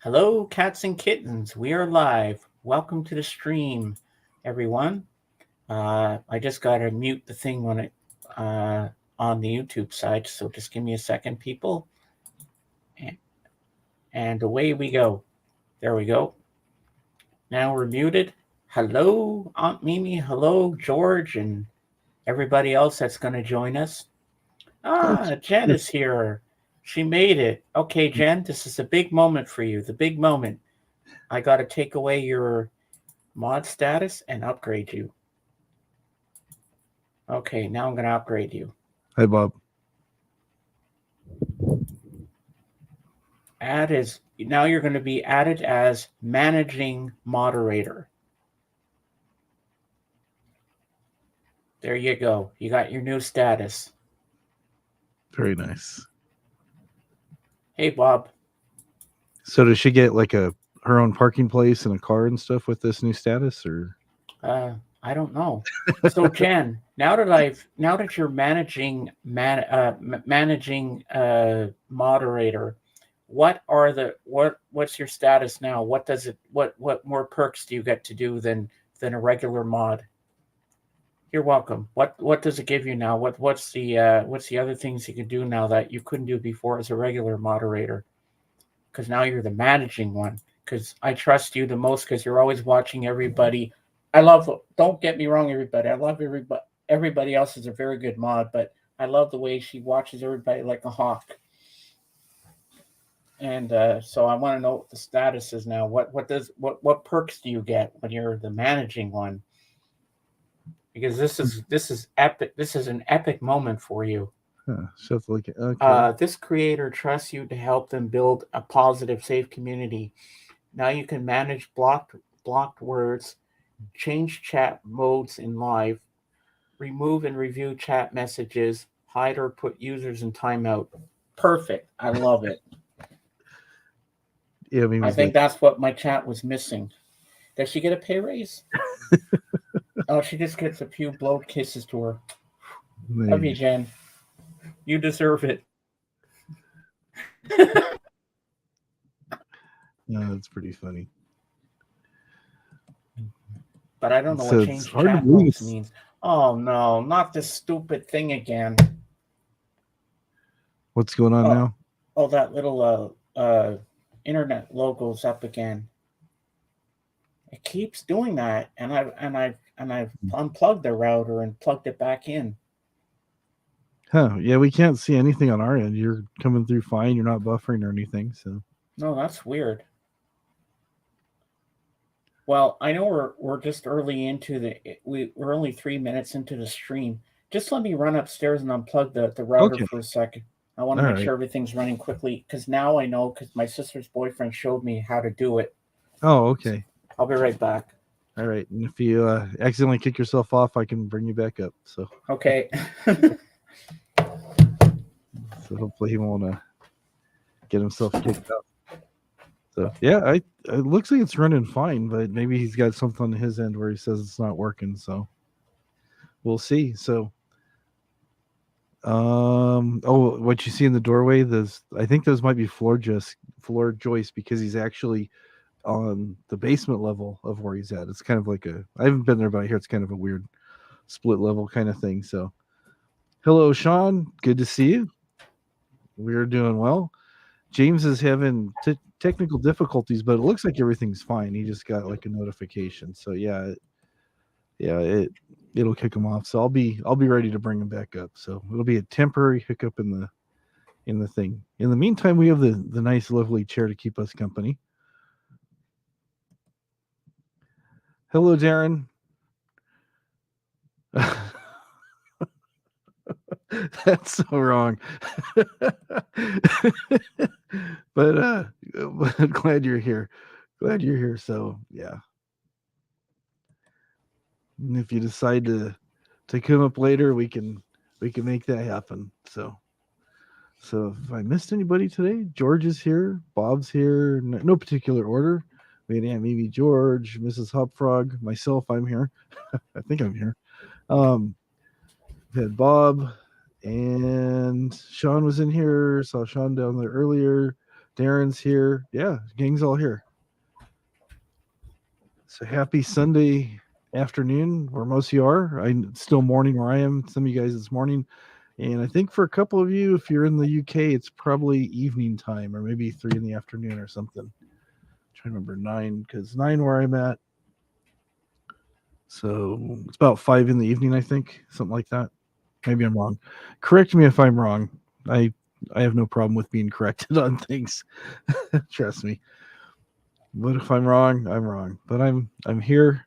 Hello, cats and kittens. We are live. Welcome to the stream, everyone. I just got to mute the thing when it on the YouTube side, so just give me a second, people. And, and away we go. There we go. Now we're muted. Hello, Aunt Mimi. Hello, George, and everybody else that's going to join us. Oh, Jen is here. She made it. Okay, Jen, this is a big moment for you. The big moment. I got to take away your mod status and upgrade you. Okay, now I'm going to upgrade you. hi, Bob. Add is now you're going to be added as managing moderator. There you go. You got your new status. Very nice. Hey, Bob. So does she get like her own parking place and a car and stuff with this new status, or? I don't know. So Jen, now that you're managing moderator, what's your status now? What more perks do you get to do than a regular mod? You're welcome. What does it give you now? What's the other things you can do now that you couldn't do before as a regular moderator? Because now you're the managing one. Because I trust you the most because you're always watching everybody. I love. Don't get me wrong, everybody. I love everybody. Everybody else is a very good mod, but I love the way she watches everybody like a hawk. And so I want to know what the status is now. What perks do you get when you're the managing one? Because this is epic. This is an epic moment for you. So like, okay. This creator trusts you to help them build a positive, safe community. Now you can manage blocked words, change chat modes in live, remove and review chat messages, hide or put users in timeout. Perfect. I love it. Yeah, maybe I think that's what my chat was missing. Does she get a pay raise? Oh, she just gets a few blow kisses to her. Love you, Jen. You deserve it. No, that's pretty funny. But I don't know So what it's change hard to chat believe. modes means. Oh no, not this stupid thing again. What's going on now? Oh, that little internet logo's up again. It keeps doing that, and I've unplugged the router and plugged it back in. Huh? Yeah, we can't see anything on our end. You're coming through fine. You're not buffering or anything. So No, that's weird. Well, I know we're just early into we're only 3 minutes into the stream. Just let me run upstairs and unplug the router okay. for a second. I want to All make right. sure everything's running quickly because now I know because my sister's boyfriend showed me how to do it. Oh, okay. I'll be right back. All right. And if you accidentally kick yourself off, I can bring you back up. So Okay. so hopefully he won't get himself kicked out. So yeah, it looks like it's running fine, but maybe he's got something on his end where he says it's not working. So we'll see. So oh, what you see in the doorway, I think those might be floor joists because he's actually on the basement level of where he's at. It's kind of like I haven't been there, but I hear it's kind of a weird split level kind of thing. So hello, Sean. Good to see you. We're doing well. James is having technical difficulties, but it looks like everything's fine. He just got like a notification. So yeah, it'll kick him off. So I'll be ready to bring him back up. So it'll be a temporary hiccup in the thing. In the meantime, we have the nice, lovely chair to keep us company. Hello, Darren. That's so wrong. but glad you're here. Glad you're here. So yeah. And if you decide to come up later, we can make that happen. So if I missed anybody today, George is here, Bob's here, no particular order. We had Aunt Mimi, George, Mrs. Hopfrog, myself. I'm here. I think I'm here. We had Bob and Sean was in here. Saw Sean down there earlier. Darren's here. Yeah, gang's all here. So happy Sunday afternoon, where most of you are. It's still morning where I am. Some of you guys it's morning. And I think for a couple of you, if you're in the UK, it's probably evening time or maybe 3 in the afternoon or something. I'm trying to remember 9, because 9 where I'm at. So it's about 5 in the evening, I think, something like that. Maybe I'm wrong. Correct me if I'm wrong. I have no problem with being corrected on things. Trust me. But if I'm wrong, I'm wrong. But I'm here.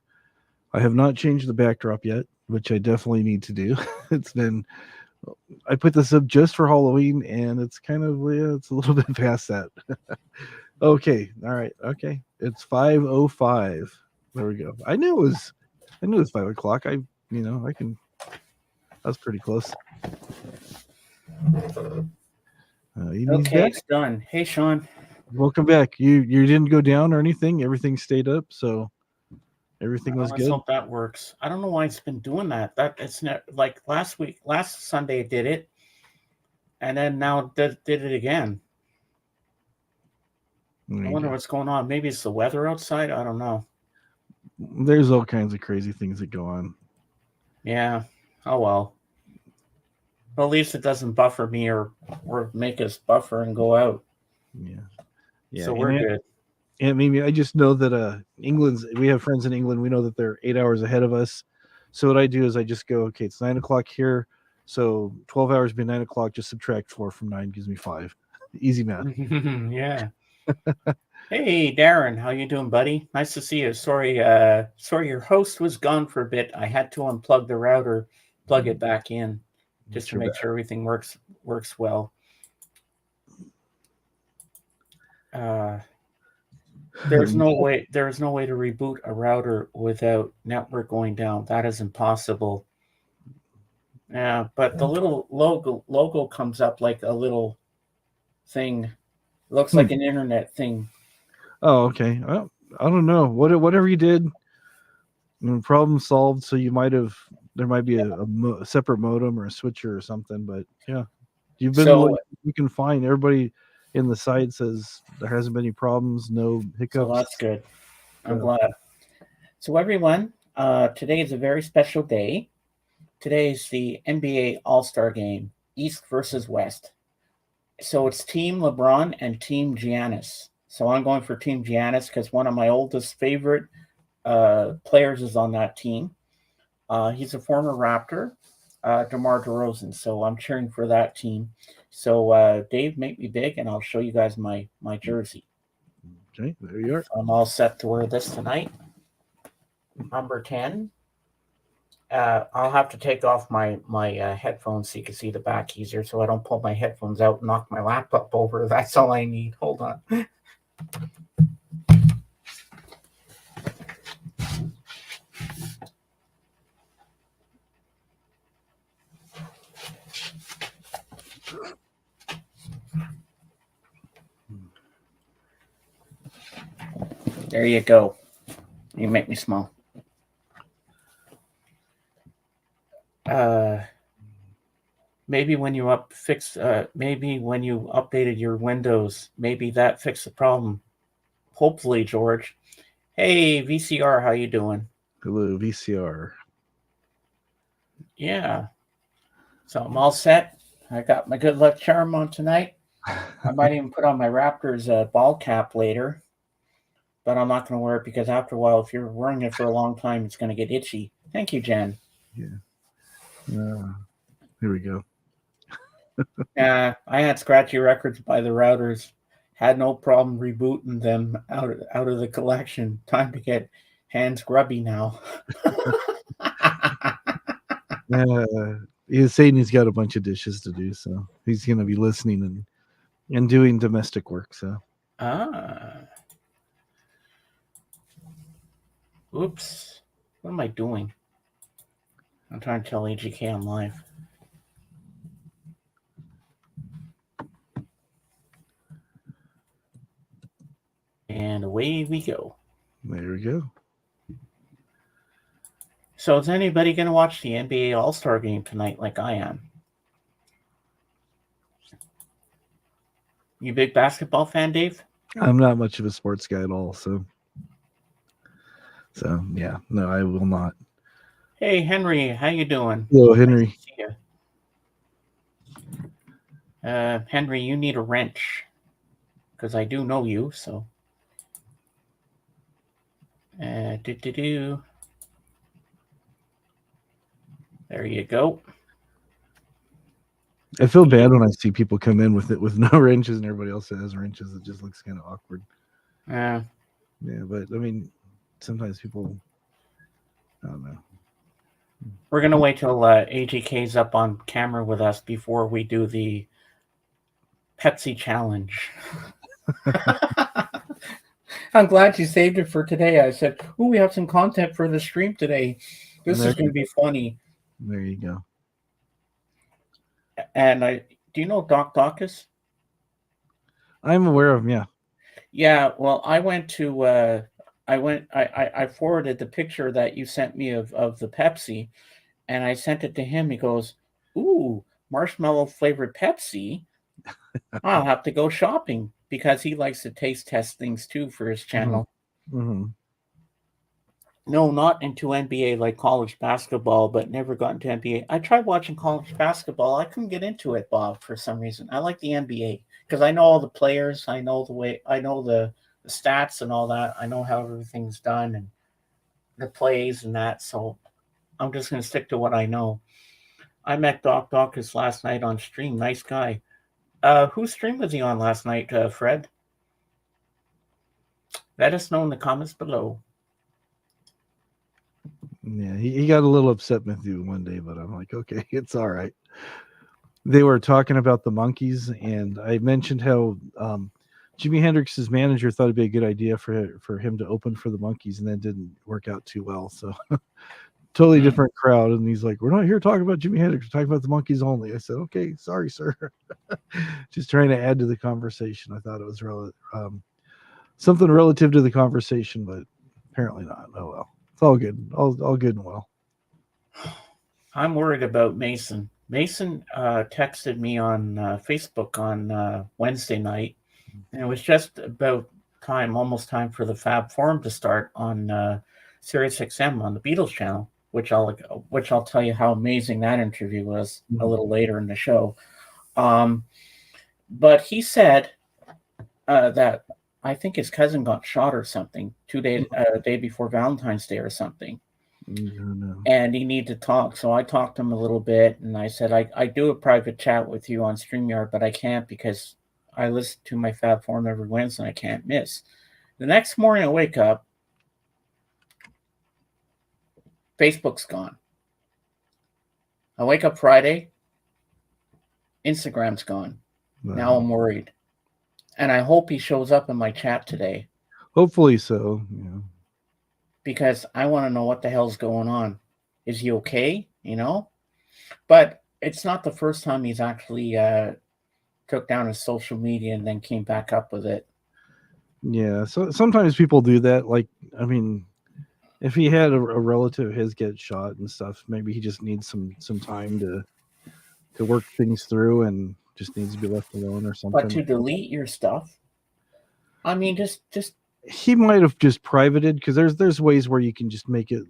I have not changed the backdrop yet, which I definitely need to do. It's been I put this up just for Halloween, and it's kind of it's a little bit past that. Okay, all right, okay. It's 5:05. There we go. I knew it was 5 o'clock. I can. That's pretty close. Amy's Okay, back. it's done. Hey, Sean. Welcome back. You didn't go down or anything. Everything stayed up, so everything was Let's good. hope that works. I don't know why it's been doing that. That it's not like last Sunday it did it, and then now did it again. I wonder what's going on. Maybe it's the weather outside. I don't know. There's all kinds of crazy things that go on. Yeah. Oh well. Well, at least it doesn't buffer me or make us buffer and go out. Yeah. So we're good. And maybe I just know that we have friends in England. We know that they're 8 hours ahead of us. So what I do is I just go, okay, it's 9 o'clock here. So 12 hours be 9 o'clock. Just subtract 4 from 9 gives me 5. Easy math. Yeah. Hey, Darren, how you doing, buddy? Nice to see you. Sorry, your host was gone for a bit. I had to unplug the router, plug it back in, just to make sure everything works well. There's no way to reboot a router without network going down. That is impossible. Yeah, but the little logo comes up like a little thing. It looks like an internet thing. Oh, okay. I don't know. Whatever you did, problem solved. So there might be a separate modem or a switcher or something. But yeah, you've been you can find everybody in the site says there hasn't been any problems, no hiccups. So that's good. I'm glad. So everyone, today is a very special day. Today is the NBA All-Star Game, East versus West. So it's Team LeBron and Team Giannis. So I'm going for Team Giannis because one of my oldest favorite players is on that team. He's a former Raptor, DeMar DeRozan. So I'm cheering for that team. So Dave, make me big, and I'll show you guys my jersey. Okay, there you are. So I'm all set to wear this tonight. Number 10. I'll have to take off my headphones so you can see the back easier, so I don't pull my headphones out and knock my laptop over. That's all I need. Hold on. There you go. You make me small. Maybe when you updated your Windows, maybe that fixed the problem. Hopefully, George. Hey, VCR, how you doing? Hello, VCR. Yeah. So I'm all set. I got my good luck charm on tonight. I might even put on my Raptors ball cap later, but I'm not going to wear it because after a while, if you're wearing it for a long time, it's going to get itchy. Thank you, Jen. Yeah. Here we go. I had scratchy records by the Routers. Had no problem rebooting them out of the collection. Time to get hands grubby now. He's saying he's got a bunch of dishes to do, so he's going to be listening and doing domestic work. So. Oops. What am I doing? I'm trying to tell AGK I'm live. And away we go. There we go. So is anybody going to watch the NBA All-Star Game tonight like I am? You big basketball fan, Dave? I'm not much of a sports guy at all, so yeah, no, I will not. Hey, Henry, how you doing? Hello, Nice to Henry. see you. Henry, you need a wrench because I do know you. So, do do do. There you go. I feel You, bad when I see people come in with it with no wrenches and everybody else has wrenches. It just looks kind of awkward. uh, Yeah, but I mean, sometimes people, I don't know. we're gonna wait till AGK's up on camera with us before we do the Pepsi challenge. I'm glad you saved it for today. I said, "Oh, we have some content for the stream today. This is There, going to be funny." there you go. And do you know Doc Dawkins? I'm aware of him. Yeah. Yeah. Well, I went to. I forwarded the picture that you sent me of the Pepsi, and I sent it to him. He goes, "Ooh, marshmallow flavored Pepsi. I'll have to go shopping because he likes to taste test things too for his Hmm. channel." Hmm. No, not into NBA like college basketball, but never got into NBA. I tried watching college basketball. I couldn't get into it, Bob, for some reason. I like the NBA because I know all the players. I know the way. I know the stats and all that. I know how everything's done and the plays and that. So I'm just gonna stick to what I know. I met Doc Dawkins last night on stream. Nice guy. Whose stream was he on last night, Fred? Let us know in the comments below. Yeah, he got a little upset with you one day, but I'm like, okay, it's all right. They were talking about the monkeys, and I mentioned how Jimi Hendrix's manager thought it'd be a good idea for him to open for the monkeys, and that didn't work out too well. So totally Hmm. different crowd, and he's like, "We're not here talking about Jimi Hendrix. We're talking about the monkeys only." I said, "Okay, sorry, sir." Just trying to add to the conversation. I thought it was something relative to the conversation, but apparently not. Oh well, it's all good. All good and well. I'm worried about Mason. Mason texted me on Facebook on Wednesday night, and it was just about time, almost time for the Fab Forum to start on Sirius XM on the Beatles channel, which I'll tell you how amazing that interview was a Mhm. little later in the show. Um, but he said that I think his cousin got shot or something day before Valentine's Day or something, No, no. and he needed to talk. So I talked to him a little bit, and I said, I do a private chat with you on StreamYard, but I can't because I listen to my Fab Forum every Wednesday and I can't miss. The next morning I wake up, Facebook's gone. I wake up Friday, Instagram's gone. Now Wow. I'm worried. And I hope he shows up in my chat today Hopefully so. Yeah. because I want to know what the hell's going on. Is he okay? But it's not the first time he's actually took down his social media and then came back up with it. Yeah. So sometimes people do that. Like, I mean, if he had a relative of his get shot and stuff, maybe he just needs some time to work things through and just needs to be left alone or But something. to delete your stuff, I mean, just He might have just privated because there's ways where you can just make it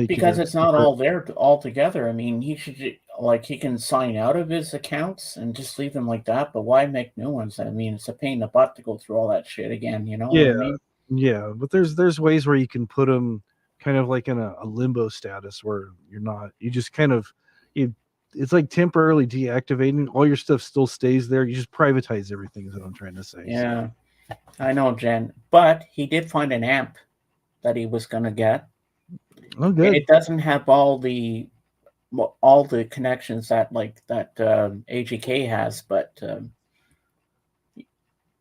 because a it's not separate. all there all together. I mean, he can sign out of his accounts and just leave them like that. But why make new ones? I mean, it's a pain in the butt to go through all that shit again. You know what Yeah, I mean? yeah, but there's ways where you can put them kind of like in a limbo status where you're not. You just kind of you. It's like temporarily deactivating. All your stuff still stays there. You just privatize everything. Is what I'm trying to say. So. Yeah, I know, Jen. But he did find an amp that he was gonna get. Oh, good. It doesn't have all the connections that AGK has, but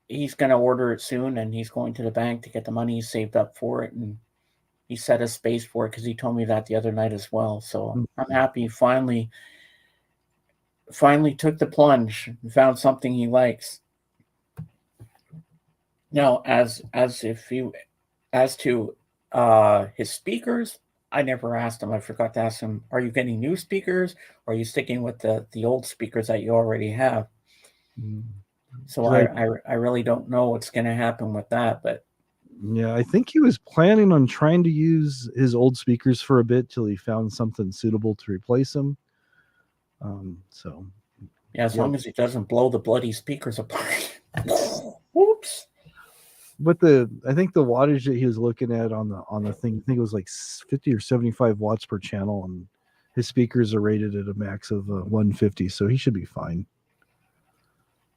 he's going to order it soon, and he's going to the bank to get the money he saved up for it, and he set a space for it because he told me that the other night as well. So I'm Mhm. happy he finally took the plunge and found something he likes. Now, as to his speakers, I never asked him. I forgot to ask him, are you getting new speakers or are you sticking with the old speakers that you already have? Mhm. So I really don't know what's going to happen with that. But yeah, I think he was planning on trying to use his old speakers for a bit till he found something suitable to replace them. So yeah, as long as he doesn't blow the bloody speakers apart. Oops. But I think the wattage that he was looking at on the thing, I think it was like 50 or 75 watts per channel, and his speakers are rated at a max of 150, so he should be fine.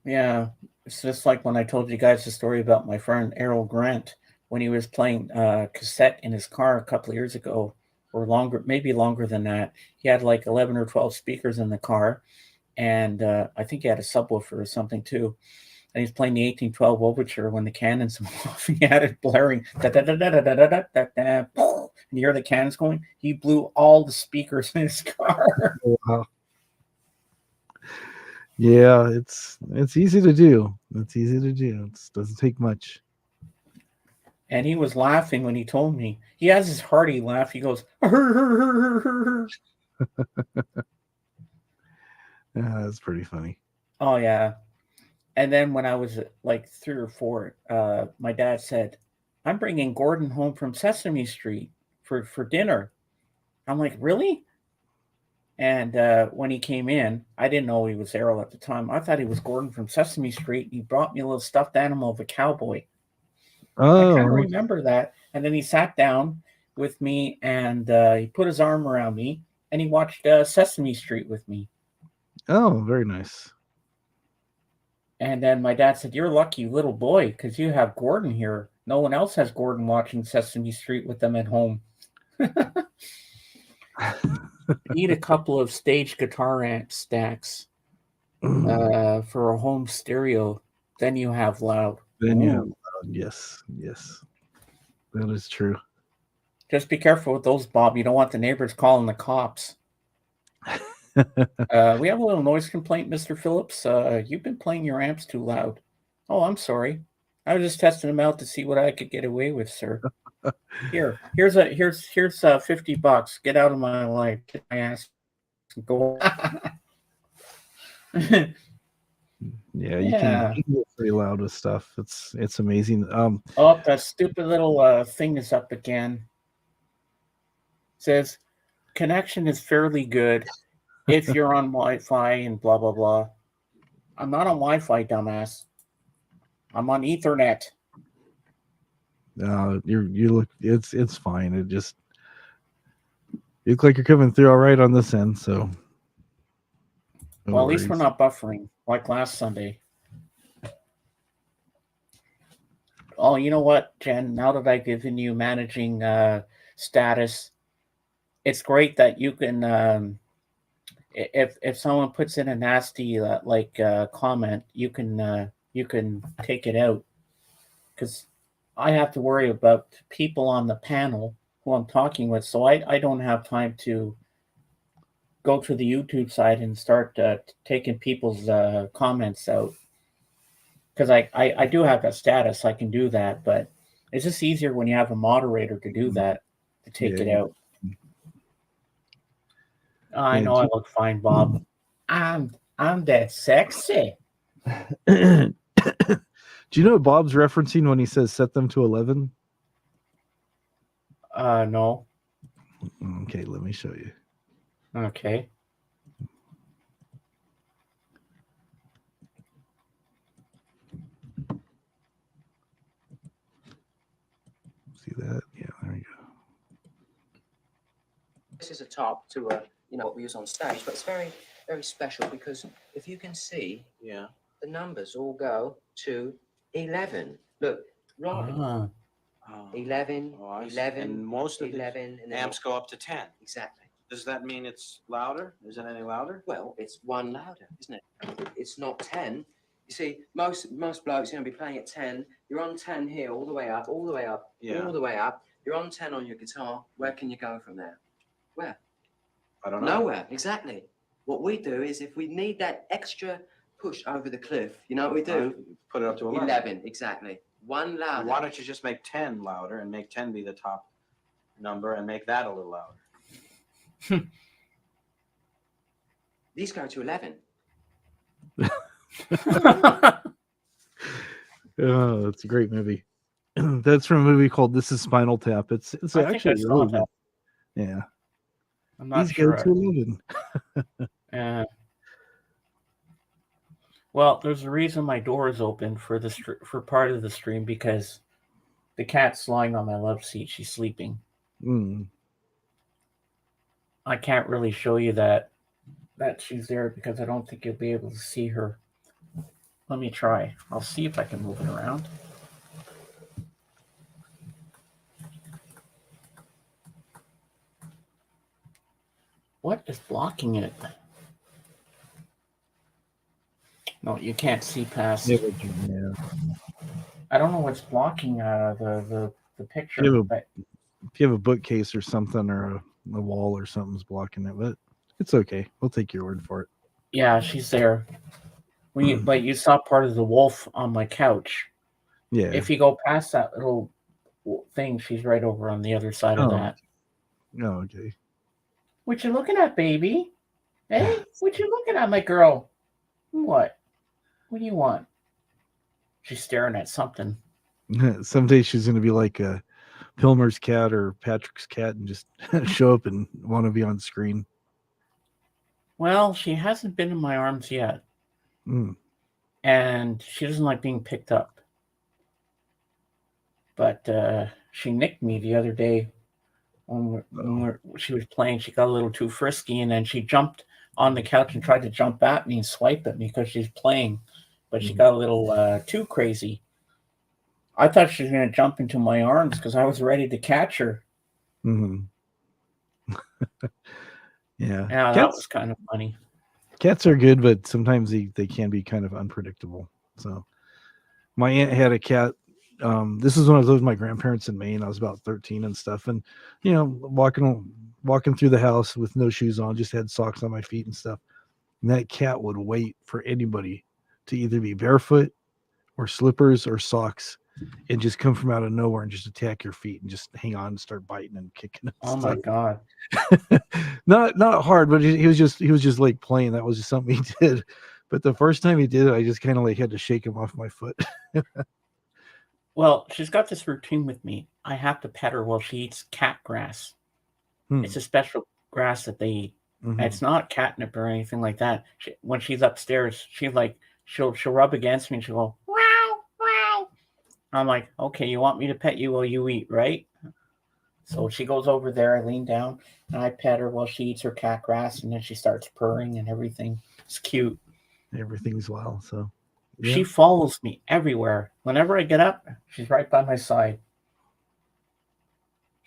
Yeah, it's just like when I told you guys the story about my friend Errol Grant when he was playing cassette in his car a couple of years ago, or longer, maybe longer than that. He had like 11 or 12 speakers in the car, and I think he had a subwoofer or something too. And he's playing the 1812 overture when the cannons went off. He had it blaring, da, da, da, da, da, da, da, da, da, da, and you hear the cannons going. He blew all the speakers in his car. Wow. Yeah, it's easy to do. It's easy to do. It doesn't take much. And he was laughing when he told me. He has his hearty laugh. He goes, Yeah, that's pretty funny. oh yeah. And then when I was like 3 or 4, my dad said, "I'm bringing Gordon home from Sesame Street for dinner." I'm like, really? And when he came in, I didn't know he was Errol at the time. I thought he was Gordon from Sesame Street. He brought me a little stuffed animal of a cowboy. I kind of Oh, remember that. And then he sat down with me and he put his arm around me and he watched Sesame Street with me. oh, very nice. And then my dad said, "You're lucky, little boy, because you have Gordon here. No one else has Gordon watching Sesame Street with them at home." Need a couple of stage guitar amp stacks for a home stereo. Then you have loud. Then you have yes, that is true. Just be careful with those, Bob. You don't want the neighbors calling the cops. We have a little noise complaint, Mr. Phillips. You've been playing your amps too loud. Oh, I'm sorry. I was just testing them out to see what I could get away with, sir. Here's $50. Get out of my life. Get my ass. Go. Yeah, you can get pretty loud with stuff. It's amazing. Oh, that stupid little thing is up again. It says connection is fairly good if you're on Wi-Fi and blah blah blah. I'm not on Wi-Fi, dumbass. I'm on Ethernet. You look it's fine. It just you look like you're coming through all right on this end, so no well, at least we're not buffering like last Sunday. Oh, you know what, Jen? Now that I've given you managing status, it's great that you can. If someone puts in a nasty comment, you can take it out because I have to worry about people on the panel who I'm talking with, so I don't have time to go to the YouTube side and start taking people's comments out. Because I do have that status, I can do that, but it's just easier when you have a moderator to do that, to take it out. I know I look fine, Bob. I'm that sexy. Do you know what Bob's referencing when he says set them to 11? No. Okay, let me show you. Okay. See that? Yeah, there you go. This is a top to what we use on stage, but it's very, very special because if you can see, the numbers all go to 11. Look, right. 11, 11, and most of 11, the amps go up to 10. Exactly. Does that mean it's louder? Is it any louder? Well, it's one louder, isn't it? It's not 10. You see, most blokes are going to be playing at 10. You're on 10 here, all the way up, all the way up, all the way up. You're on 10 on your guitar. Where can you go from there? Where? I don't know. Nowhere, exactly. What we do is if we need that extra push over the cliff, you know what we do? Put it up to 11. 11, exactly. One louder. Why don't you just make 10 louder and make 10 be the top number and make that a little louder? These go to 11. Oh, that's a great movie. That's from a movie called This Is Spinal Tap. It's I think I actually saw really that. good. Yeah. I'm not These go sure. to 11. Well, there's a reason my door is open for for part of the stream because the cat's lying on my love seat. She's sleeping. Mm. I can't really show you that she's there because I don't think you'll be able to see her. Let me try. I'll see if I can move it around. What is blocking it? No, you can't see past. Yeah. I don't know what's blocking the picture. But If you have a bookcase or something or a wall or something's blocking it, but it's okay. We'll take your word for it. yeah, she's there. But you saw part of the wolf on my couch. Yeah. If you go past that little thing, she's right over on the other side of that. Oh, okay. What you looking at, baby? Hey, what you looking at, my girl? What? What do you want? She's staring at something. Someday she's going to be like Pilmer's cat or Patrick's cat and just show up and want to be on screen. Well, she hasn't been in my arms yet. Mm. And she doesn't like being picked up. But she nicked me the other day when she was playing. She got a little too frisky, and then she jumped on the couch and tried to jump at me and swipe at me because she's playing. But she got a little too crazy. I thought she was going to jump into my arms because I was ready to catch her. Mm-hmm. Yeah. Yeah, that was kind of funny. Cats are good, but sometimes they can be kind of unpredictable. So my aunt had a cat. This is when I was living with my grandparents in Maine. I was about 13 and stuff. And, walking through the house with no shoes on, just had socks on my feet and stuff. And that cat would wait for anybody to either be barefoot or slippers or socks and just come from out of nowhere and just attack your feet and just hang on and start biting and kicking. And oh my God. not hard, but he was just like playing. That was just something he did. But the first time he did it, I just kind of like had to shake him off my foot. Well, she's got this routine with me. I have to pet her while she eats cat grass. It's a special grass that they eat. Mm-hmm. It's not catnip or anything like that. When she's upstairs, she'll rub against me and she'll go, wow, wow. I'm like, okay, you want me to pet you while you eat, right? So she goes over there, I lean down, and I pet her while she eats her cat grass, and then she starts purring and everything. It's cute. Everything's well, so. Yeah. She follows me everywhere. Whenever I get up, she's right by my side.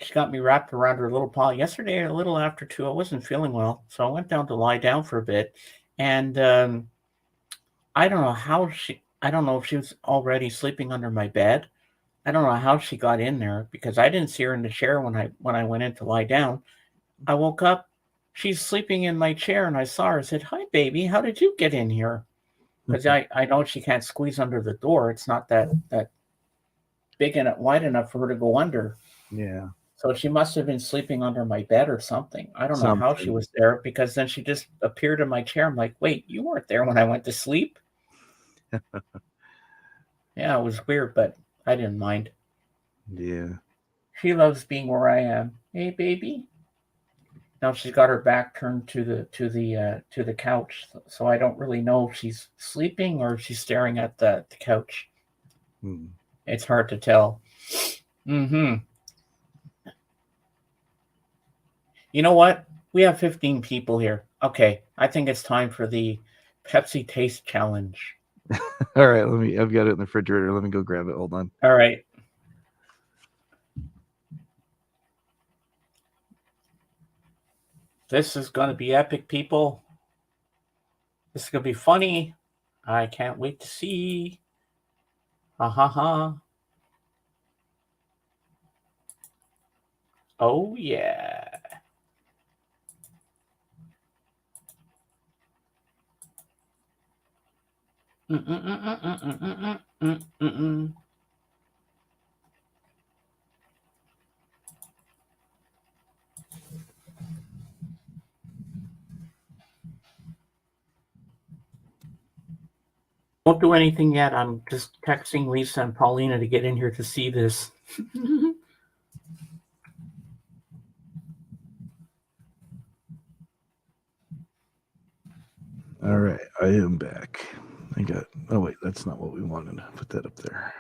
She got me wrapped around her little paw. Yesterday, a little after 2, I wasn't feeling well, so I went down to lie down for a bit. And I don't know if she was already sleeping under my bed. I don't know how she got in there because I didn't see her in the chair when I went in to lie down. I woke up, she's sleeping in my chair, and I saw her. I said, "Hi, baby. How did you get in here?" Because I know she can't squeeze under the door. It's not that big and wide enough for her to go under. Yeah. So she must have been sleeping under my bed or something. I don't know how she was there because then she just appeared in my chair. I'm like, wait, you weren't there when I went to sleep? Yeah, it was weird, but I didn't mind. Yeah. She loves being where I am. Hey, baby. Now she's got her back turned to the couch, so I don't really know if she's sleeping or if she's staring at the couch. It's hard to tell. Mm-hmm. You know what? We have 15 people here. Okay, I think it's time for the Pepsi Taste Challenge. All right, I've got it in the refrigerator. Let me go grab it. Hold on. All right. This is going to be epic, people. This is going to be funny. I can't wait to see. Ha ha ha. Oh, yeah. Don't do anything yet. I'm just texting Lisa and Paulina to get in here to see this. All right, I am back. Oh wait, that's not what we wanted. Put that up there.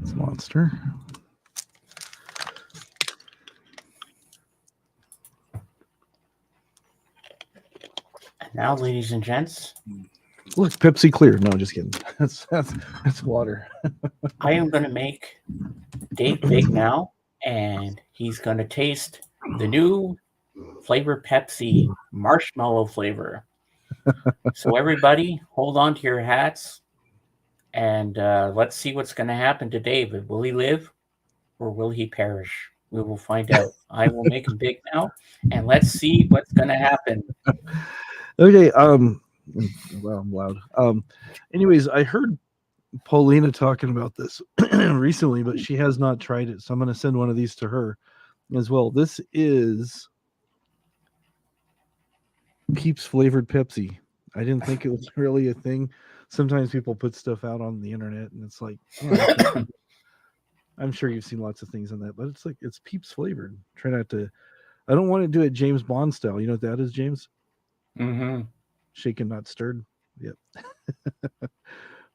It's monster. And now, ladies and gents, Look, Pepsi Clear. No, just kidding. That's water. I am going to make Dave big now, and he's going to taste the new flavor Pepsi marshmallow flavor. So everybody, hold on to your hats, and let's see what's going to happen to David. Will he live, or will he perish? We will find out. I will make him big now, and let's see what's going to happen. Okay. Well, I'm loud. Anyways, I heard Paulina talking about this recently, but she has not tried it, so I'm going to send one of these to her as well. This is Peeps flavored Pepsi. I didn't think it was really a thing. Sometimes people put stuff out on the internet, and it's like, oh, I'm sure you've seen lots of things on that, but it's like it's Peeps flavored. Try not to. I don't want to do it James Bond style. You know what that is, James? Mm-hmm. Shaken, not stirred. Yep.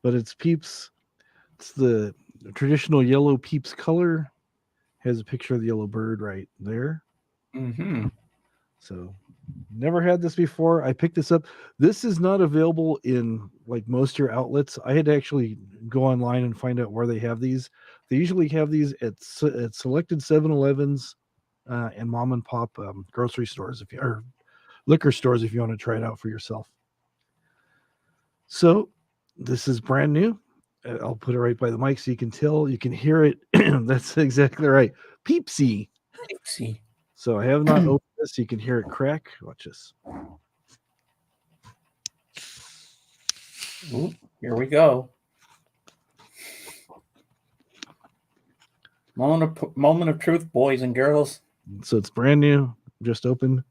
But it's Peeps. It's the traditional yellow Peeps color. Has a picture of the yellow bird right there. Mm-hmm. So never had this before. I picked this up. This is not available in like most of your outlets. I had to actually go online and find out where they have these. They usually have these at selected 7-Elevens and mom and pop grocery stores or liquor stores if you want to try it out for yourself. So this is brand new. I'll put it right by the mic so you can tell, you can hear it. That's exactly right. Peepsy. Peepsy. So I have not opened this. So you can hear it crack. Watch this. Ooh, here we go. Moment of truth, boys and girls. So it's brand new, just opened.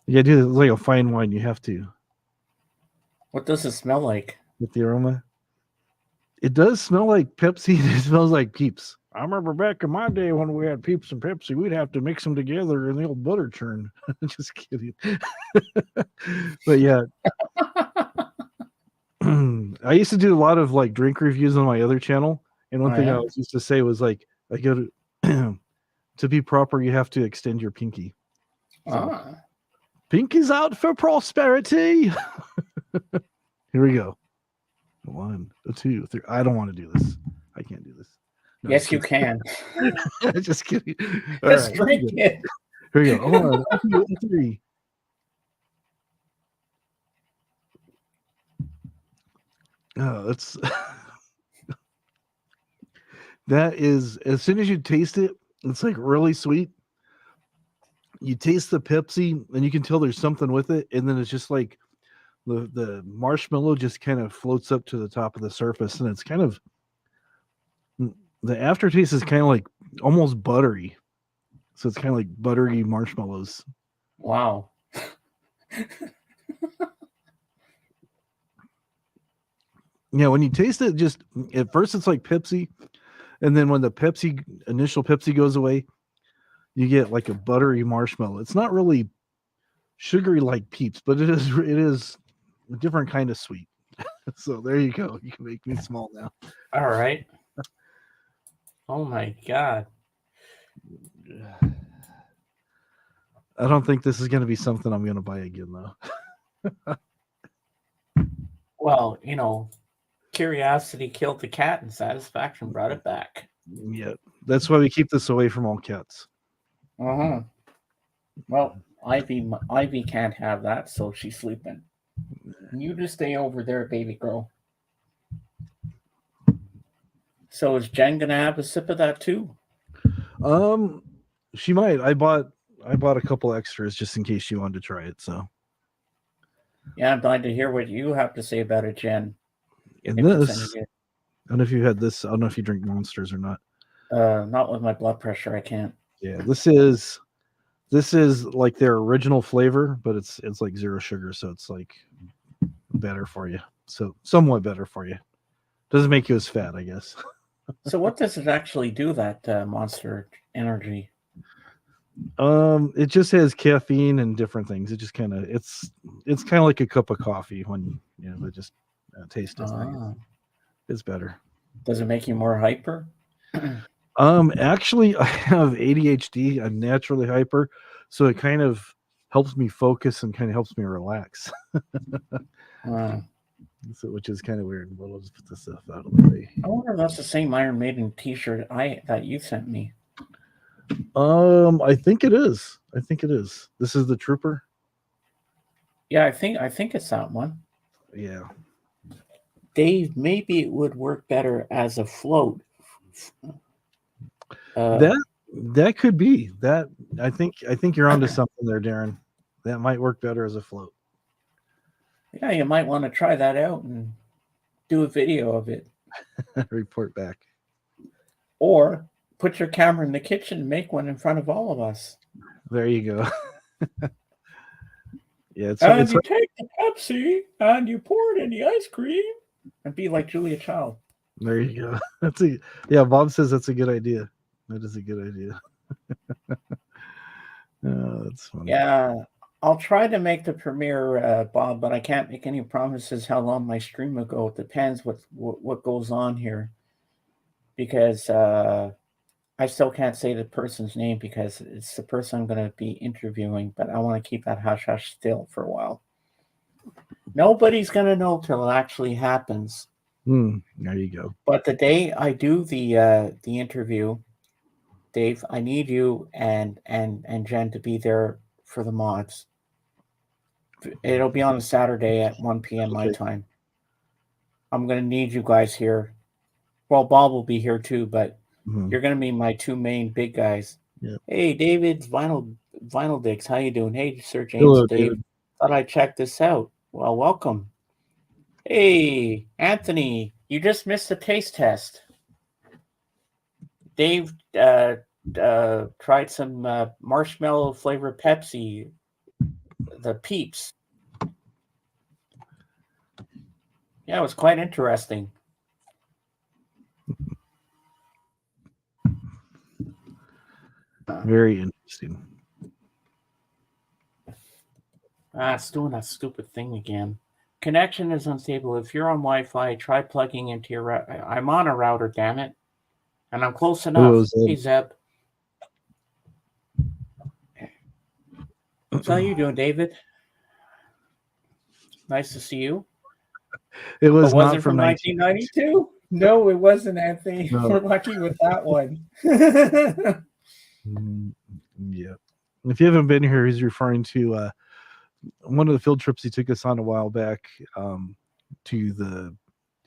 You gotta do this like a fine wine. You have to. What does it smell like? With the aroma. It does smell like Pepsi. It smells like Peeps. I remember back in my day when we had Peeps and Pepsi, we'd have to mix them together in the old butter churn. Just kidding. But yeah. I used to do a lot of like drink reviews on my other channel. And one thing I was used to say was like, I go to be proper, you have to extend your pinky. So, pinky's out for prosperity. Here we go. 1, 2, 3. I don't want to do this. I can't do this. No, yes, you can. Just kidding. Just drink it. Here we go. Hold on. 1, 2, 3. Oh, that's that is, as soon as you taste it, it's like really sweet. You taste the Pepsi and you can tell there's something with it, and then it's just like the marshmallow just kind of floats up to the top of the surface, and it's kind of, the aftertaste is kind of like almost buttery. So it's kind of like buttery marshmallows. Wow. Yeah, when you taste it, just at first it's like Pepsi, and then when the initial Pepsi goes away, you get like a buttery marshmallow. It's not really sugary like Peeps, but it is a different kind of sweet. So there you go. You can make me small now. All right. Oh my God. I don't think this is going to be something I'm going to buy again, though. Well, curiosity killed the cat and satisfaction brought it back. Yeah, that's why we keep this away from all cats. Uh-huh. Well, Ivy can't have that, so she's sleeping. You just stay over there, baby girl. So is Jen gonna have a sip of that too? She might. I bought a couple extras just in case she wanted to try it. So yeah, I'm dying to hear what you have to say about it, Jen. And this, I don't know if you had this. I don't know if you drink Monsters or not. Not with my blood pressure. I can't. Yeah, this is like their original flavor, but it's like 0 sugar, so it's like better for you. So somewhat better for you. Doesn't make you as fat, I guess. So what does it actually do, that Monster Energy? It just has caffeine and different things. It just kind of it's kind of like a cup of coffee when it just tastes different. Ah. It's better. Does it make you more hyper? Actually, I have ADHD. I'm naturally hyper, so it kind of helps me focus and kind of helps me relax. So, which is kind of weird. Well, I'll just put this stuff out of the way. I wonder if that's the same Iron Maiden T-shirt that you sent me. I think it is. I think it is. This is the Trooper. Yeah, I think it's that one. Yeah. Dave, maybe it would work better as a float. That could be that. I think you're onto something there, Darren. That might work better as a float. Yeah, you might want to try that out and do a video of it. Report back. Or put your camera in the kitchen and make one in front of all of us. There you go. Yeah, you take the Pepsi and you pour it in the ice cream and be like Julia Child. There you go. Bob says that's a good idea. That is a good idea. Oh, that's funny. Yeah, I'll try to make the premiere, Bob, but I can't make any promises how long my stream will go. It depends what goes on here, because I still can't say the person's name because it's the person I'm going to be interviewing, but I want to keep that hush hush still for a while. Nobody's going to know till it actually happens. There you go. But the day I do the interview, Dave, I need you and Jen to be there for the mods. It'll be on a Saturday at 1 p.m. my time. I'm going to need you guys here. Well, Bob will be here too, but you're going to be my two main big guys. Yeah. Hey, David's Vinyl Dicks. How you doing? Hey, Sir James. Hello, Dave. David. Thought I'd check this out. Well, welcome. Hey, Anthony, you just missed the taste test. Dave tried some marshmallow flavored Pepsi, the Peeps. Yeah, it was quite interesting. Very interesting. It's doing that stupid thing again. Connection is unstable. If you're on Wi-Fi, try plugging into your router. I'm on a router, damn it. And I'm close enough. Hello, Zeb. Hey, Zeb. So how you doing, David? Nice to see you. It was was not it from 1992? No, it wasn't, Anthony. No. We're lucky with that one. Yeah. If you haven't been here, he's referring to one of the field trips he took us on a while back to the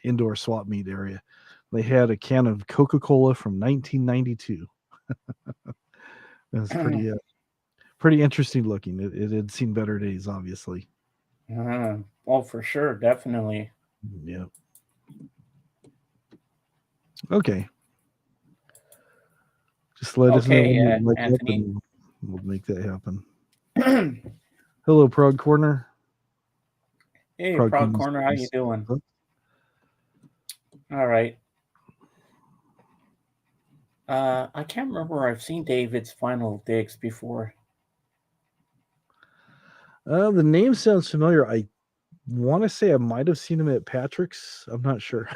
indoor swap meet area. They had a can of Coca-Cola from 1992. It was pretty interesting looking. It had seen better days, obviously. Oh, for sure, definitely. Yeah. Okay. Just let us know when you like it, and we'll make that happen. Hello, Prog Corner. Hey, Prog Corner, how you doing? All right. I can't remember where I've seen David's Final Digs before. The name sounds familiar. I want to say I might have seen him at Patrick's. I'm not sure.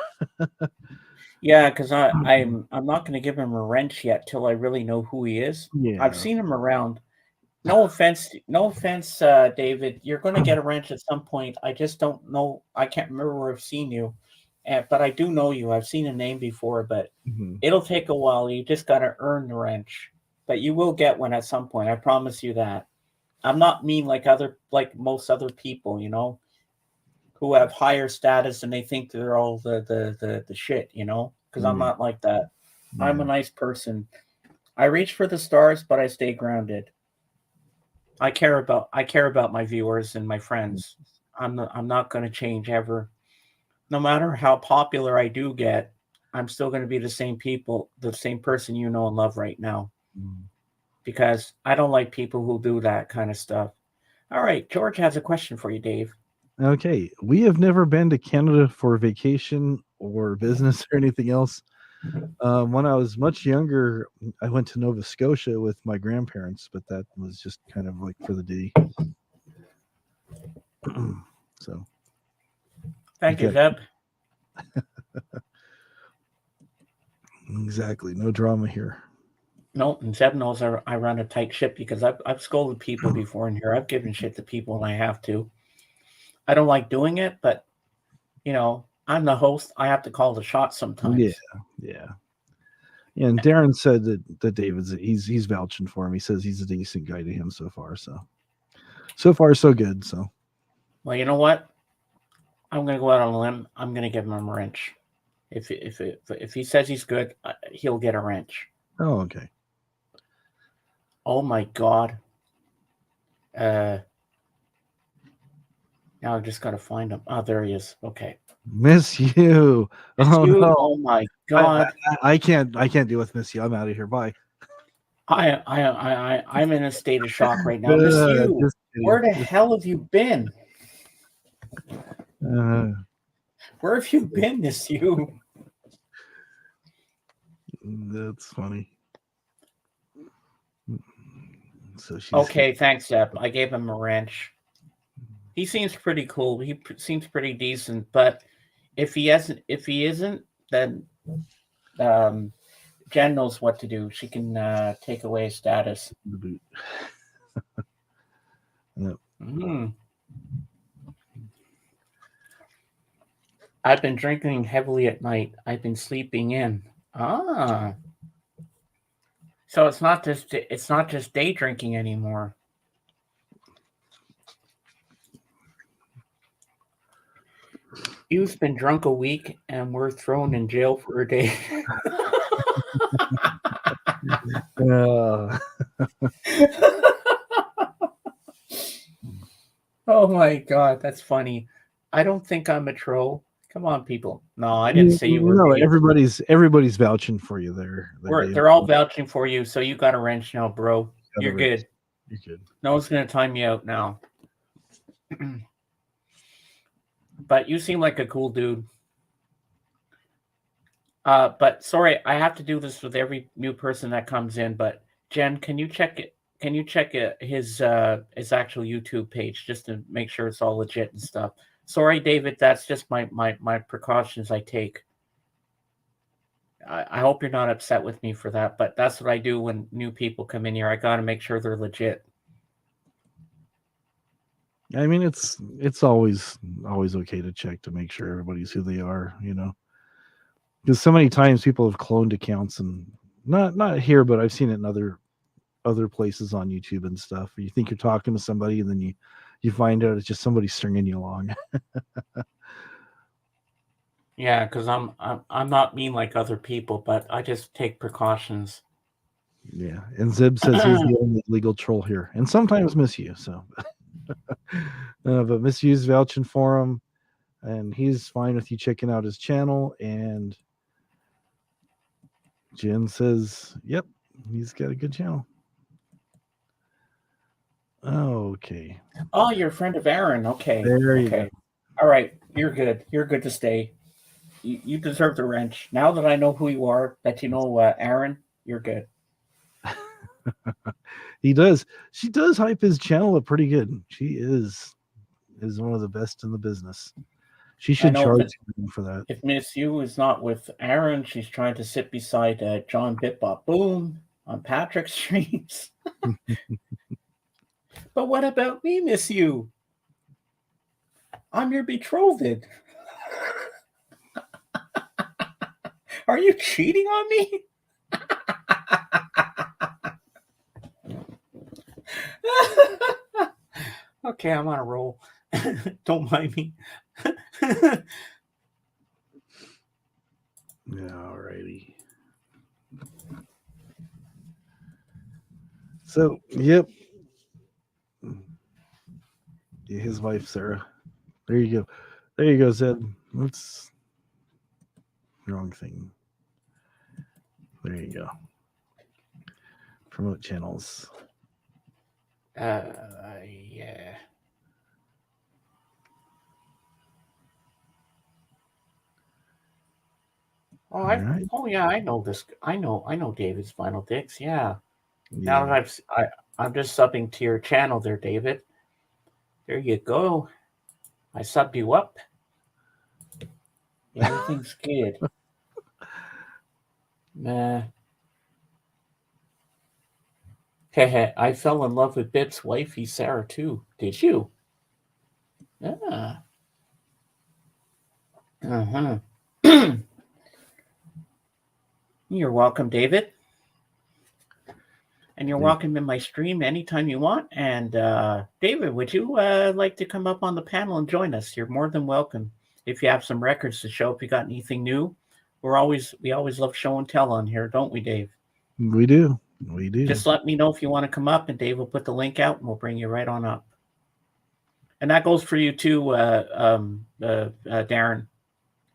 Yeah, because I'm not going to give him a wrench yet till I really know who he is. Yeah. I've seen him around. No offense, David. You're going to get a wrench at some point. I just don't know. I can't remember where I've seen you, but I do know you. I've seen a name before, but it'll take a while. You just got to earn the wrench, but you will get one at some point. I promise you that. I'm not mean like most other people, who have higher status and they think they're all the shit, because I'm not like that. I'm a nice person. I reach for the stars, but I stay grounded. I care about my viewers and my friends. I'm not going to change ever. No matter how popular I do get, I'm still going to be the same person you know and love right now. Because I don't like people who do that kind of stuff. All right, George has a question for you, Dave. Okay, we have never been to Canada for vacation or business or anything else. When I was much younger, I went to Nova Scotia with my grandparents, but that was just kind of like for the day. So, Thank you, okay, Zeb. exactly. No drama here. No, and Zeb knows I run a tight ship because I've scolded people before in here. I've given shit to people when I have to. I don't like doing it, but you know, I'm the host. I have to call the shots sometimes. Yeah. And Darren said that David's he's vouching for him. He says he's a decent guy to him so far. So far so good. So, Well, you know what? I'm gonna go out on a limb. I'm gonna give him a wrench. If he says he's good, he'll get a wrench. oh, okay. Oh my god. Now I just gotta find him. Oh, there he is. Okay. Miss you. Miss Oh you? no. Oh my god. I can't deal with Miss you. I'm out of here. Bye. I'm in a state of shock right now. Miss you. Just kidding. Where the hell have you been? Where have you been, Miss you? That's funny. So she's Okay, thanks, Zeb. I gave him a wrench. He seems pretty cool. He seems pretty decent, but if he isn't, then Jen knows what to do. She can take away his status. the boot. Yep. I've been drinking heavily at night. I've been sleeping in. Ah. So it's not just day drinking anymore. You've been drunk a week and we're thrown in jail for a day. Oh my god, that's funny. I don't think I'm a troll. Come on, people. No, I didn't say you were. No, everybody's vouching for you there. They're all vouching for you, so you got a wrench now, bro. You're good. You're good. No one's gonna time you out now. But you seem like a cool dude. But sorry, I have to do this with every new person that comes in. But Jen, can you check it? Can you check his actual YouTube page just to make sure it's all legit and stuff? Sorry, David, that's just my precautions I take. I hope you're not upset with me for that, but that's what I do when new people come in here. I got to make sure they're legit. I mean, it's always okay to check to make sure everybody's who they are, you know. Because so many times people have cloned accounts, and not here, but I've seen it in other places on YouTube and stuff. You think you're talking to somebody, and then you find out it's just somebody stringing you along. Yeah, because I'm not mean like other people, but I just take precautions. Yeah, and Zib says he's the only legal troll here, and sometimes Miss You. So, but Miss You's vouching for him, and he's fine with you checking out his channel. And Jen says, "Yep, he's got a good channel." Okay. Oh, you're a friend of Aaron. Okay. There you go. All right, you're good. You're good to stay. You deserve the wrench. Now that I know who you are, that you know Aaron, you're good. He does. She does hype his channel up pretty good. She is one of the best in the business. She should charge for that. If Miss You is not with Aaron, she's trying to sit beside John Bitbop Boom on Patrick's streams. But what about me, Miss You? I'm your betrothed. Are you cheating on me? Okay, I'm on a roll. Don't mind me. Yeah, alrighty. So, yep. Yeah, his wife, Sarah. There you go. There you go, Zed. Oops. Wrong thing. There you go. Promote channels. Yeah. Oh, All right. yeah, I know this. I know David's Final Dicks. Yeah. Now Yeah. that I'm just subbing to your channel there, David. There you go. I subbed you up. Everything's good. Nah. Heh. I fell in love with Bip's wifey, Sarah, too. Did you? Ah. Uh-huh. You're welcome, David. And you're welcome in my stream anytime you want. And David, would you like to come up on the panel and join us? You're more than welcome. If you have some records to show, if you got anything new, we always love show and tell on here, don't we, Dave? We do. We do. Just let me know if you want to come up, and Dave will put the link out, and we'll bring you right on up. And that goes for you too, Darren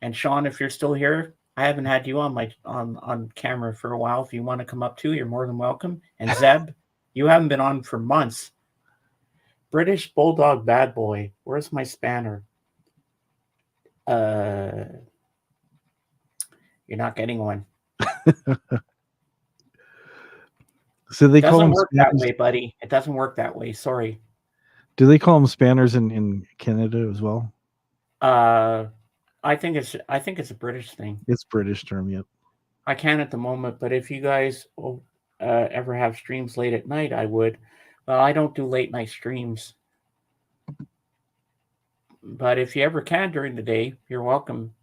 and Sean. If you're still here, I haven't had you on camera for a while. If you want to come up too, you're more than welcome. And Zeb, you haven't been on for months. British Bulldog Bad Boy. Where's my spanner? You're not getting one. So they doesn't call them work spanners. that way, buddy. It doesn't work that way. Sorry. Do they call them spanners in Canada as well? I think it's a British thing. It's British term, yep. I can at the moment, but if you guys ever have streams late at night, I would. Well, I don't do late night streams. But if you ever can during the day, you're welcome.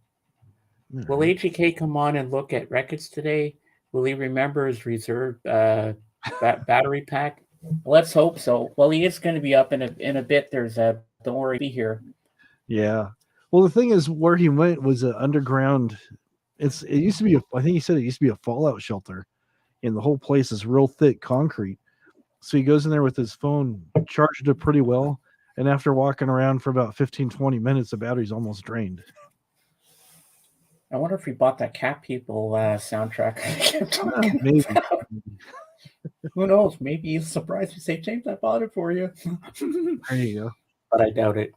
All Will right. AGK come on and look at records today? Will he remember his reserve battery pack? Let's hope so. Well, he is going to be up in a bit. There's a don't worry, be here. Yeah. Well, the thing is, where he went was an underground. It used to be. I think he said it used to be a fallout shelter, and the whole place is real thick concrete. So he goes in there with his phone, charged it pretty well, and after walking around for about 15-20 minutes, the battery's almost drained. I wonder if he bought that Cat People soundtrack. Maybe. Who knows? Maybe he's surprised you say, James, I bought it for you. There you go. But I doubt it.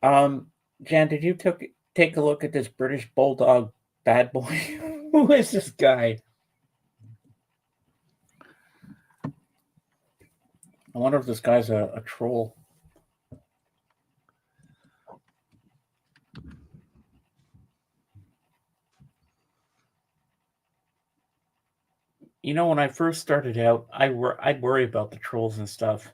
Jan, did you take a look at this British Bulldog Bad Boy? Who is this guy? I wonder if this guy's a troll. You know, when I first started out, I'd worry about the trolls and stuff.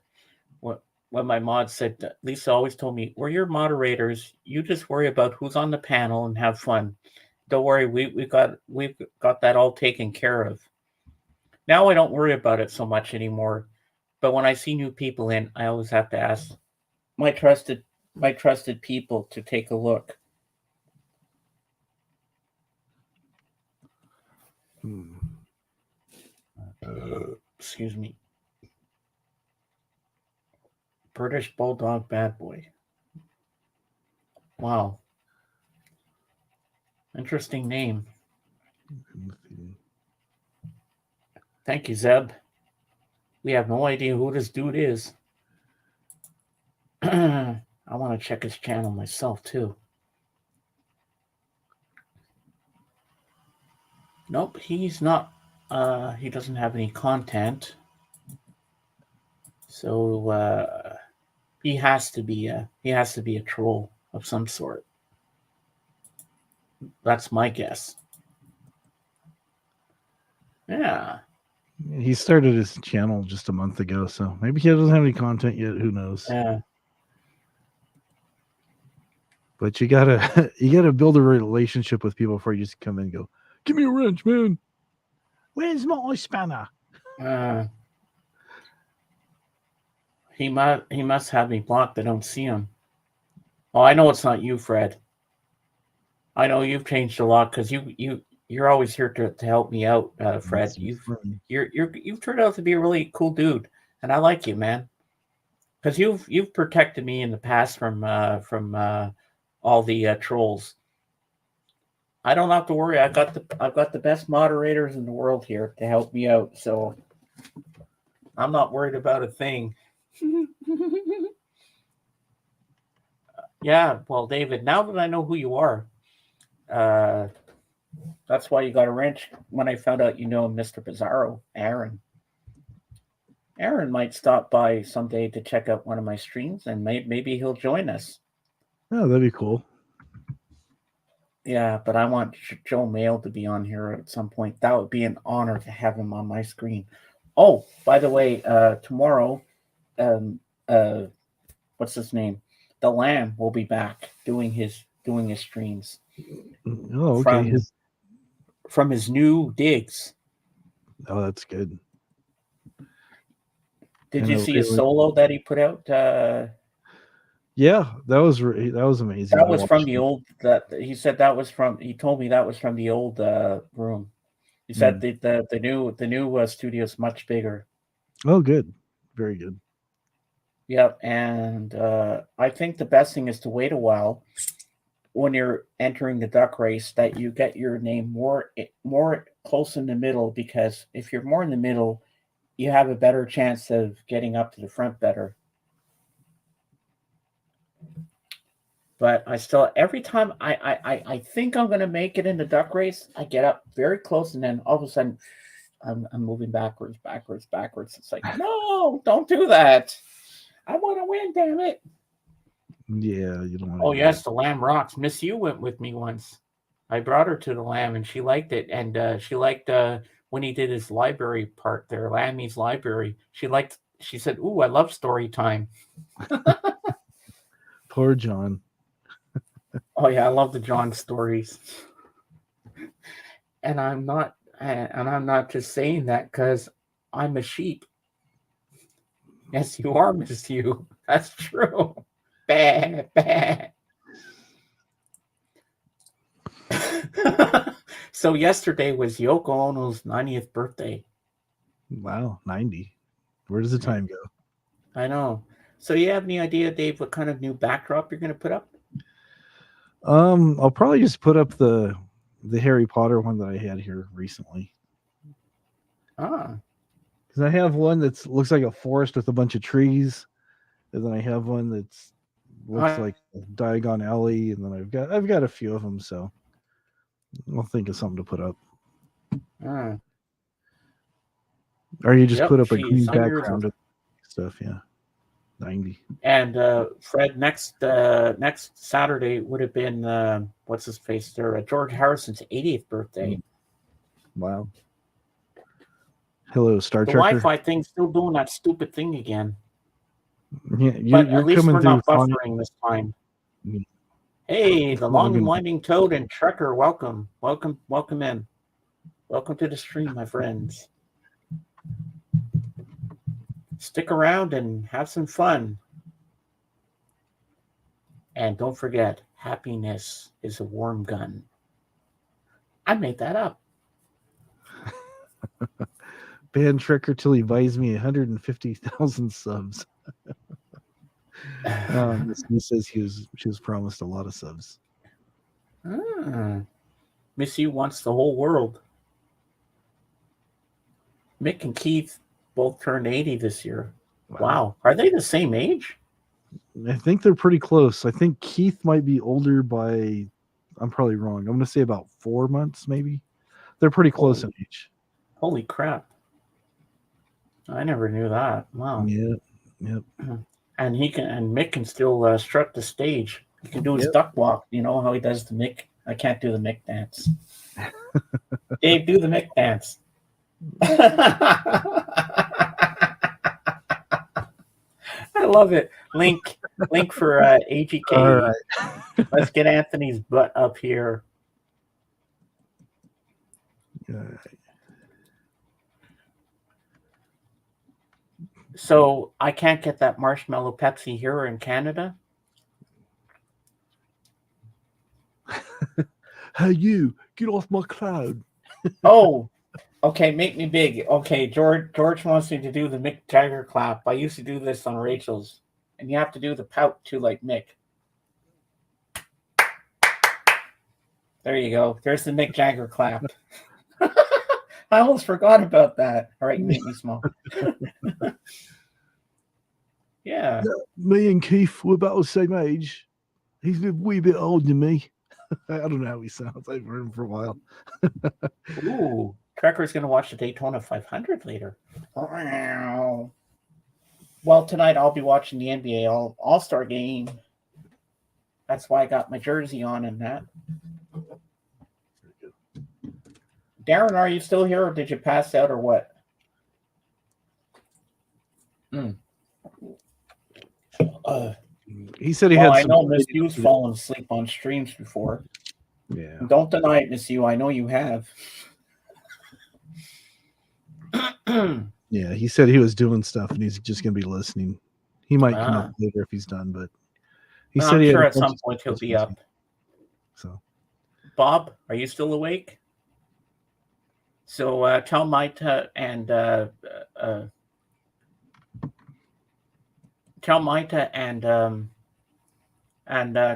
When my mod said, Lisa always told me, we're your moderators. You just worry about who's on the panel and have fun. Don't worry, we've got that all taken care of. Now I don't worry about it so much anymore. But when I see new people in, I always have to ask my trusted people to take a look. Excuse me. British Bulldog Bad Boy. Wow. Interesting name. Thank you, Zeb. We have no idea who this dude is. I want to check his channel myself, too. Nope, he's not. He doesn't have any content. So he has to be a troll of some sort. That's my guess. Yeah. He started his channel just a month ago, so maybe he doesn't have any content yet. Who knows? Yeah. But you gotta build a relationship with people before you just come in and go, give me a wrench, man. Where's my spanner? He must have me blocked. I don't see him. Oh, I know it's not you, Fred. I know you've changed a lot because you're always here to help me out, Fred. You've turned out to be a really cool dude, and I like you, man. Because you've protected me in the past from all the trolls. I don't have to worry. I've got the best moderators in the world here to help me out, so I'm not worried about a thing. Yeah, well, David, now that I know who you are, That's why you got a wrench. When I found out you know Mr. Bizarro, Aaron. Aaron might stop by someday to check out one of my streams, and maybe he'll join us. Oh, that'd be cool. Yeah, but I want Joe Mail to be on here at some point. That would be an honor to have him on my screen. Oh, by the way, tomorrow, what's his name? The Lamb will be back doing his streams. Oh, okay. From his new digs. Oh, that's good. Did you see a solo that he put out? Yeah, that was amazing. That was from the old. He said that was from. He told me that was from the old room. He said the new studio is much bigger. Oh, good, very good. Yep, and I think the best thing is to wait a while when you're entering the duck race, that you get your name more close in the middle, because if you're more in the middle, you have a better chance of getting up to the front better. But I still, every time I think I'm going to make it in the duck race, I get up very close, and then all of a sudden I'm moving backwards. It's like, no, don't do that. I want to win, damn it. Yeah, you don't want to. Oh, yes, the Lamb rocks. Miss You went with me once. I brought her to the Lamb, and she liked it. And she liked when he did his library part there, Lammy's library. She said, ooh, I love story time. Poor John. Oh, yeah, I love the John stories. And I'm not just saying that because I'm a sheep. Yes, you are, Miss You. That's true. Bah. So yesterday was Yoko Ono's 90th birthday. Wow, 90. Where does the time go? I know. So you have any idea, Dave, what kind of new backdrop you're going to put up? I'll probably just put up the Harry Potter one that I had here recently. Ah. Because I have one that looks like a forest with a bunch of trees, and then I have one that's looks like a Diagon Alley, and then I've got a few of them, so I'll think of something to put up. Or you just put up a green background and stuff, yeah. 90. And Fred, next Saturday would have been what's his face there? George Harrison's 80th birthday. Wow. Hello, Star Trek. The Wi-Fi thing's still doing that stupid thing again. Yeah, but at least we're not buffering this time. Hey, the long and winding toad and Trekker, welcome in. Welcome to the stream, my friends. Stick around and have some fun. And don't forget, happiness is a warm gun. I made that up. Ban Trekker till he buys me 150,000 subs. He says she was promised a lot of subs. Miss You wants the whole world. Mick and Keith both turned 80 this year. Wow. Are they the same age? I think they're pretty close. I think Keith might be older by, I'm probably wrong, I'm going to say about 4 months maybe. They're pretty close in age. Holy crap. I never knew that. Wow. Yep. And Mick can still strut the stage. He can do his duck walk. You know how he does the Mick? I can't do the Mick dance. Dave, do the Mick dance. I love it. Link for AGK. All right. Let's get Anthony's butt up here. All right. So I can't get that marshmallow Pepsi here in Canada. Hey, you get off my cloud. Oh, okay, make me big. Okay, George wants me to do the Mick Jagger clap. I used to do this on Rachel's, and you have to do the pout too, like Mick. There you go. There's the Mick Jagger clap. I almost forgot about that. All right, you make me small. Yeah. Me and Keith were about the same age. He's a wee bit older than me. I don't know how he sounds. I've heard him for a while. Ooh, Trekker's going to watch the Daytona 500 later. Well, tonight I'll be watching the NBA All-Star game. That's why I got my jersey on and that. Darren, are you still here, or did you pass out, or what? He said he Well, had I some. know Miss U's fallen asleep on streams before. Yeah. Don't deny it, Miss U. I know you have. Yeah, he said he was doing stuff and he's just going to be listening. He might come up later if he's done, but he said I'm he sure had at some point he'll be up. So, Bob, are you still awake? So tell Maita and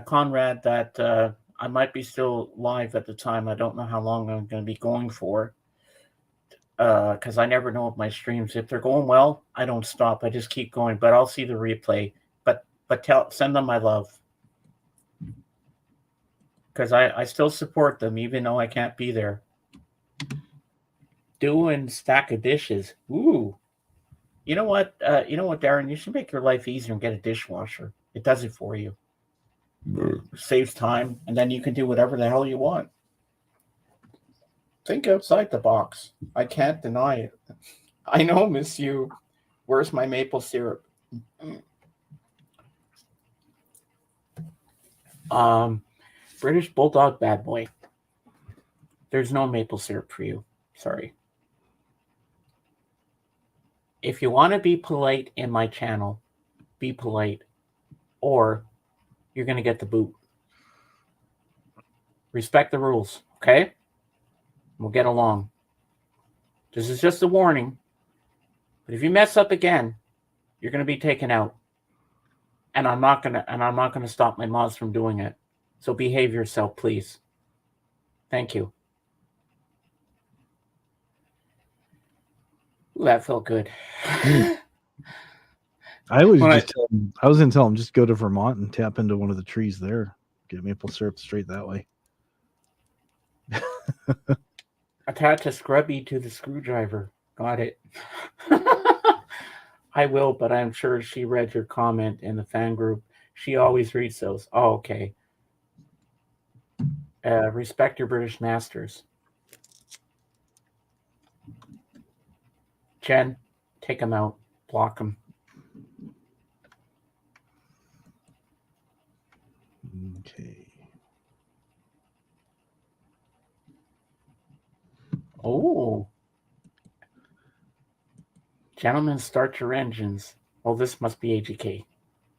Conrad that I might be still live at the time. I don't know how long I'm going to be going for, because I never know with my streams. If they're going well, I don't stop. I just keep going. But I'll see the replay. But send them my love, because I still support them even though I can't be there. Doing stack of dishes. Ooh. You know what, Darren? You should make your life easier and get a dishwasher. It does it for you. Saves time, and then you can do whatever the hell you want. Think outside the box. I can't deny it. I know, Miss U. Where's my maple syrup? British Bulldog bad boy. There's no maple syrup for you. Sorry. If you want to be polite in my channel, be polite, or you're going to get the boot. Respect the rules, okay? We'll get along. This is just a warning. But if you mess up again, you're going to be taken out. And I'm not going to stop my mods from doing it. So behave yourself, please. Thank you. Ooh, that felt good. I was going to tell him just go to Vermont and tap into one of the trees there. Get maple syrup straight that way. Attach a scrubby to the screwdriver. Got it. I will, but I'm sure she read your comment in the fan group. She always reads those. Oh, okay. Respect your British masters. Jen, take them out. Block them. Okay. Oh. Gentlemen, start your engines. Oh, this must be AGK.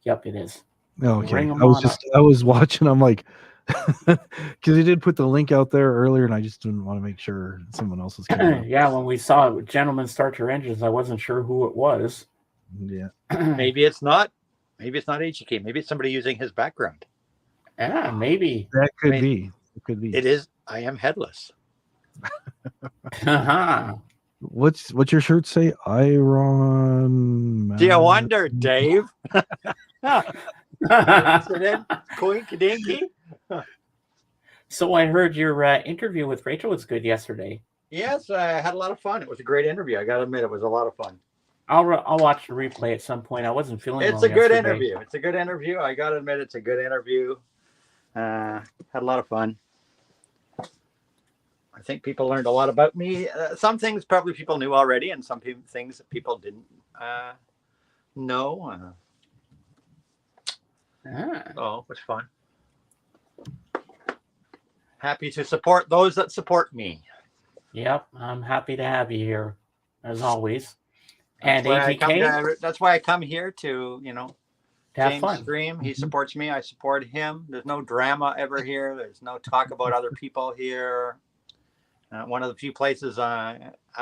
Yep, it is. Okay. I was watching. I'm like, because he did put the link out there earlier, and I just didn't want to make sure someone else was coming up. Yeah, when we saw it, Gentlemen, start your engines, I wasn't sure who it was. Yeah. Maybe it's not AGK. Maybe it's somebody using his background. Yeah, maybe. That could be. It could be. It is. I am headless. What's your shirt say? Iron. Do you wonder, Dave? Coinkydinky. So I heard your interview with Rachel was good yesterday. Yes, I had a lot of fun. It was a great interview. I got to admit, it was a lot of fun. I'll watch the replay at some point. I wasn't feeling It's well a good yesterday. interview. It's a good interview. I got to admit, it's a good interview. Had a lot of fun. I think people learned a lot about me. Some things probably people knew already, and some things that people didn't know. Oh, it was fun. Happy to support those that support me. Yep, I'm happy to have you here, as always. And that's why I come here to, have James fun. Stream. He supports me. I support him. There's no drama ever here. There's no talk about other people here. One of the few places out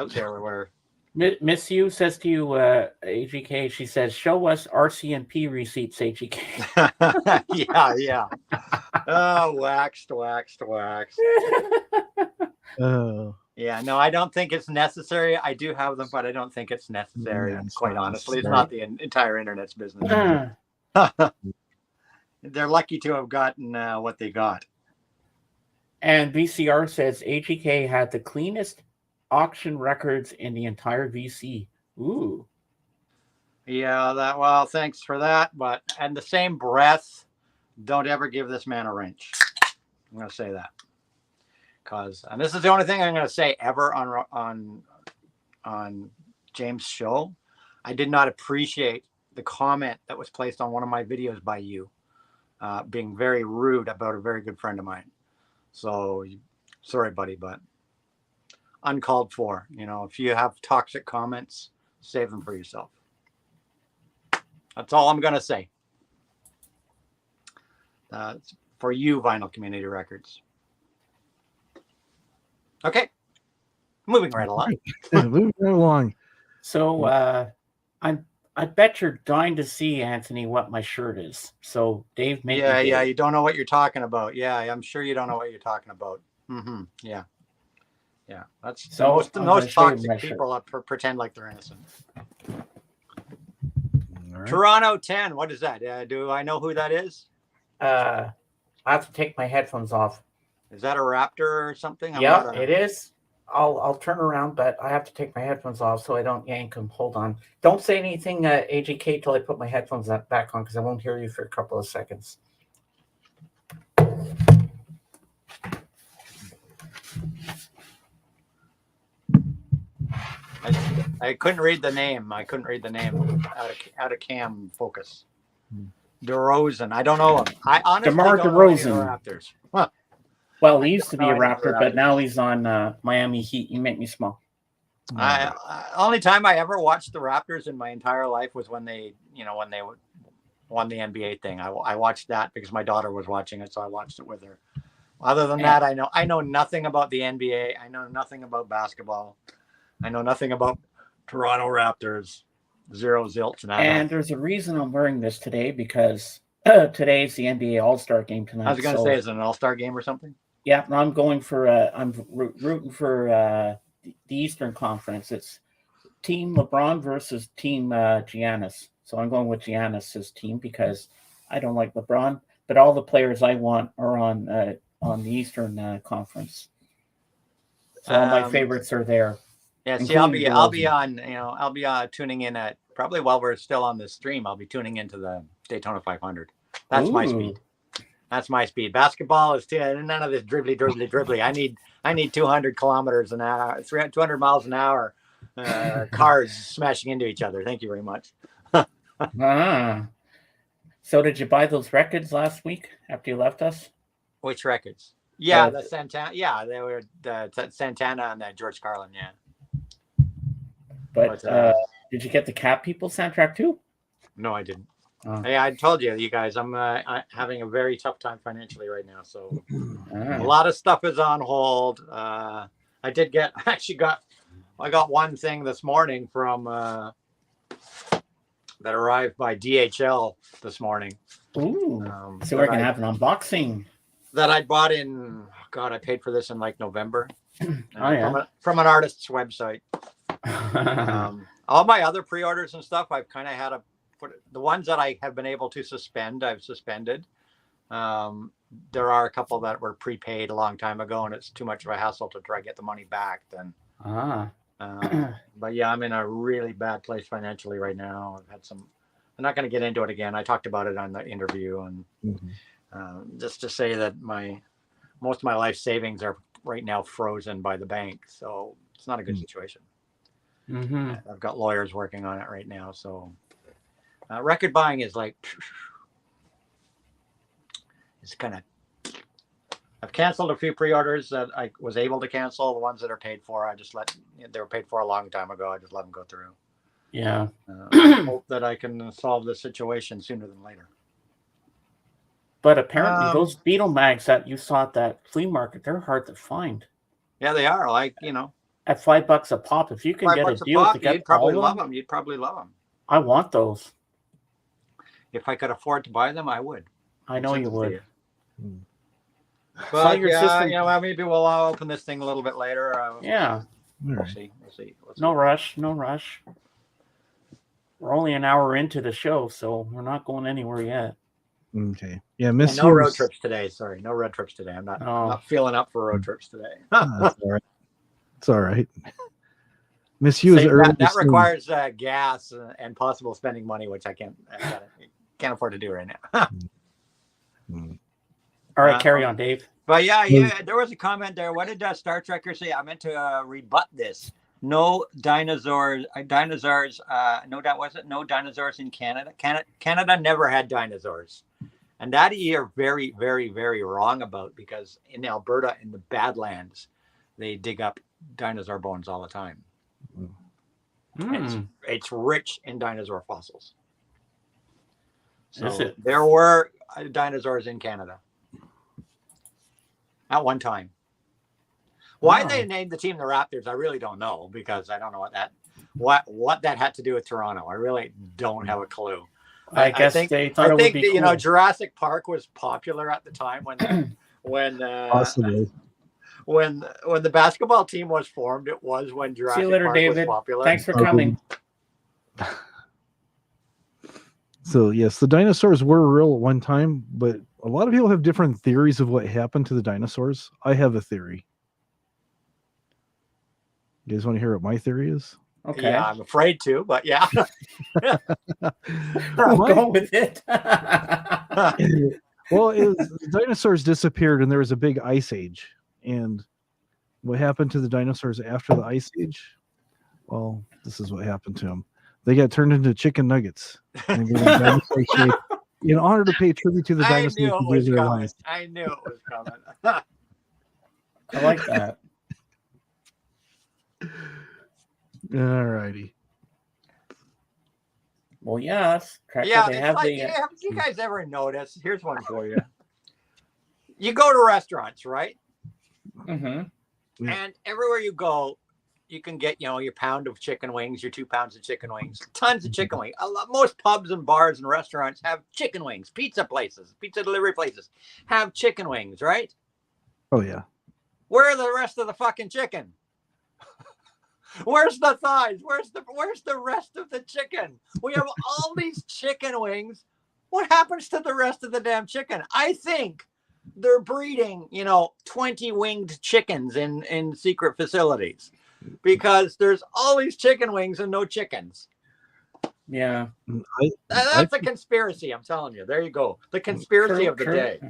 there where Miss U says to you, AGK, she says, show us RCMP receipts, AGK. yeah. Oh, waxed. Oh. Yeah, no, I don't think it's necessary. I do have them, but I don't think it's necessary. Yeah, it's quite not honestly, necessary. it's not the entire internet's business. They're lucky to have gotten what they got. And VCR says AGK had the cleanest auction records in the entire VC. Ooh. Yeah, well, thanks for that. But in the same breath, don't ever give this man a wrench. I'm going to say that. And this is the only thing I'm going to say ever on James' show. I did not appreciate the comment that was placed on one of my videos by you, being very rude about a very good friend of mine. So, sorry, buddy, but uncalled for. If you have toxic comments, save them for yourself. That's all I'm going to say. For you, Vinyl Community Records. Okay. Moving right along. Moving right along. So I bet you're dying to see, Anthony, what my shirt is. So Dave, make me Yeah. You don't know what you're talking about. Yeah, I'm sure you don't know what you're talking about. Mm-hmm. Yeah. That's so the most toxic people that pretend like they're innocent. Right. Toronto 10. What is that? Do I know who that is? I have to take my headphones off. Is that a Raptor or something? Yeah, it is. I'll turn around, but I have to take my headphones off so I don't yank them. Hold on. Don't say anything, AGK, till I put my headphones back on because I won't hear you for a couple of seconds. I couldn't read the name. Out of cam focus. DeRozan. I don't know him. I honestly DeMar don't DeRozan. know the Raptors. Huh. Well, he used to be a Raptor, but now he's on Miami Heat. You make me smile. Only time I ever watched the Raptors in my entire life was when they won the NBA thing. I watched that because my daughter was watching it, so I watched it with her. Other than that, I know nothing about the NBA. I know nothing about basketball. I know nothing about Toronto Raptors. Zero zilch. And there's a reason I'm wearing this today because today's the NBA All-Star game tonight. I was going to say, is it an All-Star game or something? Yeah, I'm going for. I'm rooting for the Eastern Conference. It's Team LeBron versus Team Giannis. So I'm going with Giannis's team because I don't like LeBron, but all the players I want are on the Eastern Conference. So all my favorites are there. Yeah, see, I'll be tuning in at probably while we're still on this stream. I'll be tuning into the Daytona 500. That's my speed. That's my speed. Basketball is none of this dribbly. I need 200 kilometers an hour, 200 miles an hour, cars smashing into each other. Thank you very much. So did you buy those records last week after you left us? Which records? Yeah, the Santana. Yeah, they were the Santana and George Carlin. Yeah. But did you get the Cat People soundtrack too? No, I didn't. Hey, I told you guys, I'm having a very tough time financially right now. So a lot of stuff is on hold. I got one thing this morning from that arrived by DHL this morning. Ooh. So we're going to have an unboxing. That I bought in, I paid for this in like November. From an artist's website. All my other pre-orders and stuff, I've kind of had the ones that I have been able to suspend, I've suspended. There are a couple that were prepaid a long time ago, and it's too much of a hassle to try to get the money back then. But yeah, I'm in a really bad place financially right now. I've had I'm not going to get into it again. I talked about it on the interview, and just to say that most of my life savings are right now frozen by the bank. So it's not a good situation. I've got lawyers working on it right now. So record buying is like, it's kind of, I've canceled a few pre-orders that I was able to cancel. The ones that are paid for, they were paid for a long time ago. I just let them go through. Yeah. Hope that I can solve the situation sooner than later. But apparently those Beetle mags that you saw at that flea market, they're hard to find. Yeah, they are. At $5 a pop, if you can get a deal to get you'd probably love them. You'd probably love them. I want those. If I could afford to buy them, I would. I know you would. But maybe we'll open this thing a little bit later. We'll see. No rush. We're only an hour into the show, so we're not going anywhere yet. Okay. Yeah, Miss no road Hughes. trips today. Sorry, no road trips today. I'm Oh. not feeling up for road trips today. That's all right. It's all right. Miss Hughes Save early that requires gas and possible spending money, which I can't afford to do right now. All right, carry on, Dave. But yeah, there was a comment there. What did Star Trekker say? I meant to rebut this. No dinosaurs. No dinosaurs in Canada. Canada never had dinosaurs, and that you're very, very, very wrong about, because in Alberta, in the Badlands, they dig up dinosaur bones all the time. It's rich in dinosaur fossils. So there were dinosaurs in Canada at one time. Why they named the team the Raptors, I really don't know, because I don't know what that had to do with Toronto. I really don't have a clue. I think they thought it would be cool. Jurassic Park was popular at the time when possibly. When the basketball team was formed, it was when Jurassic Park was popular. Thanks for coming. So yes, the dinosaurs were real at one time, but a lot of people have different theories of what happened to the dinosaurs. I have a theory. You guys want to hear what my theory is? Okay. Yeah, I'm afraid to, but yeah. Go with it. Well, the dinosaurs disappeared and there was a big ice age. And what happened to the dinosaurs after the ice age? Well, this is what happened to them. They got turned into chicken nuggets in order to pay tribute to the dinosaurs. I knew it was coming. I like that. All righty. Well, yes. Have you guys ever noticed? Here's one for you. You go to restaurants, right? Mm-hmm. Yeah. And everywhere you go, you can get, your pound of chicken wings, your 2 pounds of chicken wings, tons of chicken wings. Most pubs and bars and restaurants have chicken wings. Pizza delivery places have chicken wings, right? Oh, yeah. Where are the rest of the fucking chicken? Where's the thighs? Where's the rest of the chicken? We have all these chicken wings. What happens to the rest of the damn chicken? I think they're breeding, 20 winged chickens in secret facilities, because there's all these chicken wings and no chickens. Yeah. That's a conspiracy, I'm telling you. There you go. The conspiracy of the day.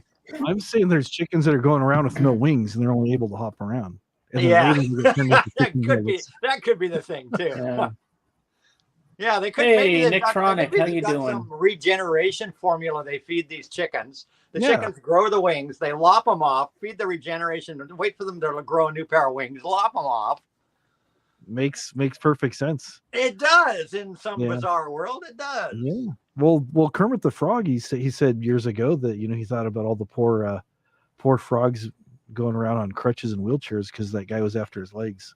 I'm saying there's chickens that are going around with no wings and they're only able to hop around. Yeah. that could be the thing too. Yeah, they could. Hey, Nicktronic, how you doing? Some regeneration formula they feed these chickens. The chickens grow the wings, they lop them off, feed the regeneration, wait for them to grow a new pair of wings, lop them off. Makes perfect sense. It does. In some bizarre world, it does. Yeah. Well, Kermit the Frog, he said years ago that he thought about all the poor frogs going around on crutches and wheelchairs because that guy was after his legs.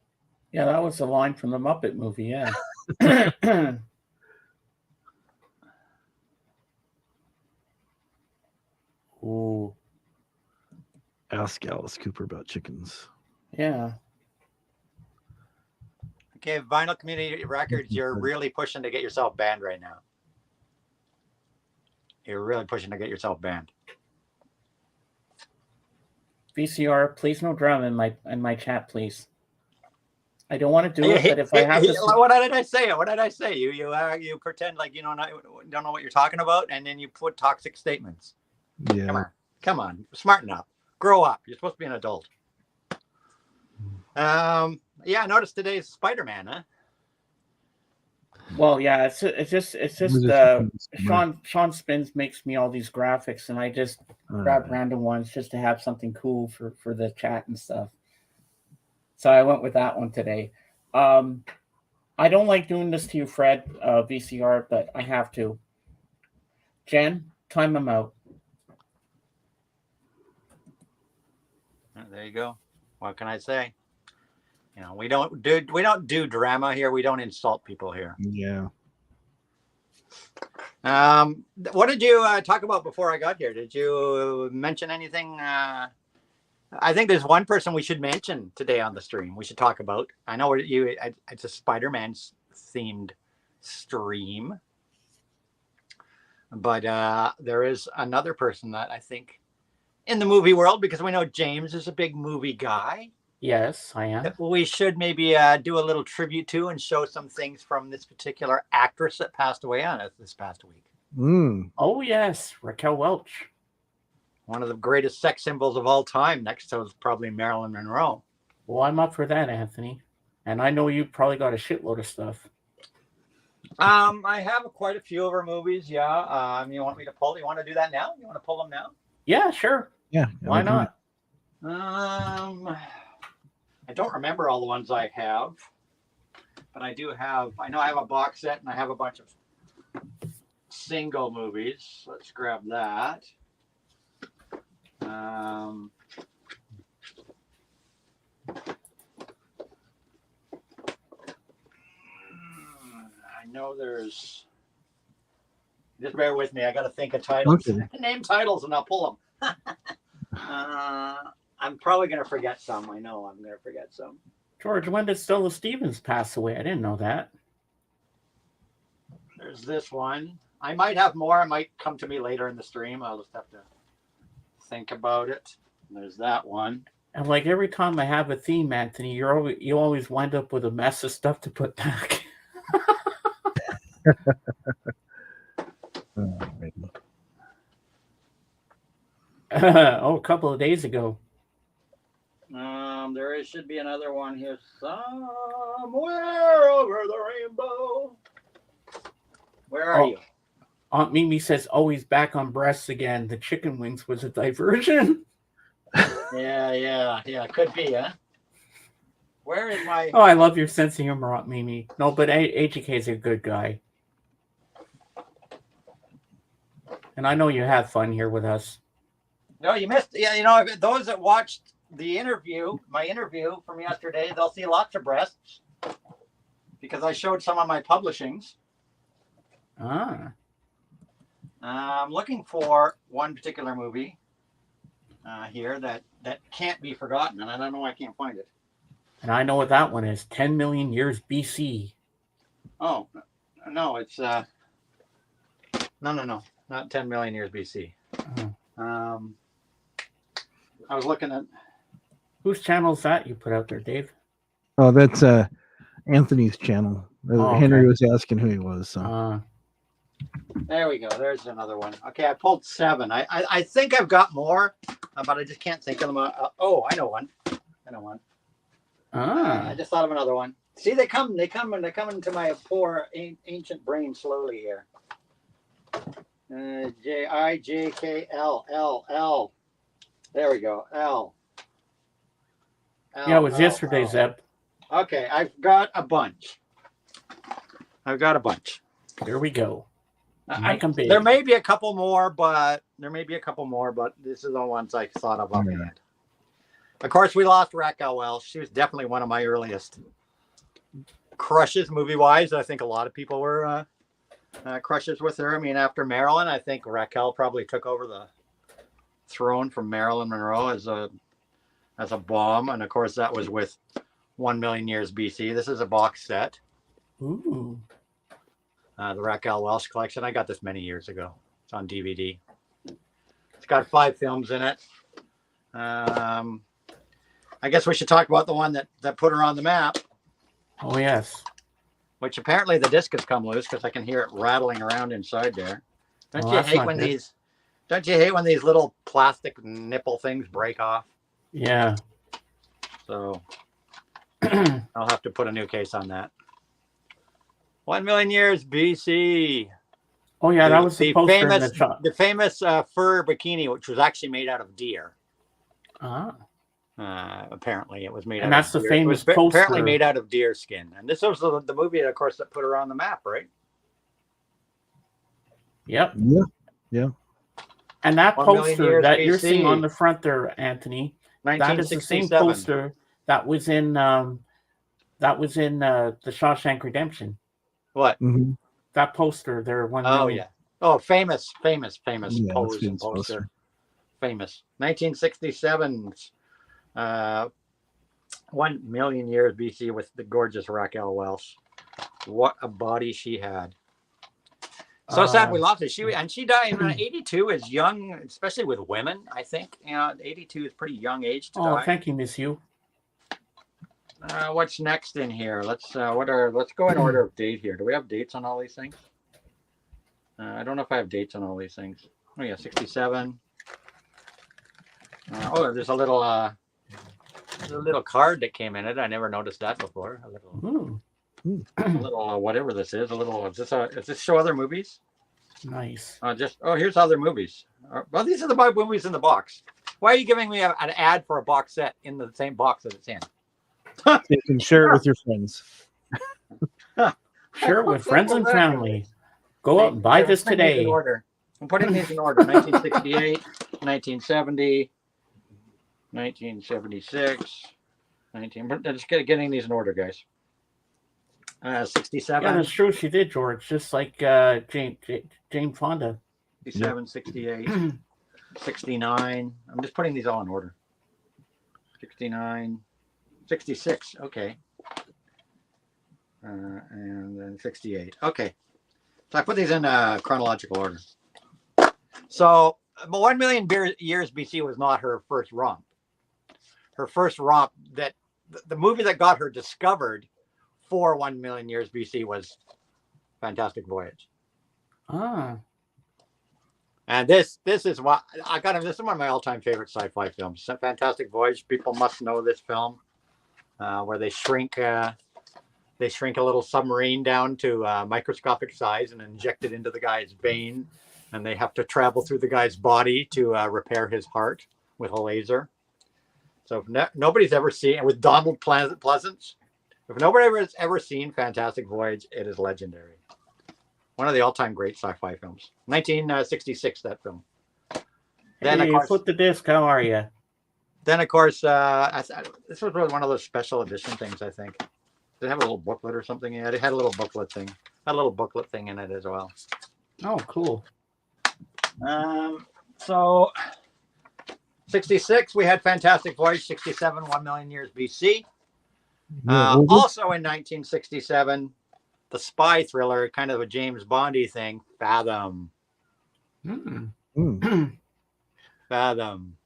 Yeah, that was the line from the Muppet movie. Yeah. Ooh. Ask Alice Cooper about chickens. Yeah. Okay, Vinyl Community Records, you're really pushing to get yourself banned right now. You're really pushing to get yourself banned. VCR, please no drama in my chat, please. I don't want to do it, but if I have to. What did I say? What did I say? You pretend like don't know what you're talking about, and then you put toxic statements. Yeah. Come on, smarten up, grow up. You're supposed to be an adult. I noticed today's Spider-Man, huh? Well, yeah, it's just Sean Spins makes me all these graphics, and I just grab random ones just to have something cool for the chat and stuff. So I went with that one today. I don't like doing this to you, Fred, VCR, but I have to. Jen, time them out. There you go. What can I say? We don't do drama here. We don't insult people here. Yeah. What did you talk about before I got here? Did you mention anything? I think there's one person we should mention today on the stream. We should talk about. I know it's a Spider-Man themed stream. But there is another person that I think in the movie world, because we know James is a big movie guy. Yes, I am. That we should maybe do a little tribute to and show some things from this particular actress that passed away on us this past week. Oh, yes, Raquel Welch. One of the greatest sex symbols of all time, next to probably Marilyn Monroe. Well, I'm up for that, Anthony. And I know you probably got a shitload of stuff. I have quite a few of her movies, yeah. You want me to pull? You want to do that now? You want to pull them now? Yeah, sure. Yeah. Why not? I don't remember all the ones I have, but I do have. I know I have a box set, and I have a bunch of single movies. Let's grab that. I know there's. Just bear with me. I got to think of titles. Okay. Name titles, and I'll pull them. I'm probably going to forget some. I know I'm going to forget some. George, when did Stella Stevens pass away? I didn't know that. There's this one. I might have more. It might come to me later in the stream. I'll just have to think about it. There's that one. And like every time I have a theme, Anthony, you always wind up with a mess of stuff to put back. A couple of days ago. There should be another one here somewhere over the rainbow. Where are you? Aunt Mimi says, always back on breasts again. The chicken wings was a diversion. Yeah. Could be, huh? Where is my... Oh, I love your sense of humor, Aunt Mimi. No, but AGK is a good guy. And I know you have fun here with us. No, you missed... Yeah, those that watched my interview from yesterday, they'll see lots of breasts because I showed some of my publishings. I'm looking for one particular movie here that can't be forgotten, and I don't know why I can't find it. And I know what that one is. 10 million years BC. Oh, no, it's no, not 10 million years BC. I was looking at... Whose channel is that you put out there, Dave? Oh, that's Anthony's channel. Oh, Henry okay. was asking who he was. So. There we go. There's another one. Okay, I pulled 7. I think I've got more, but I just can't think of them. I know one. I just thought of another one. See, they come into my poor ancient brain slowly here. J-I-J-K-L. There we go. L. Yeah, it was yesterday, Zeb. Okay, I've got a bunch. Here we go. Make them big. There may be a couple more, but this is the ones I thought of offhand. Of course, we lost Raquel Welch. She was definitely one of my earliest crushes, movie-wise. I think a lot of people were crushes with her. I mean, after Marilyn, I think Raquel probably took over the throne from Marilyn Monroe as a bomb, and of course that was with 1 million years BC. This is a box set. Ooh. The Raquel Welch collection. I got this many years ago. It's on DVD. It's got 5 films in it. I guess we should talk about the one that put her on the map. Oh, yes. Which apparently the disc has come loose because I can hear it rattling around inside there. Don't you hate when these little plastic nipple things break off? Yeah. So I'll have to put a new case on that. 1 million years BC. Oh yeah, that was the poster in the shop. The famous fur bikini, which was actually made out of deer. Apparently, it was made. And out that's of the deer. famous poster. poster. Apparently made out of deer skin. And this was the movie, of course, that put her on the map, right? Yep. Yeah. And that 1 million poster years that you're BC. seeing on the front there, Anthony, that is the same 1967. poster that was in the Shawshank Redemption. What? Mm-hmm. That poster there. Oh yeah. Oh, famous Yeah, pose that's and poster. poster. Famous. 1967's 1 million years BC with the gorgeous Raquel Welch. What a body she had. So sad we lost her. She died at 82 is young, especially with women, I think. 82 is pretty young age to die. Thank you, Miss You. What's next in here? Let's go in order of date here. Do we have dates on all these things? I don't know if I have dates on all these things. Oh yeah, 67. There's a little card that came in it. I never noticed that before. A little whatever this is. Is this show other movies? Nice. Here's other movies. Well, these are the movies in the box. Why are you giving me an ad for a box set in the same box that it's in? You can share it with your friends. Share it with friends and family. Go out and buy this today. I'm putting these in order. 1968, 1970, 1976, just getting these in order, guys. 67. Yeah, that's true. She did, George. Just like Jane Fonda. 67, 68, 69. I'm just putting these all in order. 69, 66. Okay. And then 68. Okay. So I put these in chronological order. So 1 million years BC was not her first romp. Her first romp, that the movie that got her discovered for 1 million years BC was Fantastic Voyage. And this is what I got. This is one of my all-time favorite sci-fi films. Fantastic Voyage. People must know this film, where they shrink a little submarine down to microscopic size and inject it into the guy's vein, and they have to travel through the guy's body to repair his heart with a laser. So if nobody's ever seen, and with Donald Pleasance, if nobody has ever seen Fantastic Voyage, it is legendary. One of the all-time great sci-fi films. 1966, that film. Then, hey, of course, flip the disc. How are you? Then, of course, this was one of those special edition things, I think. Did it have a little booklet or something? Yeah, it had a little booklet thing. Had a little booklet thing in it as well. Oh, cool. So 66, we had Fantastic Voyage. 67, 1 million years BC. Also in 1967, the spy thriller, kind of a James Bondy thing, Fathom. Fathom.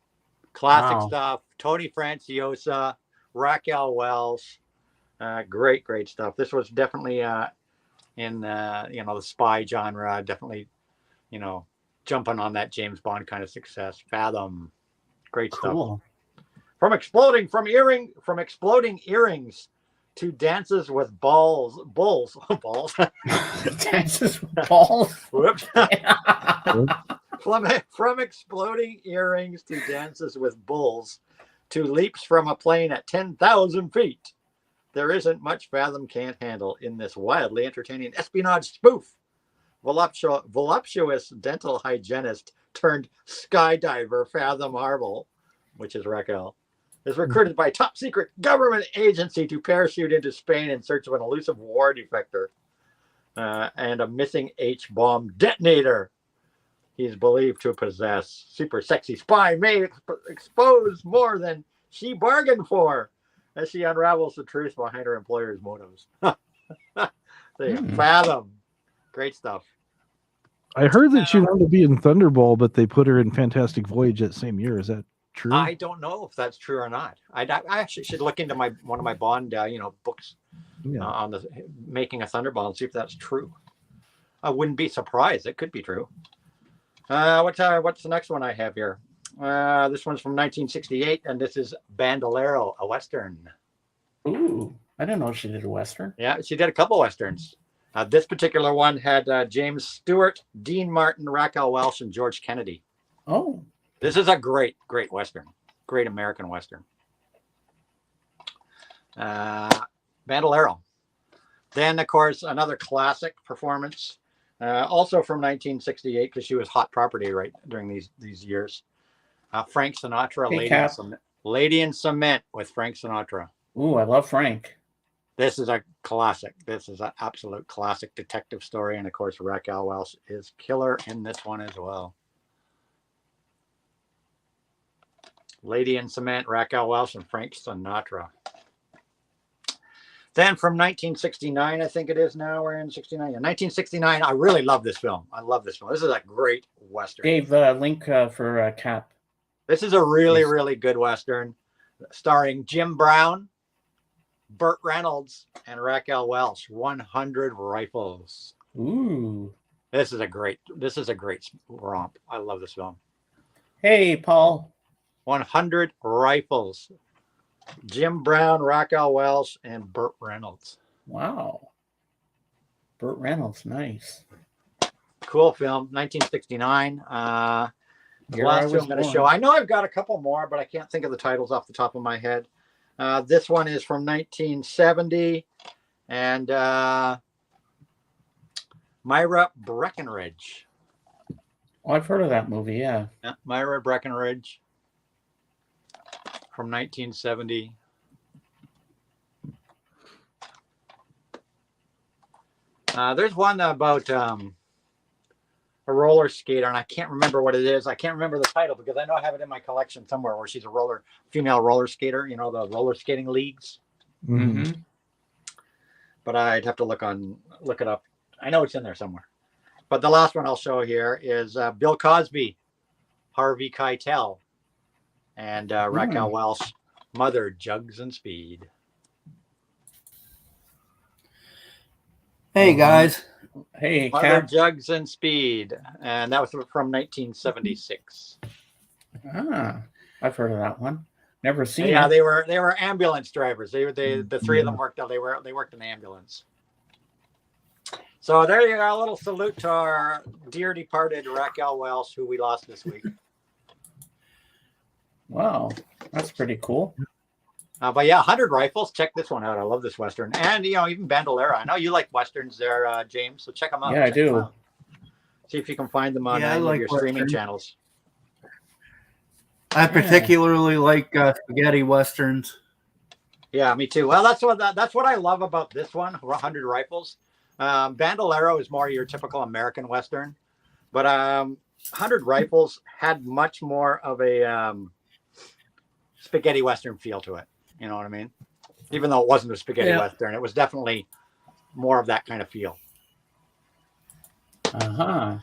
Classic stuff. Tony Franciosa, Raquel Welch. Great stuff. This was definitely in the spy genre, definitely, jumping on that James Bond kind of success. Fathom. Great stuff. From exploding earrings to dances with bulls. Dances with balls. Whoops. From exploding earrings to dances with bulls to leaps from a plane at 10,000 feet. There isn't much Fathom can't handle in this wildly entertaining espionage spoof. Voluptuous dental hygienist turned skydiver Fathom Marble, which is Raquel, is recruited by a top secret government agency to parachute into Spain in search of an elusive war defector and a missing H-bomb detonator he's believed to possess. Super sexy spy may expose more than she bargained for as she unravels the truth behind her employer's motives. Fathom. Great stuff. I heard that she wanted to be in Thunderball, but they put her in Fantastic Voyage that same year. Is that true? I don't know if that's true or not. I actually should look into one of my Bond books on the making a Thunderball and see if that's true. I wouldn't be surprised. It could be true. What's the next one I have here? This one's from 1968, and this is Bandolero, a Western. Ooh, I didn't know she did a Western. Yeah, she did a couple Westerns. This particular one had James Stewart, Dean Martin, Raquel Welch, and George Kennedy. Oh. This is a great Western. Great American Western. Bandolero. Then, of course, another classic performance. Also from 1968, because she was hot property right during these years. Frank Sinatra, Lady in Cement with Frank Sinatra. Ooh, I love Frank. This is a classic. This is an absolute classic detective story. And of course, Raquel Welch is killer in this one as well. Lady in Cement, Raquel Welch, and Frank Sinatra. Then from 1969, I think it is now. We're in 69. Yeah, 1969. I really love this film. I love this film. This is a great Western. Dave, link for Cap. This is a really, really good Western starring Jim Brown, Burt Reynolds, and Raquel Welch. 100 Rifles. Ooh. This is a great romp. I love this film. Hey, Paul. 100 Rifles. Jim Brown, Raquel Welch, and Burt Reynolds. Wow. Burt Reynolds, nice. Cool film, 1969. The last film I'm going to show. I know I've got a couple more, but I can't think of the titles off the top of my head. This one is from 1970, and Myra Breckinridge. Oh, I've heard of that movie, yeah. Myra Breckinridge from 1970. There's one about a roller skater, and I can't remember what it is. I can't remember the title because I know I have it in my collection somewhere where she's a female roller skater, you know, the roller skating leagues. Mm-hmm. But I'd have to look it up. I know it's in there somewhere. But the last one I'll show here is Bill Cosby, Harvey Keitel, and Raquel Welch, Mother Jugs and Speed. Hey guys. Hey, Mother Cap. Jugs and Speed, and that was from 1976. I've heard of that one. Never seen Yeah, it. they were ambulance drivers. The three of them worked out. They worked in the ambulance. So there you go. A little salute to our dear departed Raquel Welch, who we lost this week. Wow, that's pretty cool. But yeah, 100 Rifles. Check this one out. I love this Western. And, even Bandolera. I know you like Westerns there, James. So check them out. Yeah, I do. See if you can find them on Yeah, I any like of your streaming Westerns. channels. I particularly like spaghetti westerns. Yeah, me too. Well, that's what I love about this one, 100 Rifles. Bandolero is more your typical American Western. But 100 Rifles had much more of a spaghetti Western feel to it. You know what I mean? Even though it wasn't a spaghetti Western, it was definitely more of that kind of feel. Uh-huh.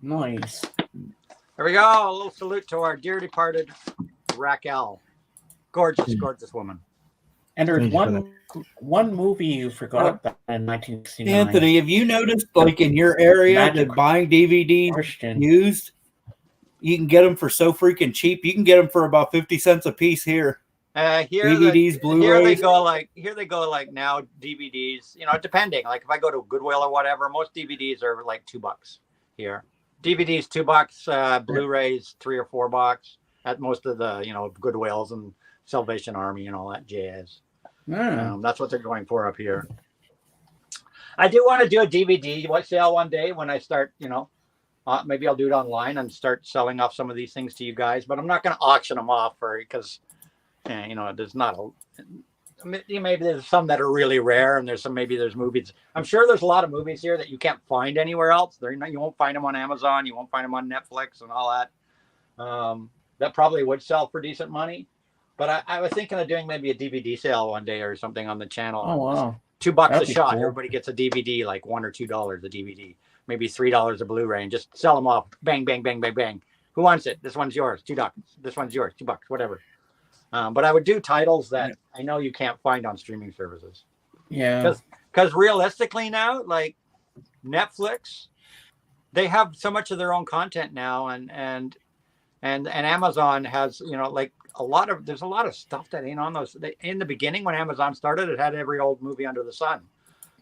Nice. There we go. A little salute to our dear departed Raquel. Gorgeous, gorgeous woman. And there's one movie you forgot that in 1969. Anthony, have you noticed, like in your area, Magic that buying DVDs Christian. used, you can get them for so freaking cheap. You can get them for about 50 cents a piece here. Here DVDs, Blu-rays. Here they go like now DVDs. Depending. Like if I go to Goodwill or whatever, most DVDs are like $2 here. DVDs $2, Blu-rays $3 or $4 at most of the Goodwills and Salvation Army and all that jazz. That's what they're going for up here. I do want to do a DVD sale one day when I start. Maybe I'll do it online and start selling off some of these things to you guys. But I'm not going to auction them off because there's not maybe there's some that are really rare, and there's movies. I'm sure there's a lot of movies here that you can't find anywhere else. You won't find them on Amazon. You won't find them on Netflix and all that. That probably would sell for decent money. But I was thinking of doing maybe a DVD sale one day or something on the channel. Oh, wow. $2 That'd a be shot. cool. Everybody gets a DVD, like $1 or $2 a DVD. Maybe $3 a Blu-ray, and just sell them off. Bang, bang, bang, bang, bang. Who wants it? This one's yours. $2. This one's yours. $2. Whatever. But I would do titles that I know you can't find on streaming services. Yeah. Because realistically now, like Netflix, they have so much of their own content now, and Amazon has there's a lot of stuff that ain't on those. In the beginning, when Amazon started, it had every old movie under the sun,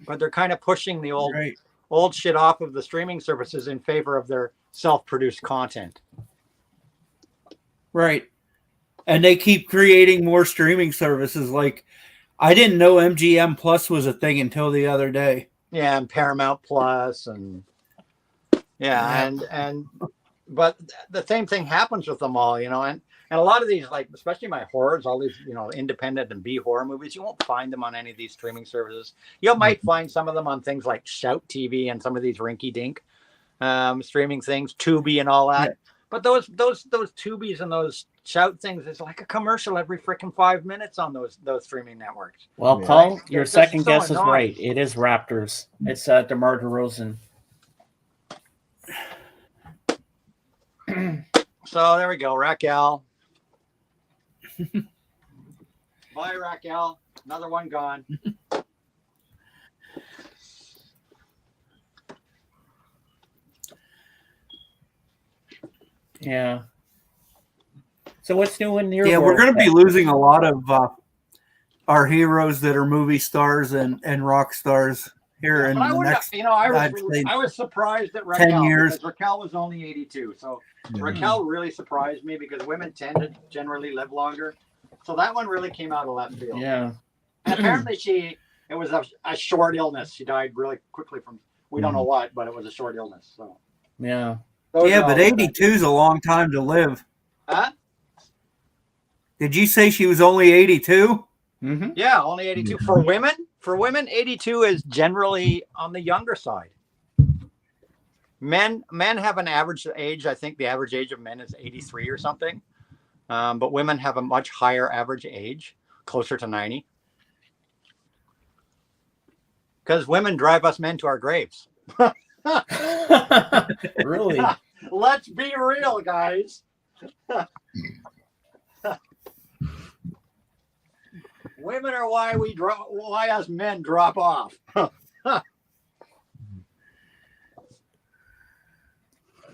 but they're kind of pushing the old shit off of the streaming services in favor of their self-produced content. Right. And they keep creating more streaming services. Like, I didn't know MGM Plus was a thing until the other day. Yeah, and Paramount Plus, and but the same thing happens with them all, and a lot of these, like especially my horrors, all these independent and B horror movies, you won't find them on any of these streaming services. You might find some of them on things like Shout TV and some of these rinky-dink streaming things, Tubi and all that. Yeah. But those Tubies and those shout things. It's like a commercial every freaking 5 minutes on those streaming networks. Well, Yeah. Paul, They're your just second so guess is annoying. right. It is Raptors. It's DeMar DeRozan. So there we go, Raquel. Bye, Raquel. Another one gone. Yeah. So what's new in your Yeah, world? we're going to be losing a lot of our heroes that are movie stars and rock stars here in But I the wouldn't. next. I I'd say was surprised that Raquel, 10 years. because Raquel was only 82. So Yeah. Raquel really surprised me because women tend to generally live longer. So that one really came out of left field. Yeah. And apparently it was a short illness. She died really quickly from, we don't know what, but it was a short illness. So Yeah. Yeah, but 82 is a long time to live. Huh? Did you say she was only 82? Mm-hmm. Yeah, only 82 for women. For women, 82 is generally on the younger side. Men have an average age. I think the average age of men is 83 or something. But women have a much higher average age, closer to 90. Because women drive us men to our graves. Really? Let's be real, guys. Women are why us men drop off.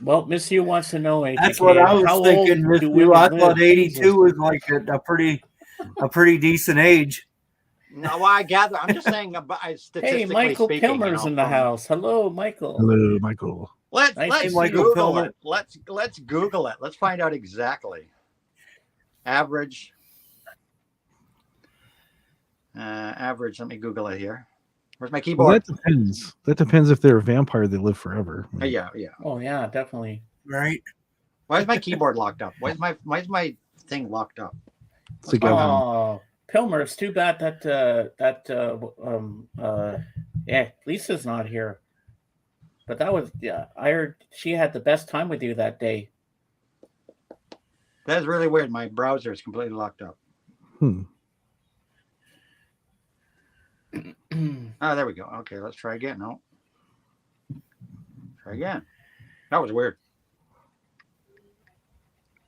Well, Miss U wants to know, AJK, That's what I was how thinking. old Miss do Yu. women I live? thought 82 Jesus. was like a pretty decent age. No, well, I gather. I'm just saying about statistically Hey, Michael speaking. Kilmer's in the house. Hello, Michael. Hello, Michael. Let's Nice. Michael Google Kilmer. it. Let's Google it. Let's find out exactly. Average. Average. Let me Google it here. Where's my Well, keyboard? that depends. That depends if they're a vampire, they live forever. Yeah. Oh yeah, definitely. Right? Why is my keyboard locked up? Why is my thing locked up? It's a government. Oh, Pilmer, it's too bad yeah, Lisa's not here. But that was, yeah, I heard she had the best time with you that day. That is really weird. My browser is completely locked up. Oh, there we go. Okay, let's try again. No. Try again. That was weird.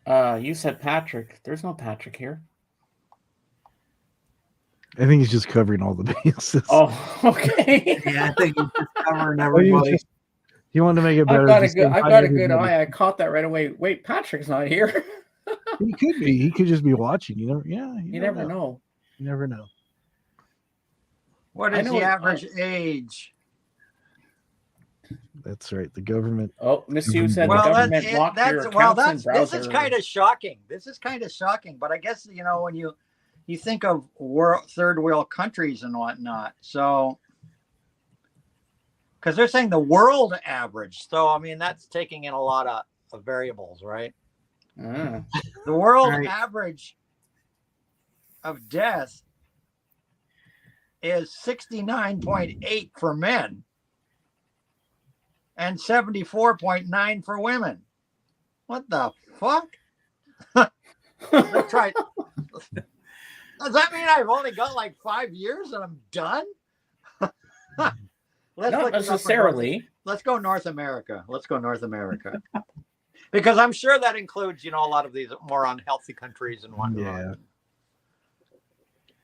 You said Patrick. There's no Patrick here. I think he's just covering all the bases. Oh, okay. Yeah, I think he's just covering Oh, he was everybody. just- he wanted to make it better. I've got a just good, saying I've hi got to a good everybody. eye. I caught that right away. Wait, Patrick's not here. He could be. He could just be watching. You know? Yeah. You never know. You never know. What I is know the it- average age? That's right. The government. Oh, Miss Sue said Well, the government locked your accounts and browser. this is kind of shocking. This is kind of shocking, but I guess when you think of third world countries and whatnot, so because they're saying the world average, so I mean that's taking in a lot of variables, right? Mm. The world Right. average of death is 69.8 for men and 74.9 for women. What the fuck? Let's try. Does that mean I've only got like 5 years and I'm done? Let's Not look it up for necessarily. Let's go North America. Let's go North America. Because I'm sure that includes, a lot of these more unhealthy countries and whatnot. Yeah.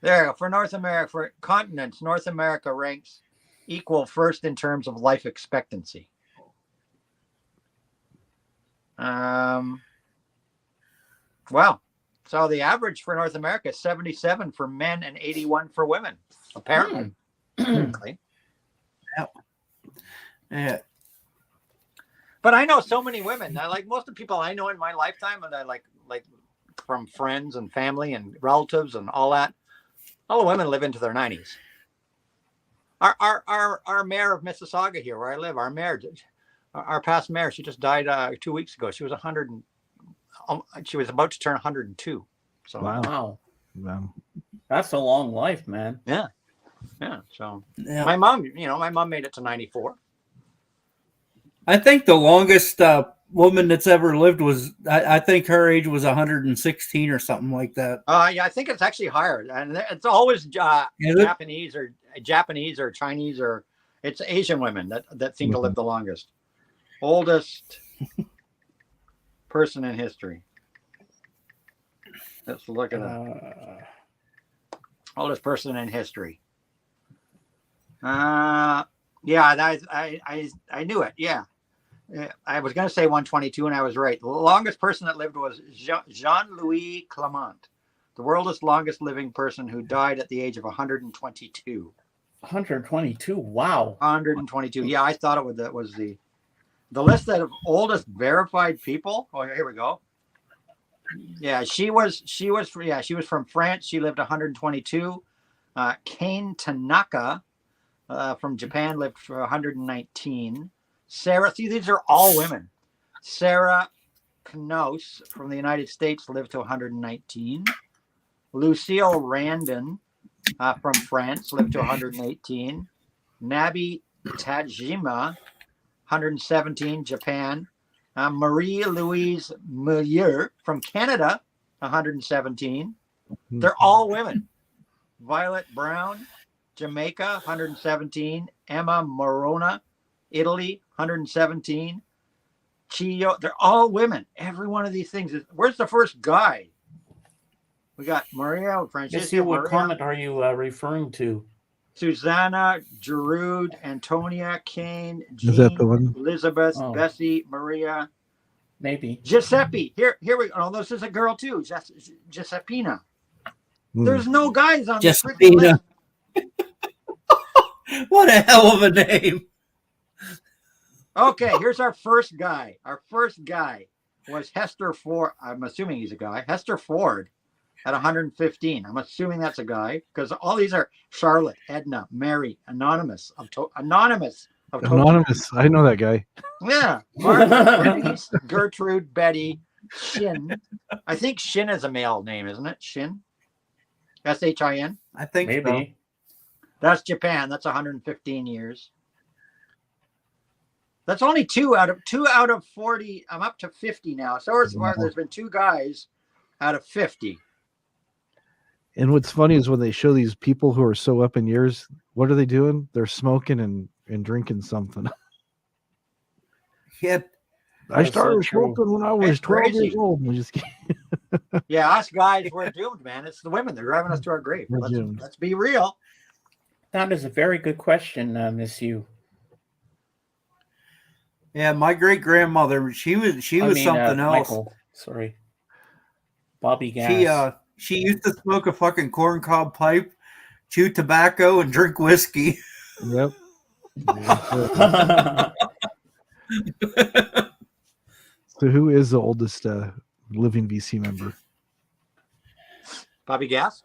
There, for North America, for continents, North America ranks equal first in terms of life expectancy. Well, so the average for North America is 77 for men and 81 for women, apparently. Apparently. Yeah. But I know so many women. I like most of the people I know in my lifetime, and I like from friends and family and relatives and all that. All the women live into their 90s. Our mayor of Mississauga here, where I live, our past mayor, she just died 2 weeks ago. She was 100. She was about to turn 102. So Wow. Wow. That's a long life, man. yeah. So Yeah. my mom, my mom made it to 94. I think the longest woman that's ever lived was, I think her age was 116 or something like that. Yeah, I think it's actually higher, and it's always Japanese or Chinese, or it's Asian women that seem to live the longest. Oldest person in history. Let's look at that. Oldest person in history. Yeah, I knew it. Yeah. I was going to say 122, and I was right. The longest person that lived was Jean-Louis Clement, the world's longest living person, who died at the age of 122. 122. Wow. 122. Yeah, I thought it was the list of oldest verified people. Oh, here we go. Yeah, she was from France. She lived 122. Kane Tanaka from Japan lived for 119. Sarah, see, these are all women. Sarah Knauss from the United States lived to 119. Lucille Randon from France lived to 118. Nabi Tajima, 117, Japan. Marie-Louise Melier from Canada, 117. They're all women. Violet Brown, Jamaica, 117. Emma Morona, Italy, 117. Chio, they're all women. Every one of these things is. Where's the first guy? We got Maria, Francisca. What comment are you referring to? Susanna, Giroud, Antonia, Kane, Jean, Is that the one? Elizabeth, Bessie, Maria. Maybe. Giuseppe. Here we go. Oh, this is a girl too. Giuseppina. There's no guys on this freaking list. What a hell of a name. Okay, here's our first guy. Our first guy was Hester Ford. I'm assuming he's a guy. Hester Ford at 115. I'm assuming that's a guy because all these are Charlotte, Edna, Mary, Anonymous. Anonymous. I know that guy. Yeah. Martha, Gertrude, Betty, Shin. I think Shin is a male name, isn't it? Shin. Shin. I think maybe. so. That's Japan. That's 115 years. That's only two out of 40. I'm up to 50 now. So far, there's been two guys out of 50. And what's funny is when they show these people who are so up in years, what are they doing? They're smoking and drinking something. Yep. I started smoking when I was 12 years old. Yeah, us guys, we're doomed, man. It's the women. They're driving us to our grave. Let's be real. That is a very good question, Miss Yu. Yeah, my great grandmother, she was something else. Michael, sorry. Bobby Gas. She used to smoke a fucking corncob pipe, chew tobacco, and drink whiskey. Yep. So who is the oldest living VC member? Bobby Gas?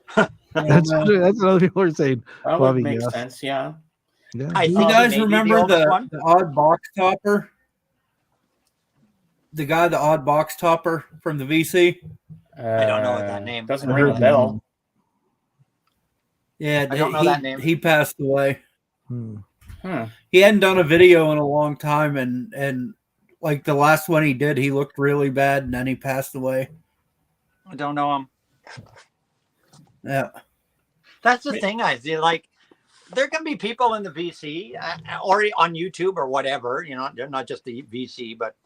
That's what other people are saying. That Bobby would make Gas. sense, yeah. Yeah. You guys remember the odd box topper? The guy, the odd box topper from the VC? I don't know what that name doesn't ring a bell. Yeah, I don't know that name. He passed away. He hadn't done a video in a long time, and like the last one he did, he looked really bad, and then he passed away. I don't know him. Yeah, that's the thing. I see, like, there can be people in the VC or on YouTube or whatever, not just the VC, but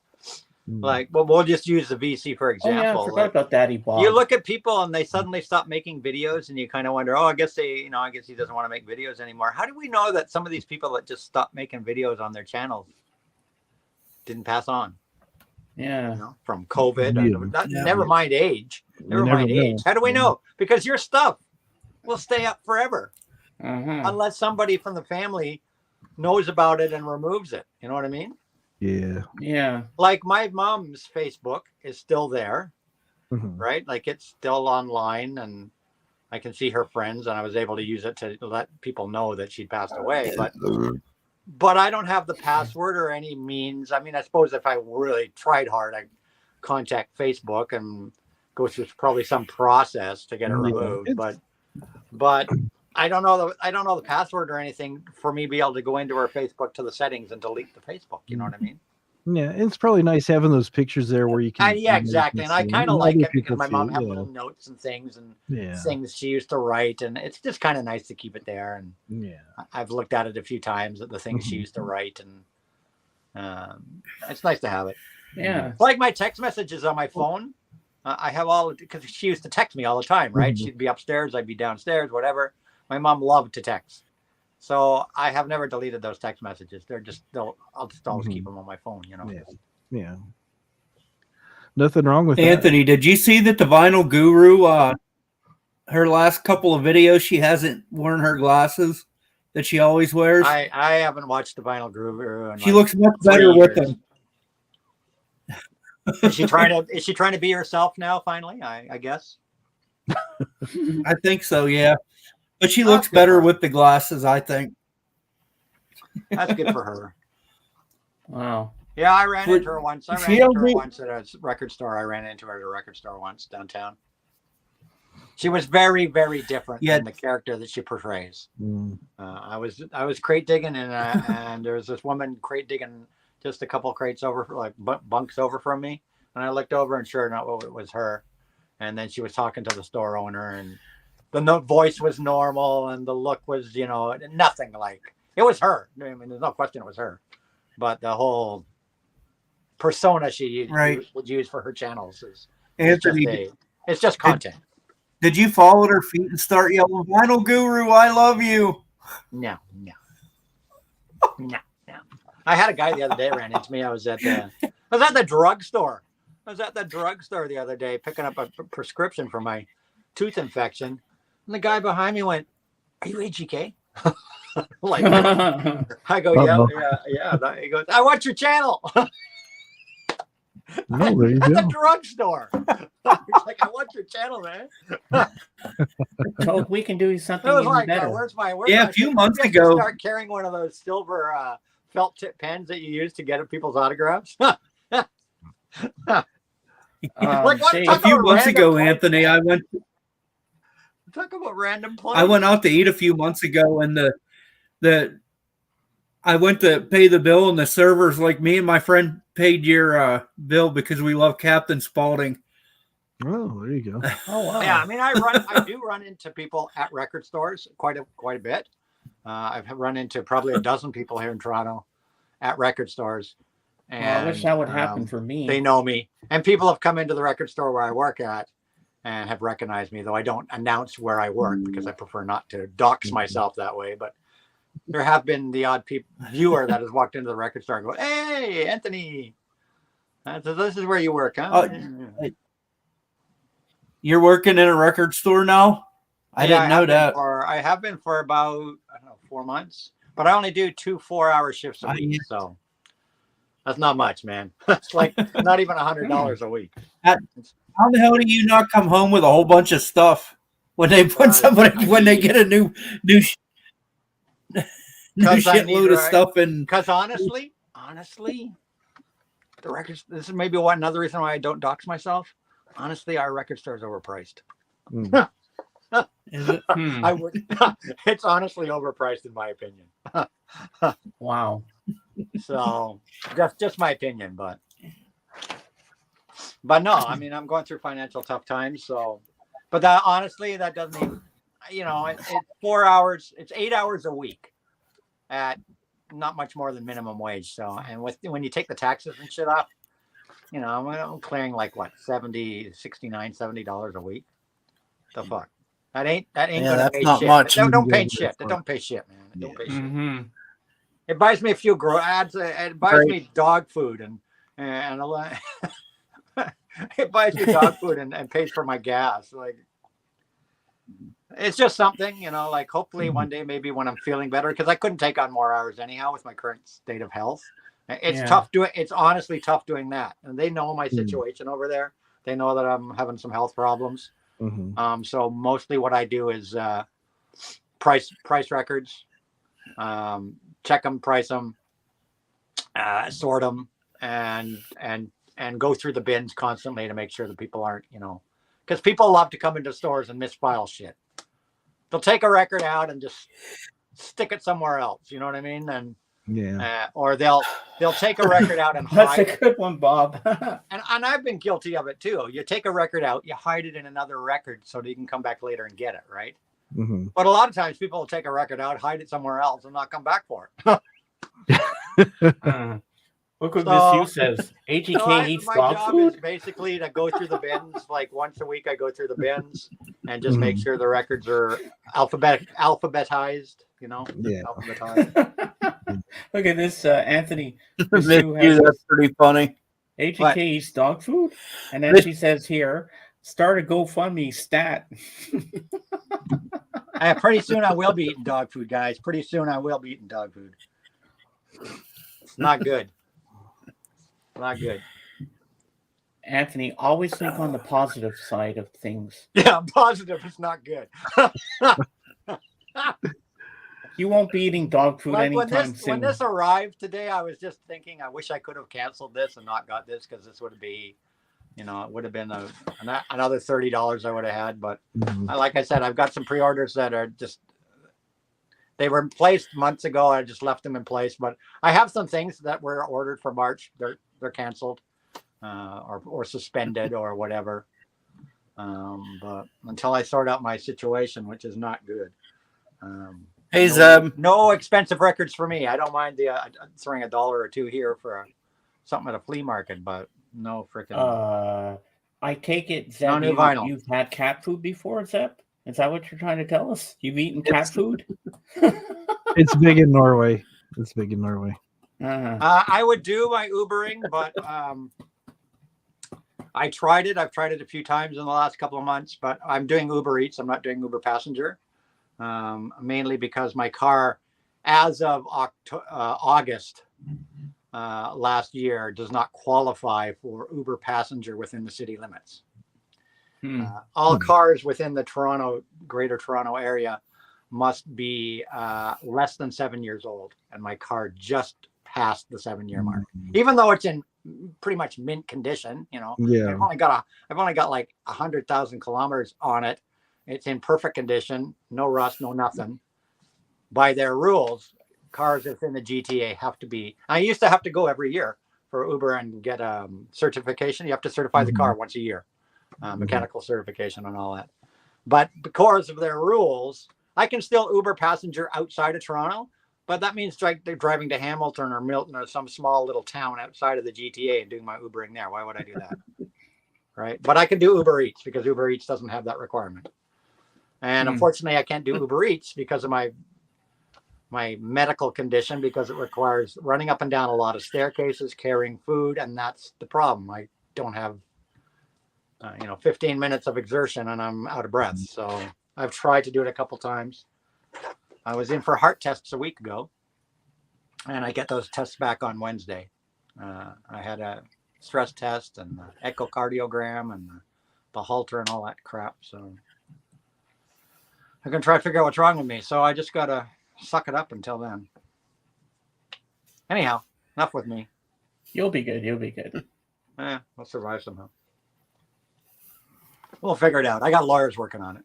like, well, we'll just use the VC for example. Oh, yeah, I forgot about Daddy Bob. You look at people and they suddenly stop making videos, and you kind of wonder, I guess he doesn't want to make videos anymore. How do we know that some of these people that just stopped making videos on their channels didn't pass on? Yeah, from COVID. Never mind age. Never mind age. How do we know? Because your stuff will stay up forever, unless somebody from the family knows about it and removes it. You know what I mean? Yeah. Like my mom's Facebook is still there, right? Like it's still online, and I can see her friends, and I was able to use it to let people know that she'd passed away. But I don't have the password or any means. I mean, I suppose if I really tried hard, I'd contact Facebook and go through probably some process to get it removed. But I don't know the password or anything for me to be able to go into her Facebook to the settings and delete the Facebook. You know what I mean? Yeah, it's probably nice having those pictures there where you can. Yeah, exactly. And I kind of like other it because people my mom too, had yeah. little notes and things and Yeah. things she used to write, and it's just kind of nice to keep it there. And Yeah. I've looked at it a few times at the things she Mhm. used to write, and it's nice to have it. Yeah. Like my text messages on my phone, I have all because she used to text me all the time, right? Mhm. She'd be upstairs, I'd be downstairs, whatever. My mom loved to text, so I have never deleted those text messages. I'll just always keep them on my phone, you know. Yeah. Yeah. Nothing wrong with Anthony, did you see that the Vinyl Guru, her last couple of videos, she hasn't worn her glasses that she always wears? I haven't watched the Vinyl Guru. She looks much better with them. Is she trying to be herself now? Finally, I guess. I think so, yeah. But she Oh, looks good for better her. with the glasses, I think. That's good for her. Wow. Yeah, I ran into her once. I ran into her once at a record store. I ran into her at a record store once downtown. She was very, very different than the character that she portrays. I was crate digging, and there was this woman crate digging just a couple crates over, like bunks over from me, and I looked over, and sure enough, it was her. And then she was talking to the store owner, and the voice was normal, and the look was, nothing like it was her. I mean, there's no question it was her, but the whole persona she would use for her channels is Anthony, it's just content. Did you fall at her feet and start yelling, "Vinyl Guru, I love you"? No. I had a guy the other day ran into me. I was at the drugstore. I was at the drugstore the other day picking up a prescription for my tooth infection, and the guy behind me went, "Are you AGK?" Like, I go, yeah. He goes, "I watch your channel." No, there you At go. the drugstore. He's like, "I watch your channel, man." Told we can do something It was even like, better. where's a few months ago. Start carrying one of those silver felt tip pens that you use to get people's autographs. A few months ago, Anthony, I went. Talk about random place. I went out to eat a few months ago, and I went to pay the bill, and the server's like, "Me and my friend paid your bill because we love Captain Spaulding." Oh, there you go. Oh wow. Yeah, I mean, I do run into people at record stores quite a bit. I've run into probably a dozen people here in Toronto at record stores. And I wish that would happen for me. They know me, and people have come into the record store where I work at and have recognized me, though I don't announce where I work because I prefer not to dox myself that way. But there have been the odd viewer that has walked into the record store and go, "Hey, Anthony, this is where you work, huh?" You're working in a record store now? I didn't know that. I have been for about 4 months, but I only do 2 4-hour shifts a week, so that's not much, man. It's like not even $100 a week. How the hell do you not come home with a whole bunch of stuff when they put when they get a new shitload of stuff in? Because honestly, the records. This is maybe another reason why I don't dox myself. Honestly, our record store is overpriced. Is it? I would. It's honestly overpriced in my opinion. Wow. So just my opinion, but no, I mean, I'm going through financial tough times. So, but that honestly, that doesn't even, it's 4 hours. It's 8 hours a week at not much more than minimum wage. So, and when you take the taxes and shit off, I'm clearing like what, $70 a week. The fuck? That ain't gonna pay not shit. much. Don't pay shit. That don't pay shit, man. It don't pay shit. It buys me a few ads. It buys me dog food and a lot. It buys me dog food and pays for my gas. Like, it's just something, like hopefully one day, maybe when I'm feeling better, because I couldn't take on more hours anyhow with my current state of health. It's tough it's honestly tough doing that. And they know my situation over there. They know that I'm having some health problems. So mostly what I do is price records, check them, price them, sort them, and go through the bins constantly to make sure that people aren't, because people love to come into stores and misfile shit. They'll take a record out and just stick it somewhere else. You know what I mean? And Yeah. Or they'll take a record out and That's hide a it. good one, Bob. And I've been guilty of it too. You take a record out, you hide it in another record so that you can come back later and get it, right? Mm-hmm. But a lot of times people will take a record out, hide it somewhere else, and not come back for it. Look what So- Miss Hugh says. AGK So eats my dog job food. is basically to go through the bins. Like once a week, I go through the bins and just make sure the records are alphabetized. You know, Yeah. alphabetized. Look at this, Anthony. Miss Miss Hugh Hugh, has that's pretty funny. AGK What? eats dog food, and then Miss- she says here, start a GoFundMe stat. Pretty soon I will be eating dog food, guys. Pretty soon I will be eating dog food. It's not good. Not good. Anthony, always think on the positive side of things. Yeah, I'm positive it's not good. You won't be eating dog food Like anytime when soon. this arrived today, I was just thinking, I wish I could have canceled this and not got this, because this would be, it would have been another $30 I would have had. But like I said, I've got some pre-orders that are just, they were placed months ago. I just left them in place. But I have some things that were ordered for March. They're canceled or suspended or whatever. But until I sort out my situation, which is not good. Hey, No expensive records for me. I don't mind throwing $1 or $2 here for something at a flea market, but no freaking. I take it, No Zeb, new vinyl. you've had cat food before, Zeb? Is that what you're trying to tell us? You've eaten cat food? It's big in Norway. It's big in Norway. I would do my Ubering, but I tried it. I've tried it a few times in the last couple of months, but I'm doing Uber Eats. I'm not doing Uber Passenger, mainly because my car, as of August last year, does not qualify for Uber Passenger within the city limits. All cars within the Greater Toronto area must be less than 7 years old, and my car just passed the 7-year mark, even though it's in pretty much mint condition. Yeah. I've only got like 100,000 kilometers on it. It's in perfect condition, no rust, no nothing. By their rules, cars within the GTA have to be. I used to have to go every year for Uber and get a certification. You have to certify the car once a year, mechanical certification and all that. But because of their rules, I can still Uber Passenger outside of Toronto, but that means they're driving to Hamilton or Milton or some small little town outside of the GTA and doing my Ubering there. Why would I do that? Right? But I can do Uber Eats because Uber Eats doesn't have that requirement. And unfortunately, I can't do Uber Eats because of my medical condition, because it requires running up and down a lot of staircases, carrying food, and that's the problem. I don't have 15 minutes of exertion and I'm out of breath. So I've tried to do it a couple times. I was in for heart tests a week ago, and I get those tests back on Wednesday. I had a stress test and the echocardiogram and the Holter and all that crap. So I'm going to try to figure out what's wrong with me. So I just got to suck it up until then. Anyhow, enough with me. You'll be good. You'll be good. We'll survive somehow. We'll figure it out. I got lawyers working on it.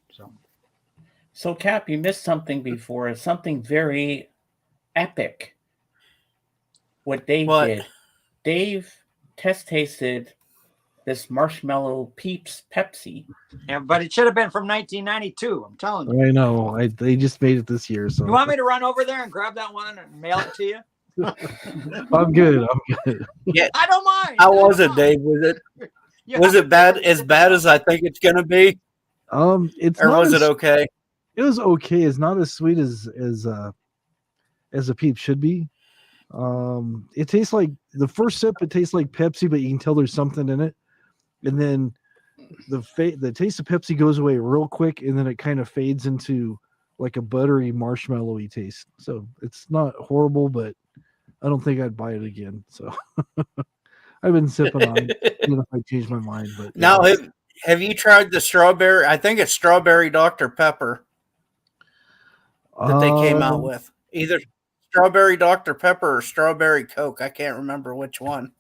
So, Cap, you missed something before. It's something very epic. What Dave did. Dave tasted this Marshmallow Peeps Pepsi. Yeah, but it should have been from 1992. I'm telling you. I know. They just made it this year. So you want me to run over there and grab that one and mail it to you? I'm good. Yeah, I don't mind. How was it, Dave? Was it bad? As bad as I think it's gonna be? It's or not was it okay? It was okay. It's not as sweet as a Peep should be. It tastes like the first sip. It tastes like Pepsi, but you can tell there's something in it. And then the taste of Pepsi goes away real quick, and then it kind of fades into like a buttery marshmallowy taste. So it's not horrible, but I don't think I'd buy it again. So I've been sipping on it, even if I change my mind. But now, have you tried the strawberry? I think it's strawberry Dr. Pepper that they came out with. Either strawberry Dr. Pepper or strawberry Coke. I can't remember which one.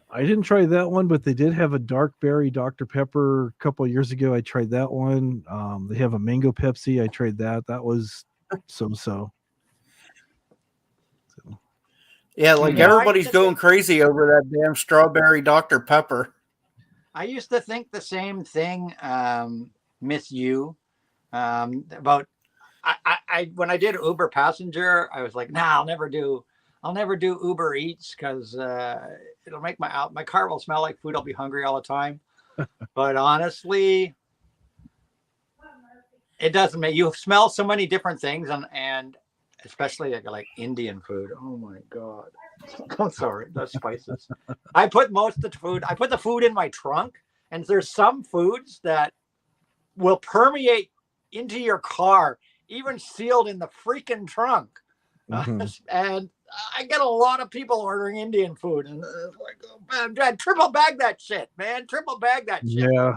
I didn't try that one, but they did have a dark berry Dr. Pepper a couple of years ago. I tried that one. They have a mango Pepsi. I tried that. That was so-so. Yeah, like Yeah, everybody's going crazy over that damn strawberry Dr. Pepper. I used to think the same thing, Miss You, about I when I did Uber passenger, I was like, nah, I'll never do Uber Eats because it'll make my car will smell like food. I'll be hungry all the time. But honestly, it doesn't make you smell so many different things, and especially like Indian food. Oh my god. I'm sorry, the spices. I put the food in my trunk, and there's some foods that will permeate into your car, even sealed in the freaking trunk. And I get a lot of people ordering Indian food, and like, oh, man, Dad, triple bag that shit, man. Triple bag that shit. Yeah.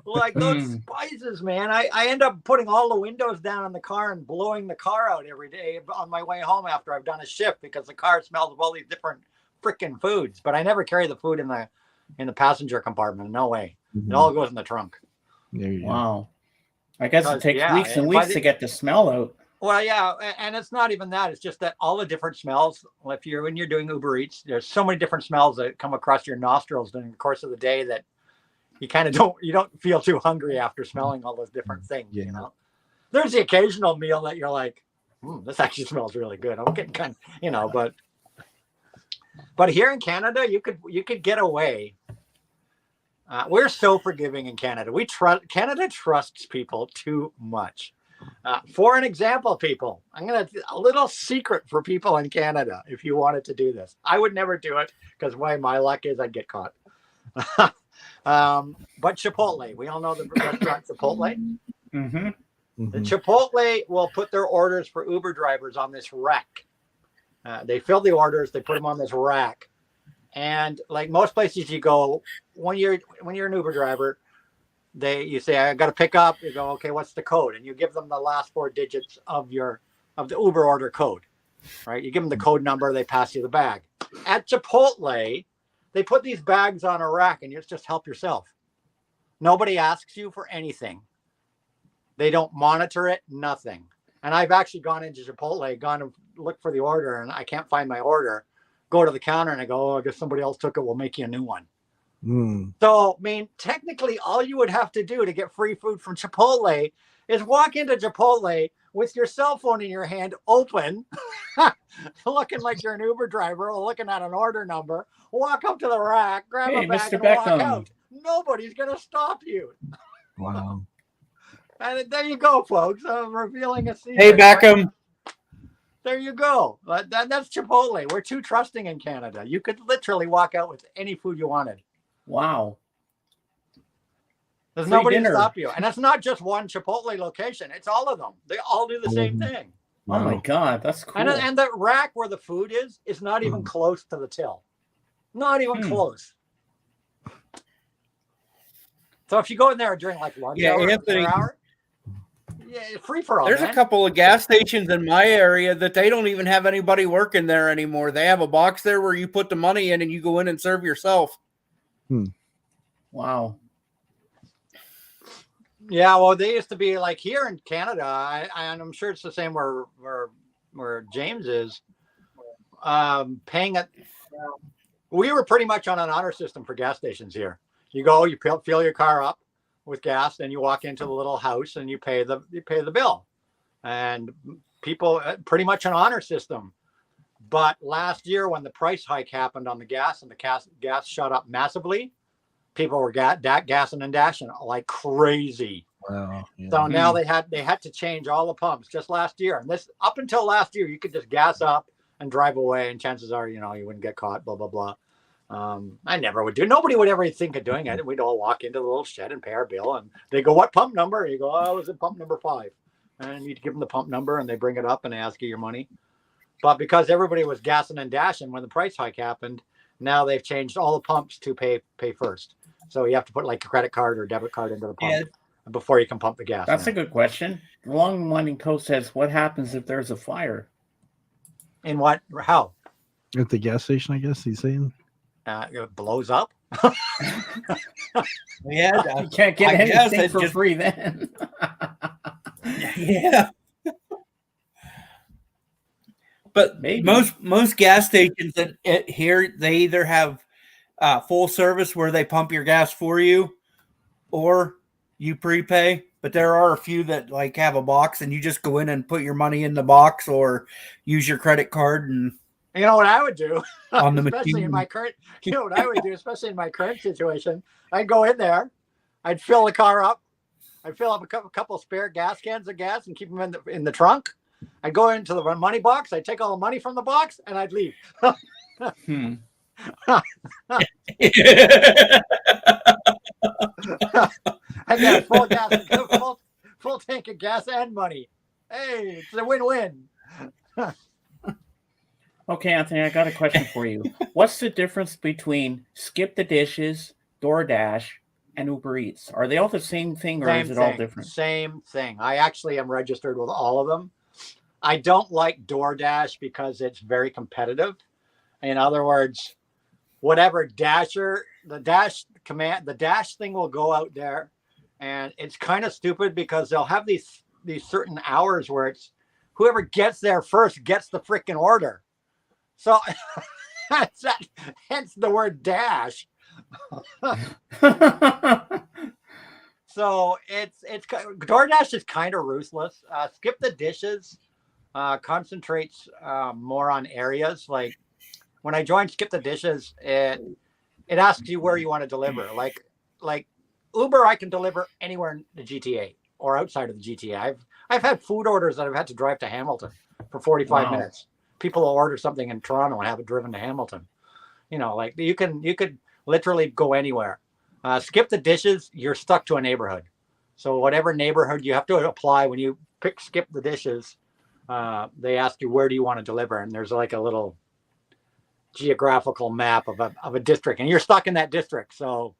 Like those spices, man. I end up putting all the windows down in the car and blowing the car out every day on my way home after I've done a shift because the car smells of all these different freaking foods. But I never carry the food in the passenger compartment. No way. It all goes in the trunk. There you Wow. I guess it takes weeks and weeks to get the smell out. Well, yeah, and it's not even that. It's just that all the different smells. When you're doing Uber Eats, there's so many different smells that come across your nostrils during the course of the day that you kind of don't feel too hungry after smelling all those different things. Yeah. You know, there's the occasional meal that you're like, this actually smells really good. I'm getting kind of, but here in Canada, you could get away. We're so forgiving in Canada. Canada trusts people too much. For an example, people, a little secret for people in Canada. If you wanted to do this, I would never do it because my luck is I'd get caught. But Chipotle, we all know the restaurant Chipotle. The Chipotle will put their orders for Uber drivers on this rack. They fill the orders, they put them on this rack, and like most places you go, when you're an Uber driver, you say I got to pick up. You go, okay, what's the code? And you give them the last 4 digits of the Uber order code, right? You give them the code number, they pass you the bag. At Chipotle, they put these bags on a rack, and you just help yourself. Nobody asks you for anything. They don't monitor it, nothing. And I've actually gone into Chipotle, gone to look for the order, and I can't find my order. Go to the counter, and I go, oh, I guess somebody else took it. We'll make you a new one. So, I mean, technically, all you would have to do to get free food from Chipotle is walk into Chipotle with your cell phone in your hand open, looking like you're an Uber driver, looking at an order number, walk up to the rack, grab a bag, and walk out. Nobody's going to stop you. Wow. And there you go, folks. I'm revealing a secret. Hey, Beckham. There you go. That's Chipotle. We're too trusting in Canada. You could literally walk out with any food you wanted. Wow. There's nobody to stop you. And it's not just one Chipotle location. It's all of them. They all do the same thing. Oh my God, that's cool. And the rack where the food is not even close to the till. Not even close. So if you go in there during like lunch hour, Anthony, hour, free for all. There's a couple of gas stations in my area that they don't even have anybody working there anymore. They have a box there where you put the money in and you go in and serve yourself. Wow. Yeah, well, they used to be like here in Canada, and I'm sure it's the same where James is. Paying it. We were pretty much on an honor system for gas stations here. You go, you fill your car up with gas, then you walk into the little house and you pay the bill. And people pretty much an honor system. But last year, when the price hike happened on the gas and the gas shot up massively, people were gassing and dashing like crazy. Wow. Yeah. So now they had to change all the pumps just last year. And this up until last year, you could just gas up and drive away, and chances are, you wouldn't get caught. Blah blah blah. I never would do. Nobody would ever think of doing it. We'd all walk into the little shed and pay our bill, and they go, "What pump number?" You go, "Oh, I was at pump number 5," and you give them the pump number, and they bring it up and they ask you your money. But because everybody was gassing and dashing when the price hike happened, now they've changed all the pumps to pay first. So you have to put like a credit card or debit card into the pump before you can pump the gas. That's a good question. Long and Winding Coast says, "What happens if there's a fire?" In what? How? At the gas station, I guess he's saying. It blows up. Yeah, you can't get anything for free then. Yeah. But Maybe. most gas stations here, they either have full service where they pump your gas for you, or you prepay. But there are a few that like have a box, and you just go in and put your money in the box, or use your credit card. And you know what I would do, on the especially machine. in my current. You know what I would do, especially in my current situation. I'd go in there, I'd fill the car up, I'd fill up a couple spare cans of gas, and keep them in the trunk. I'd go into the money box. I'd take all the money from the box, and I'd leave. I got a full tank of gas and money. Hey, it's a win-win. Okay, Anthony, I got a question for you. What's the difference between Skip the Dishes, DoorDash, and Uber Eats? Are they all the same thing, or is it all different? Same thing. I actually am registered with all of them. I don't like DoorDash because it's very competitive. In other words, whatever Dasher, the Dash thing will go out there, and it's kind of stupid because they'll have these certain hours where it's whoever gets there first gets the freaking order. So hence the word dash. So it's DoorDash is kind of ruthless. Skip the Dishes concentrates more on areas. Like when I joined Skip the Dishes, it asks you where you want to deliver. Like Uber, I can deliver anywhere in the GTA or outside of the GTA. I've had food orders that I've had to drive to Hamilton for 45 minutes. People will order something in Toronto and have it driven to Hamilton. You know, like you could literally go anywhere. Skip the Dishes, you're stuck to a neighborhood. So whatever neighborhood you have to apply when you pick Skip the Dishes, they ask you where do you want to deliver, and there's like a little geographical map of a district, and you're stuck in that district. So,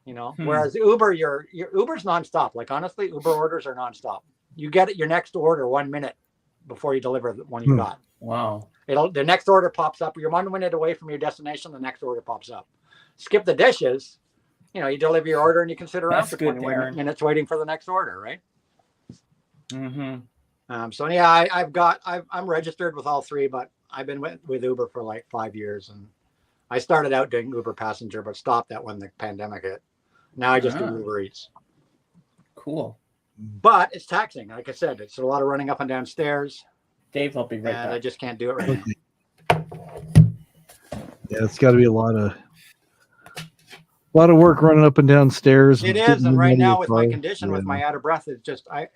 you know, whereas Uber, your Uber's nonstop. Like honestly, Uber orders are nonstop. You get your next order 1 minute before you deliver the one you got. Wow. The next order pops up. You're 1 minute away from your destination. The next order pops up. Skip the Dishes. You know, you deliver your order and you can sit around for 20 minutes waiting for the next order, right? Mm-hmm. So yeah, I'm registered with all three, but I've been with Uber for like 5 years, and I started out doing Uber Passenger, but stopped that when the pandemic hit. Now I just do Uber Eats. Cool. But it's taxing. Like I said, it's a lot of running up and down stairs. Dave, I'll be right back. I just can't do it right now. Yeah, it's got to be a lot of work running up and down stairs. It is, and right now with my condition, with my out of breath, it's just I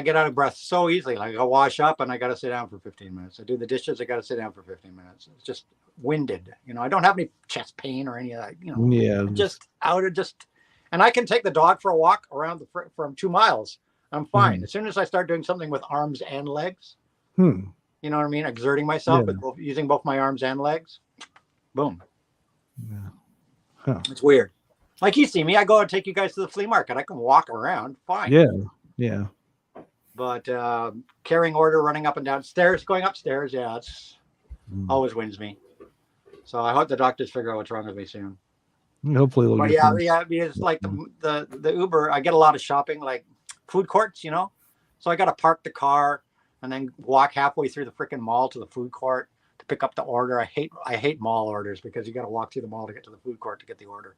get out of breath so easily. Like I wash up and I got to sit down for 15 minutes. I do the dishes, I got to sit down for 15 minutes. It's just winded. You know, I don't have any chest pain or any of that. You know, and I can take the dog for a walk around from 2 miles. I'm fine. As soon as I start doing something with arms and legs, you know what I mean? Exerting myself using both my arms and legs. Boom. Yeah. Huh. It's weird. Like you see me, I go and take you guys to the flea market. I can walk around fine. Yeah. But carrying order, running up and down stairs, going upstairs, it's always wins me. So I hope the doctors figure out what's wrong with me soon. Hopefully they'll get things. Because like the Uber, I get a lot of shopping, like food courts, you know. So I got to park the car and then walk halfway through the freaking mall to the food court to pick up the order. I hate mall orders because you got to walk through the mall to get to the food court to get the order.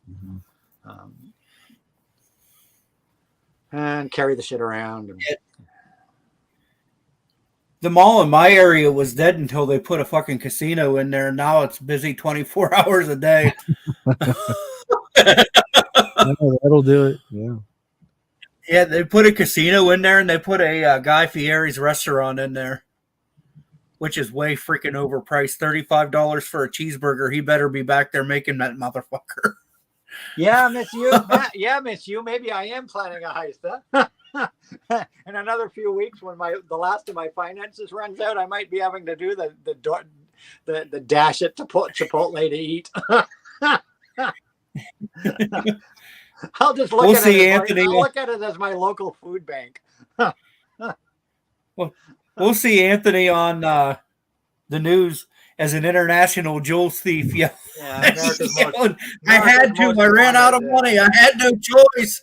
And carry the shit around. The mall in my area was dead until they put a fucking casino in there. Now it's busy 24 hours a day. That'll do it. Yeah. Yeah, they put a casino in there, and they put a Guy Fieri's restaurant in there, which is way freaking overpriced. $35 for a cheeseburger. He better be back there making that motherfucker. Yeah, miss you. Yeah, miss you. Maybe I am planning a heist, huh? In another few weeks, when the last of my finances runs out, I might be having to do the dash at Chipotle to eat. I'll just look at it. Anthony. I'll look at it as my local food bank. We'll see Anthony on the news as an international jewels thief. Yeah, I had to. I ran out of money. I had no choice.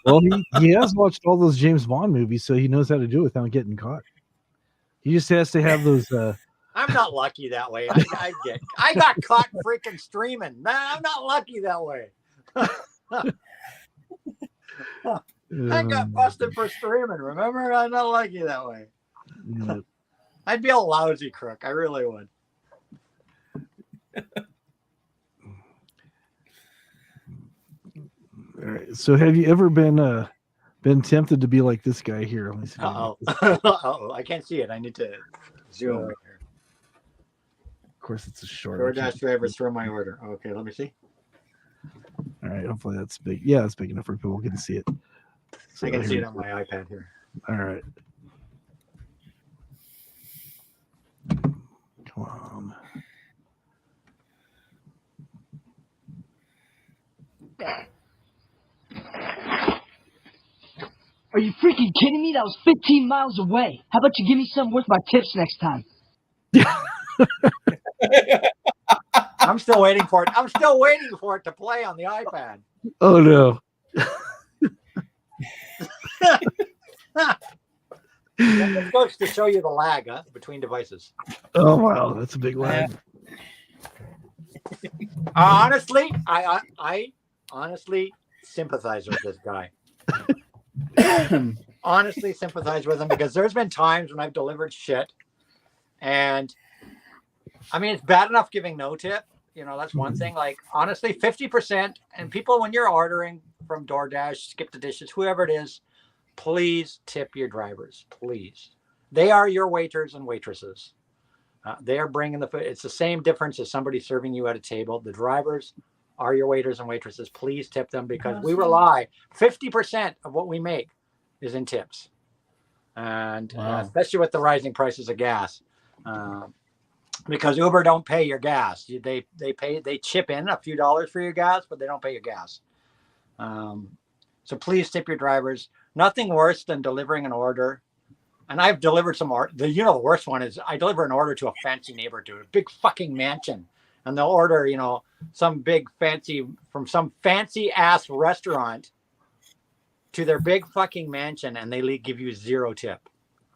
Well, he has watched all those James Bond movies, so he knows how to do it without getting caught. He just has to have those. I'm not lucky that way. I got caught freaking streaming. Man, I'm not lucky that way. I got busted for streaming. Remember, I'm not lucky that way. Yeah. I'd be a lousy crook. I really would. All right. So, have you ever been tempted to be like this guy here? Let me see. Uh-oh. I can't see it. I need to zoom. Of course, it's a short. DoorDash drivers throw my order. Okay, let me see. All right. Hopefully that's big. Yeah, it's big enough for people can see it. So I can see it on my iPad here. All right. Come on. Are you freaking kidding me? That was 15 miles away. How about you give me some worth my tips next time? I'm still waiting for it. I'm still waiting for it to play on the iPad. Oh no. It goes to show you the lag between devices. Oh wow, that's a big lag. Honestly, I honestly sympathize with this guy. Honestly sympathize with him because there's been times when I've delivered shit, and I mean it's bad enough giving no tip. You know, that's one thing. Like honestly, 50%. And people, when you're ordering from DoorDash, Skip the Dishes, whoever it is, please tip your drivers. Please, they are your waiters and waitresses. They are bringing the food. It's the same difference as somebody serving you at a table. The drivers are your waiters and waitresses. Please tip them because we rely 50% of what we make is in tips, and especially with the rising prices of gas. Because Uber don't pay your gas. They chip in a few dollars for your gas, but they don't pay your gas. So please tip your drivers. Nothing worse than delivering an order. And I've delivered some art. The worst one is I deliver an order to a fancy neighbor to a big fucking mansion. And they'll order, some big fancy from some fancy ass restaurant to their big fucking mansion, and they give you 0 tip.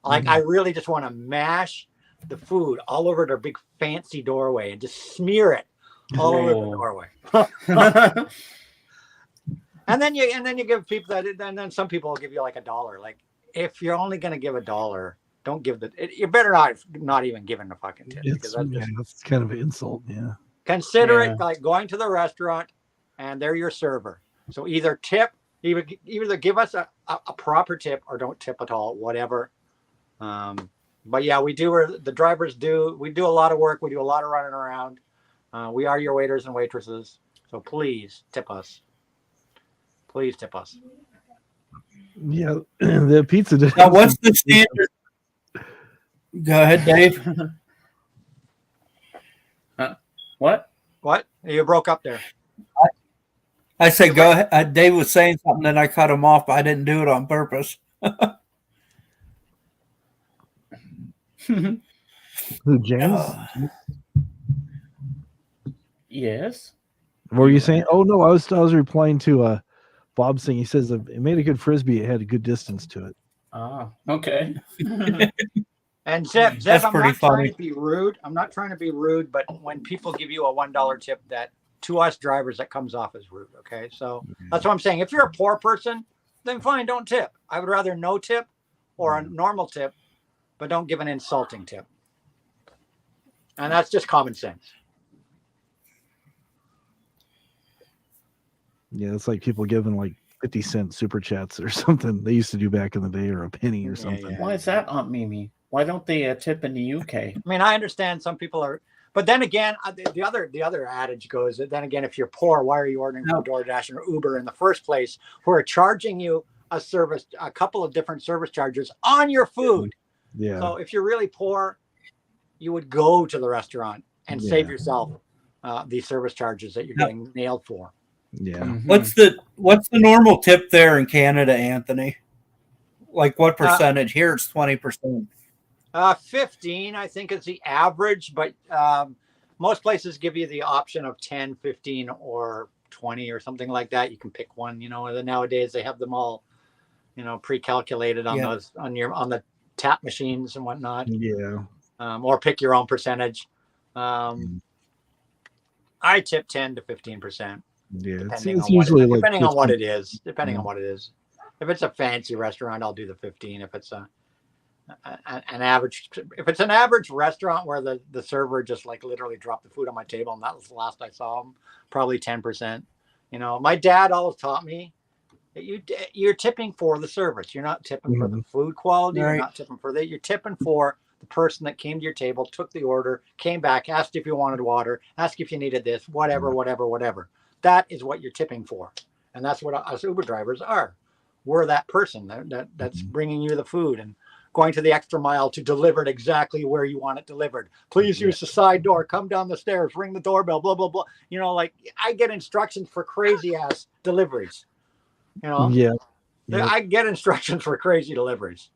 Like I really just want to mash the food all over their big fancy doorway and just smear it all over the doorway. and then you give people that, and then some people will give you like $1. Like if you're only going to give $1, don't give you're better not even giving the fucking tip. Because that's kind of an insult. Yeah. Consider it like going to the restaurant and they're your server. So either tip, either give us a proper tip or don't tip at all, whatever. But yeah, we do, the drivers do, we do a lot of work. We do a lot of running around. We are your waiters and waitresses. So please tip us. Please tip us. Yeah. The pizza. Now, what's the standard? Go ahead, Dave. What? You broke up there. I said, go ahead. Dave was saying something and I cut him off, but I didn't do it on purpose. Who, James? Yes. What were you saying? Oh no, I was replying to Bob saying, he says it made a good frisbee. It had a good distance to it. Ah, okay. And Zeb, That's I'm pretty not funny. trying to be rude. I'm not trying to be rude, but when people give you a $1 tip, that to us drivers, that comes off as rude. Okay. So that's what I'm saying. If you're a poor person, then fine, don't tip. I would rather no tip or a normal tip, but don't give an insulting tip. And that's just common sense. Yeah, it's like people giving like 50-cent super chats or something they used to do back in the day, or a penny or something. Why is that, Aunt Mimi? Why don't they tip in the UK? I mean, I understand some people are, but then again, the other adage goes that then again, if you're poor, why are you ordering from DoorDash or Uber in the first place, who are charging you a couple of different service charges on your food? Yeah. So if you're really poor, you would go to the restaurant and save yourself the service charges that you're getting nailed for. Yeah. Mm-hmm. What's the normal tip there in Canada, Anthony? Like what percentage? Here it's 20%. 15, I think, is the average, but most places give you the option of 10, 15, or $20 or something like that. You can pick one, and then nowadays they have them all, pre-calculated on those on the tap machines and whatnot. Yeah. Or pick your own percentage. I tip 10 to 15%. Yeah, Depending it's usually like depending on what 15. it is. Depending on what it is. If it's a fancy restaurant, I'll do the 15. If it's an average, if it's an average restaurant where the server just like literally dropped the food on my table, and that was the last I saw him, probably 10%. My dad always taught me that you're tipping for the service. You're not tipping for the food quality. Right. You're not tipping for that. You're tipping for the person that came to your table, took the order, came back, asked if you wanted water, asked if you needed this, whatever. That is what you're tipping for. And that's what us Uber drivers are. We're that person that's bringing you the food and going to the extra mile to deliver it exactly where you want it delivered. Please use the side door, come down the stairs, ring the doorbell, blah, blah, blah. Like I get instructions for crazy ass deliveries. Yeah. I get instructions for crazy deliveries.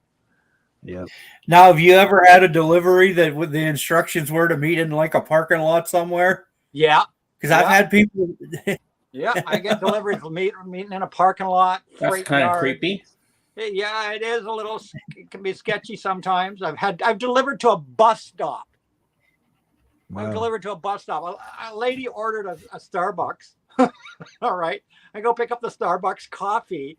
Yeah. Now, have you ever had a delivery that the instructions were to meet in like a parking lot somewhere? Yeah. Because I've had people. Yeah, I get deliveries from meeting in a parking lot. That's kind of creepy. Yeah, it is a little. It can be sketchy sometimes. I've delivered to a bus stop. Wow. I've delivered to a bus stop. A lady ordered a Starbucks. All right, I go pick up the Starbucks coffee,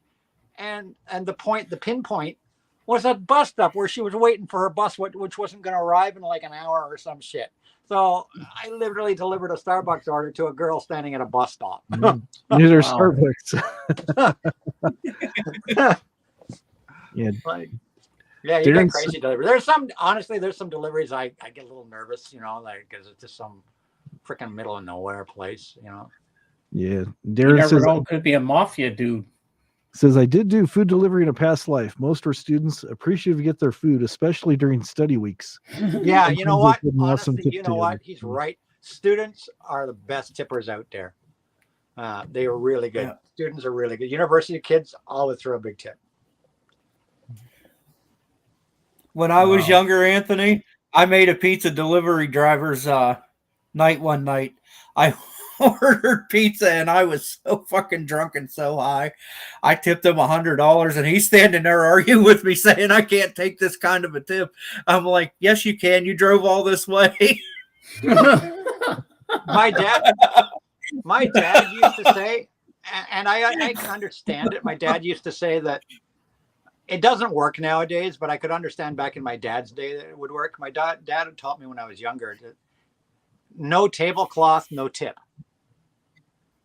and the pinpoint was a bus stop where she was waiting for her bus, which wasn't going to arrive in like an hour or some shit. So I literally delivered a Starbucks order to a girl standing at a bus stop. These are Starbucks. Yeah. You get crazy deliveries. There's some deliveries I get a little nervous, because it's just some freaking middle of nowhere place, Yeah. Darren never know, it could be a mafia dude. Says, I did do food delivery in a past life. Most were students appreciative to get their food, especially during study weeks. Yeah, you know what? Honestly, you know what? He's right. Students are the best tippers out there. They are really good. Yeah. Students are really good. University kids always throw a big tip. When I was younger, Anthony, I made a pizza delivery driver's night one night. I ordered pizza and I was so fucking drunk and so high. I tipped him $100 and he's standing there arguing with me saying I can't take this kind of a tip. I'm like, yes, you can. You drove all this way. My dad used to say, and I can understand it. My dad used to say that it doesn't work nowadays, but I could understand back in my dad's day that it would work. My dad had taught me when I was younger that no tablecloth, no tip.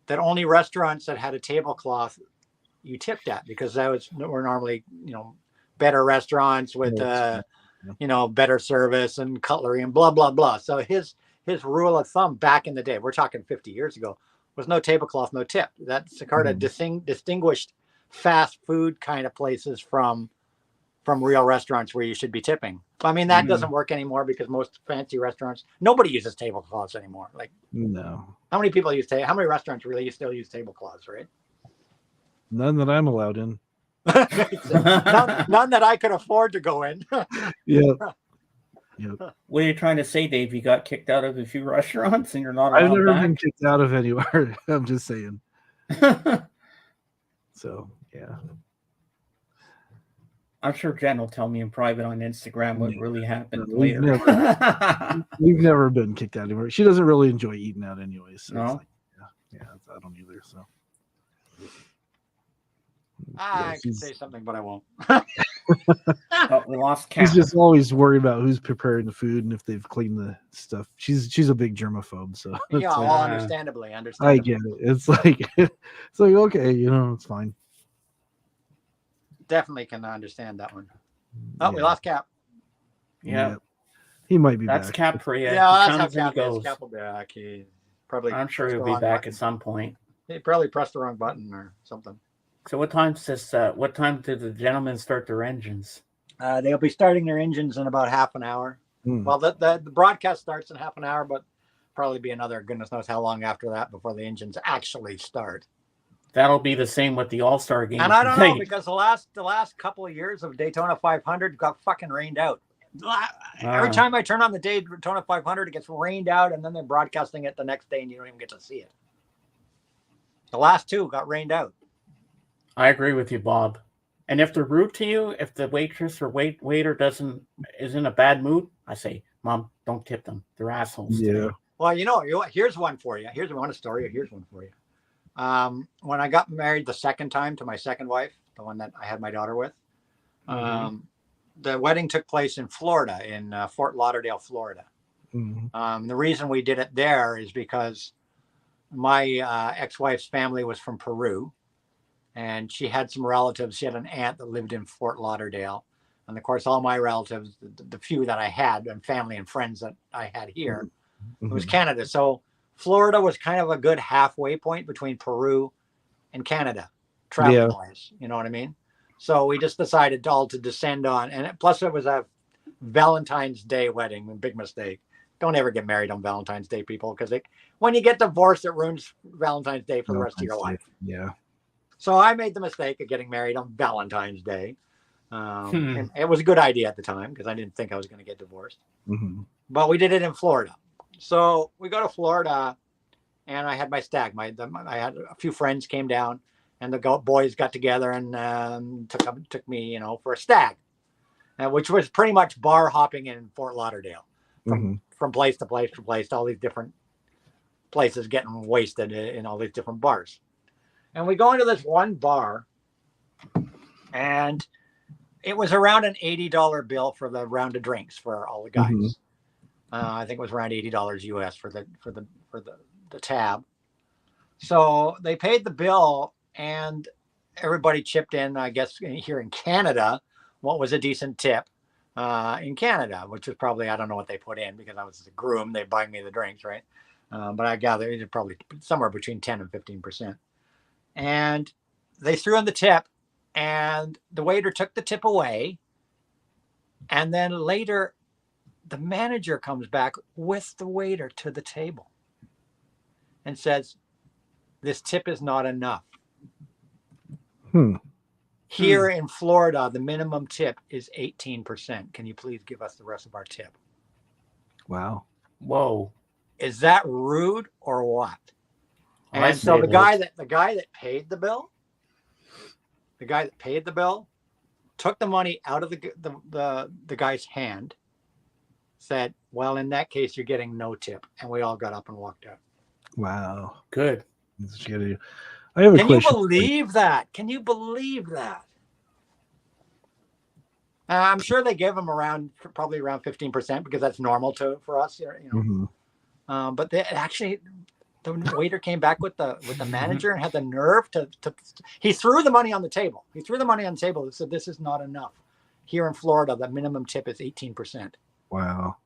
That only restaurants that had a tablecloth you tipped at, because were normally, better restaurants with, better service and cutlery and blah, blah, blah. So his rule of thumb back in the day, we're talking 50 years ago, was no tablecloth, no tip. That Sakarta distinguished fast food kind of places from real restaurants where you should be tipping. I mean, that doesn't work anymore because most fancy restaurants, nobody uses tablecloths anymore. Like, no. How many people how many restaurants really still use tablecloths, right? None that I'm allowed in. none that I could afford to go in. Yeah. Yep. What are you trying to say, Dave? You got kicked out of a few restaurants and you're not allowed I've never been kicked out of anywhere. I'm just saying. So, yeah. I'm sure Jen will tell me in private on Instagram what really happened later. We've never been kicked out anywhere. She doesn't really enjoy eating out anyways. So no? Yeah, I don't either. So I could say something, but I won't. We lost Kat. She's just always worried about who's preparing the food and if they've cleaned the stuff. She's a big germaphobe, so yeah, understandably. I get it. It's like okay, it's fine. Definitely can understand that one. Oh, we lost Cap. Yeah. He might be back. That's Cap for you. Yeah, that's how Cap is. Cap will be back. I'm sure he'll be back at some point. He probably pressed the wrong button or something. So what time do the gentlemen start their engines? They'll be starting their engines in about half an hour. Well, the broadcast starts in half an hour, but probably be another goodness knows how long after that before the engines actually start. That'll be the same with the All-Star game. And I don't know, because the last couple of years of Daytona 500 got fucking rained out. Every time I turn on the Daytona 500, it gets rained out, and then they're broadcasting it the next day, and you don't even get to see it. The last two got rained out. I agree with you, Bob. And if they're rude to you, if the waitress or waiter is in a bad mood, I say, Mom, don't tip them. They're assholes. Yeah. Today. Well, here's one for you. Here's one story. Here's one for you. When I got married the second time to my second wife, the one that I had my daughter with, the wedding took place in Florida, in Fort Lauderdale, Florida. The reason we did it there is because my ex-wife's family was from Peru, and she had some relatives. She had an aunt that lived in Fort Lauderdale. And of course, all my relatives, the few that I had, and family and friends that I had here, it was Canada. So Florida was kind of a good halfway point between Peru and Canada, traveling wise. You know what I mean? So we just decided all to descend on, and plus it was a Valentine's Day wedding. A big mistake. Don't ever get married on Valentine's Day, people, because when you get divorced, it ruins Valentine's Day for the rest of your life. Yeah. So I made the mistake of getting married on Valentine's Day. And it was a good idea at the time because I didn't think I was going to get divorced. But we did it in Florida. So we go to Florida, and I had my stag. I had a few friends came down, and the boys got together and took me, for a stag, which was pretty much bar hopping in Fort Lauderdale, from place to place to place, all these different places, getting wasted in all these different bars. And we go into this one bar, and it was around an $80 bill for the round of drinks for all the guys. I think it was around $80 US for the tab. So they paid the bill, and everybody chipped in. I guess here in Canada, what was a decent tip in Canada, which was probably, I don't know what they put in because I was the groom. They buying me the drinks, right? But I gather it's probably somewhere between 10 and 15%. And they threw in the tip, and the waiter took the tip away. And then later, the manager comes back with the waiter to the table and says, "This tip is not enough." Here in Florida, the minimum tip is 18%. Can you please give us the rest of our tip? Wow. Whoa. Is that rude or what? I And so say the guy that paid the bill, took the money out of the guy's hand, said, "Well, in that case, you're getting no tip," and we all got up and walked out. Wow. Good. I have a Can question. you believe that? Can you believe that? I'm sure they give them probably around 15% because that's normal for us, But they actually, the waiter came back with the manager and had the nerve to he threw the money on the table. He threw the money on the table and said, "This is not enough. Here in Florida, the minimum tip is 18%. Wow.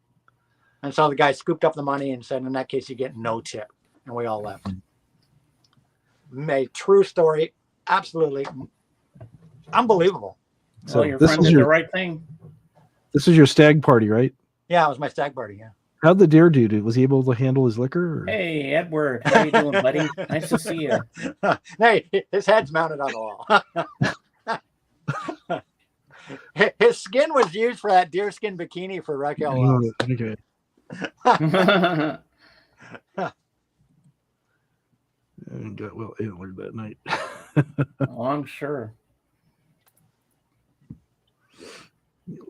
And so the guy scooped up the money and said, "In that case, you get no tip." And we all left. A true story. Absolutely unbelievable. So your friend did the right thing. This is your stag party, right? Yeah, it was my stag party. Yeah. How'd the deer do? Was he able to handle his liquor? Or? Hey, Edward, how you doing, buddy? Nice to see you. Hey, his head's mounted on the wall. His skin was used for that deerskin bikini for Raquel Wells. Okay. And got well antlered that night. Oh, I'm sure.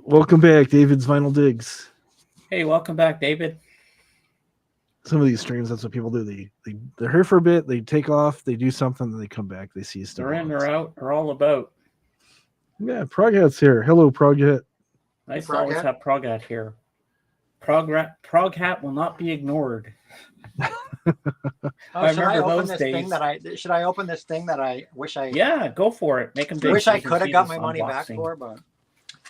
Welcome back, David's Vinyl Digs. Hey, welcome back, David. Some of these streams, that's what people do. They're here for a bit, they take off, they do something, then they come back, they see us. They're in, they're out, they're all about. Yeah, Proghat's here. Hello, Proghat. Nice to always have Proghat here. Proghat will not be ignored. Should I open this thing that I wish I? Yeah, go for it. Make them big. Wish I could have got my money back for, but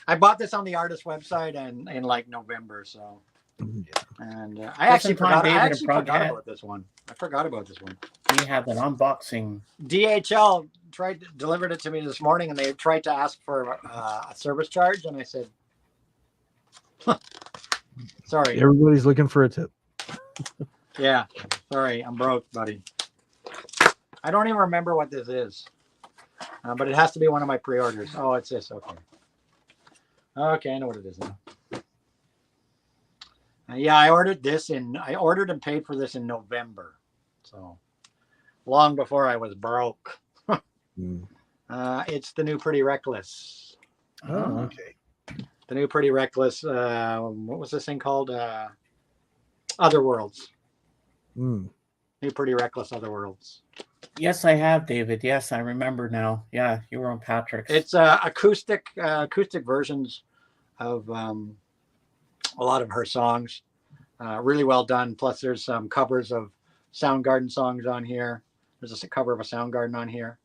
I bought this on the artist website and in like November, so. And I actually forgot about this one. I forgot about this one. We have an unboxing. DHL delivered it to me this morning, and they tried to ask for a service charge, and I said, "Sorry." Everybody's looking for a tip. Yeah, sorry, I'm broke, buddy. I don't even remember what this is, but it has to be one of my pre-orders. Oh, it's this. Okay. Okay, I know what it is now. Yeah, I ordered and paid for this in November. So long before I was broke. Mm. It's the new Pretty Reckless. Oh, okay. The new Pretty Reckless. What was this thing called? Other Worlds. Mm. New Pretty Reckless Other Worlds. Yes, I have, David. Yes, I remember now. Yeah, you were on Patrick's. It's acoustic versions of a lot of her songs. Really well done. Plus, there's some covers of Soundgarden songs on here. There's a cover of a Soundgarden on here.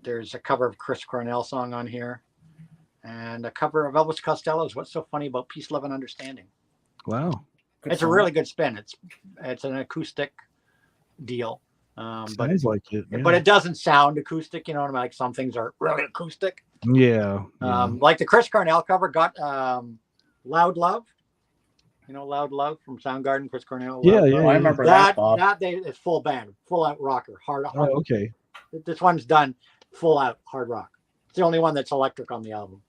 There's a cover of Chris Cornell song on here, and a cover of Elvis Costello's "What's So Funny About Peace, Love, and Understanding." Wow. Good It's song. a really good spin. It's an acoustic deal, but Sounds like it. but it doesn't sound acoustic. You know what I mean? Like some things are really acoustic. Yeah. Like the Chris Cornell cover got "Loud Love." You know, "Loud Love" from Soundgarden. Chris Cornell. Yeah, Loud yeah, Love. Oh, I remember that, Bob. It's full band, full out rocker, hard. Oh, okay. This one's done full out hard rock. It's the only one that's electric on the album.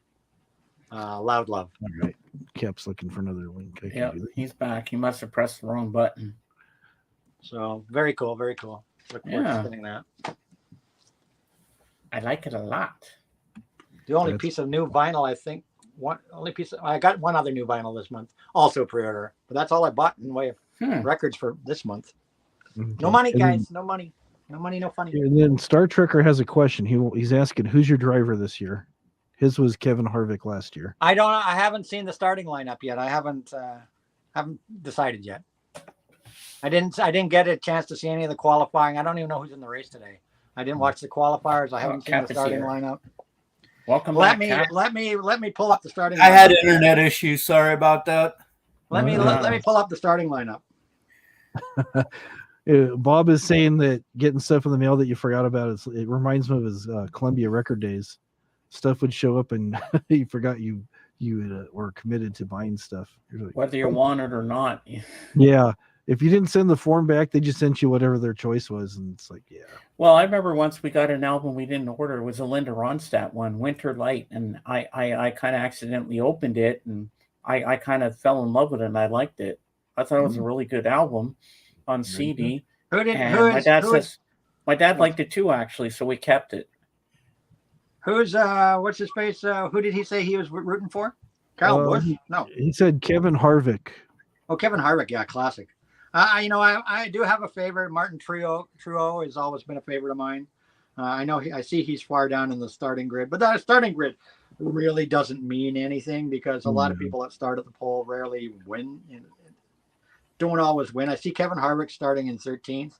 "Loud Love." All right. Cap's looking for another link. I can Yeah, do that. he's back. He must have pressed the wrong button. So very cool, very cool. Look forward to spinning that. I like it a lot. The only That's- piece of new vinyl, I think, I got one other new vinyl this month, also pre-order, but that's all I bought in way of records for this month. Okay. No money, And guys. No money. No money, no funny. And then Star Trekker has a question. He's asking, who's your driver this year? His was Kevin Harvick last year. I haven't seen the starting lineup yet. I haven't decided yet. I didn't get a chance to see any of the qualifying. I don't even know who's in the race today. I didn't watch the qualifiers. I haven't seen Cap the is starting here. lineup. Welcome Let back, me Cap. pull up the starting. I had lineup. internet issues. Sorry about that. Let me pull up the starting lineup. Bob is saying that getting stuff in the mail that you forgot about, it reminds him of his Columbia record days. Stuff would show up and you forgot you were committed to buying stuff. You're like, Whether you want it or not. yeah. If you didn't send the form back, they just sent you whatever their choice was. And it's like, yeah. Well, I remember once we got an album we didn't order. It was a Linda Ronstadt one, Winter Light. And I kind of accidentally opened it and I kind of fell in love with it and I liked it. I thought it was a really good album on CD. My dad liked it too, actually, so we kept it. Who's what's his face? Who did he say he was rooting for? Kyle Busch? No. He said Kevin Harvick. Oh, Kevin Harvick, yeah, classic. I do have a favorite. Martin Truex has always been a favorite of mine. I see he's far down in the starting grid, but that starting grid really doesn't mean anything because a lot of people that start at the pole rarely win. Don't always win. I see Kevin Harvick starting in 13th.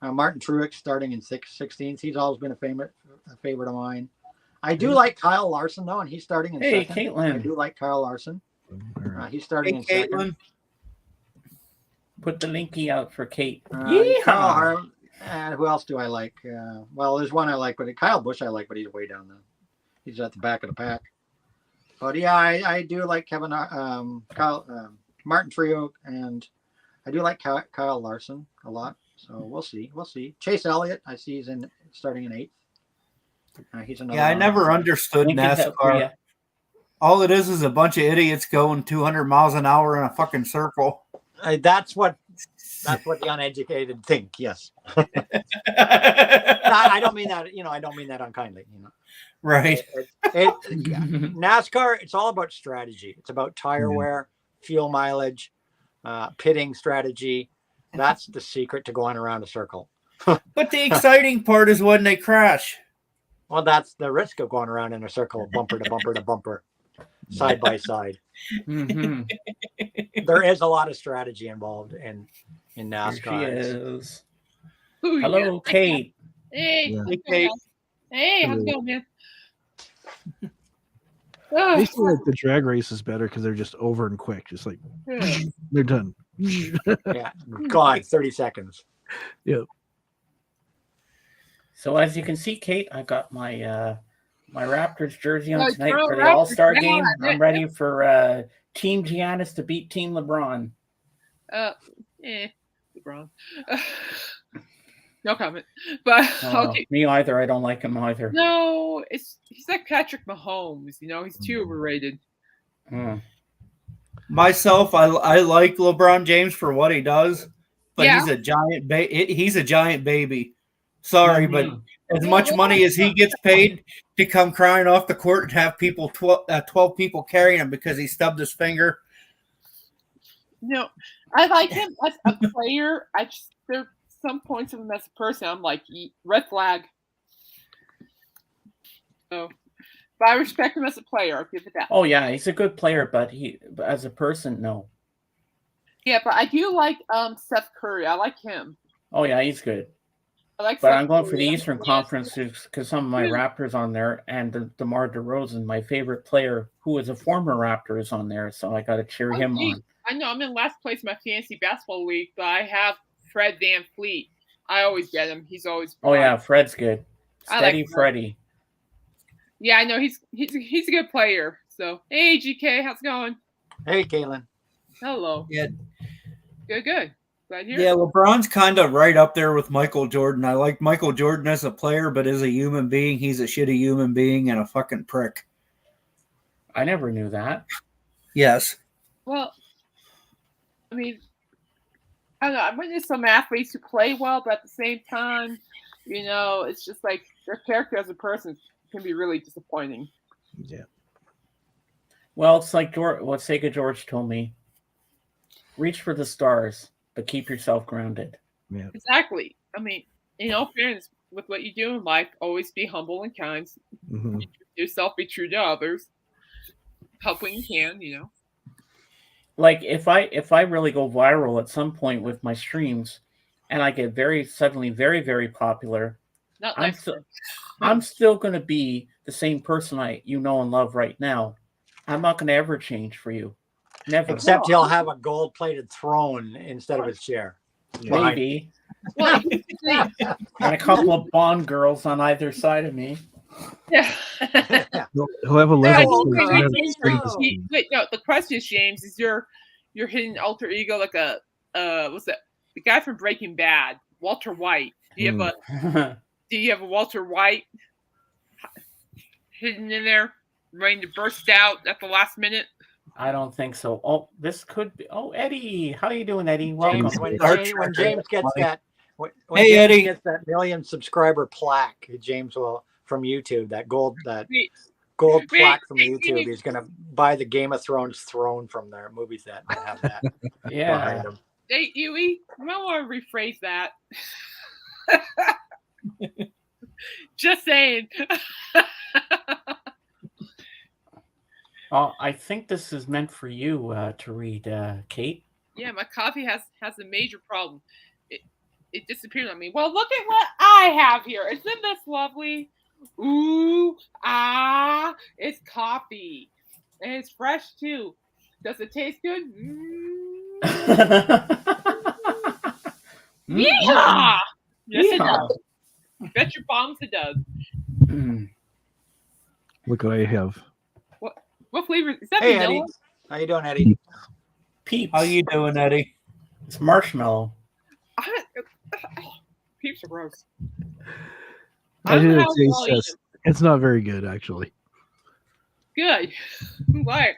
Martin Truex starting in 16th. He's always been a favorite of mine. I do like Kyle Larson though, and he's starting in second. Caitlin. I do like Kyle Larson. He's starting in second. Put the linky out for Kate. And who else do I like? Well, there's one I like, but Kyle Busch I like, but he's way down there. He's at the back of the pack. But yeah, I do like Martin Truex, and I do like Kyle Larson a lot. So we'll see. Chase Elliott, I see he's starting in 8th. He's another. Yeah, I never understood NASCAR. All it is a bunch of idiots going 200 miles an hour in a fucking circle. That's what the uneducated think. Yes. I don't mean that. I don't mean that unkindly. Right. NASCAR. It's all about strategy. It's about tire wear, fuel mileage, pitting strategy. That's the secret to going around a circle. But the exciting part is when they crash. Well, that's the risk of going around in a circle, bumper to bumper to bumper, side by side. Mm-hmm. There is a lot of strategy involved in NASCAR. Here she is. Ooh, Hello, yeah. Kate. Hey, Yeah. what's going on? Hey, how's it going, man? They feel like the drag race is better because they're just over and quick. Just like they're done. Yeah, gone 30 seconds. Yep. So as you can see, Kate, I got my my Raptors jersey on Oh, tonight throw for the Raptors All-Star down. game. I'm ready for Team Giannis to beat Team LeBron. LeBron. No comment. But okay. Me either. I don't like him either. No, he's like Patrick Mahomes. He's too overrated. Mm. Myself, I like LeBron James for what he does, but Yeah. he's a giant. He's a giant baby. Sorry, but as much money as he gets paid to come crying off the court and have 12 people carrying him because he stubbed his finger. No, I like him as a player. There are some points of him as a person. I'm like, red flag. So, but I respect him as a player. I'll give it that. Oh yeah, he's a good player, but as a person, no. Yeah, but I do like Seth Curry. I like him. Oh yeah, he's good. I like. But Seth I'm going Curry. for the Eastern Conference because some of my Raptors on there, and DeMar DeRozan, my favorite player, who is a former Raptor, is on there. So I got to cheer him on. I know I'm in last place in my fantasy basketball league, but I have Fred VanVleet. I always get him. He's always. Oh yeah, Fred's good. Steady like Freddie. Yeah, I know he's a good player. So hey, GK, how's it going? Hey, Caitlin. Hello. Yeah. Good. Glad to hear. Yeah, LeBron's kind of right up there with Michael Jordan. I like Michael Jordan as a player, but as a human being, he's a shitty human being and a fucking prick. I never knew that. Yes. Well, I mean, I don't know. I've witnessed some athletes who play well, but at the same time, it's just like their character as a person can be really disappointing. Yeah. Well, it's like what Sega George told me. Reach for the stars, but keep yourself grounded. Yeah. Exactly. I mean, in all fairness, with what you do in life, always be humble and kind. Mm-hmm. Be true to yourself, be true to others. Help when you can, Like if I really go viral at some point with my streams, and I get suddenly very, very popular, I'm still going to be the same person and love right now. I'm not going to ever change for you. Never. Except he'll have a gold-plated throne instead of his chair. Maybe. And a couple of Bond girls on either side of me. Yeah. He'll have a level. Wait, no. The question is, James, is your hidden alter ego like a what's that? The guy from Breaking Bad, Walter White. Do you have a Walter White hidden in there, ready to burst out at the last minute? I don't think so. Oh, this could be. Oh, Eddie, how you doing, Eddie? Welcome. When James gets that, Eddie gets that 1 million subscriber plaque, James will from YouTube that gold plaque from YouTube. He's gonna buy the Game of Thrones throne from their movie set and have that behind him. Hey, Yui, you might want to rephrase that. Just saying. I think this is meant for you to read, Kate. Yeah, my coffee has a major problem. It disappeared on me. Well, look at what I have here. Isn't this lovely? Ooh, it's coffee. And it's fresh too. Does it taste good? Yeah! Yes, it does. Bet your bombs it does. Look what I have. What flavor is that? Hey, vanilla? Eddie. How you doing, Eddie? Peeps. How you doing, Eddie? It's marshmallow. Peeps are gross. I did a taste test. It's not very good, actually. Good. Why?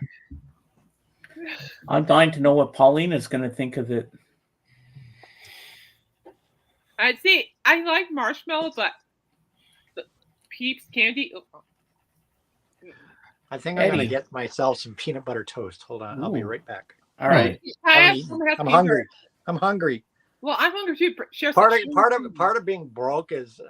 I'm dying to know what Pauline is going to think of it. I'd say I like marshmallow, but the Peeps candy. I think I'm going to get myself some peanut butter toast. Hold on. I'll be right back. All right. I'm hungry. I'm hungry. Well, I'm hungry too. Part of being broke is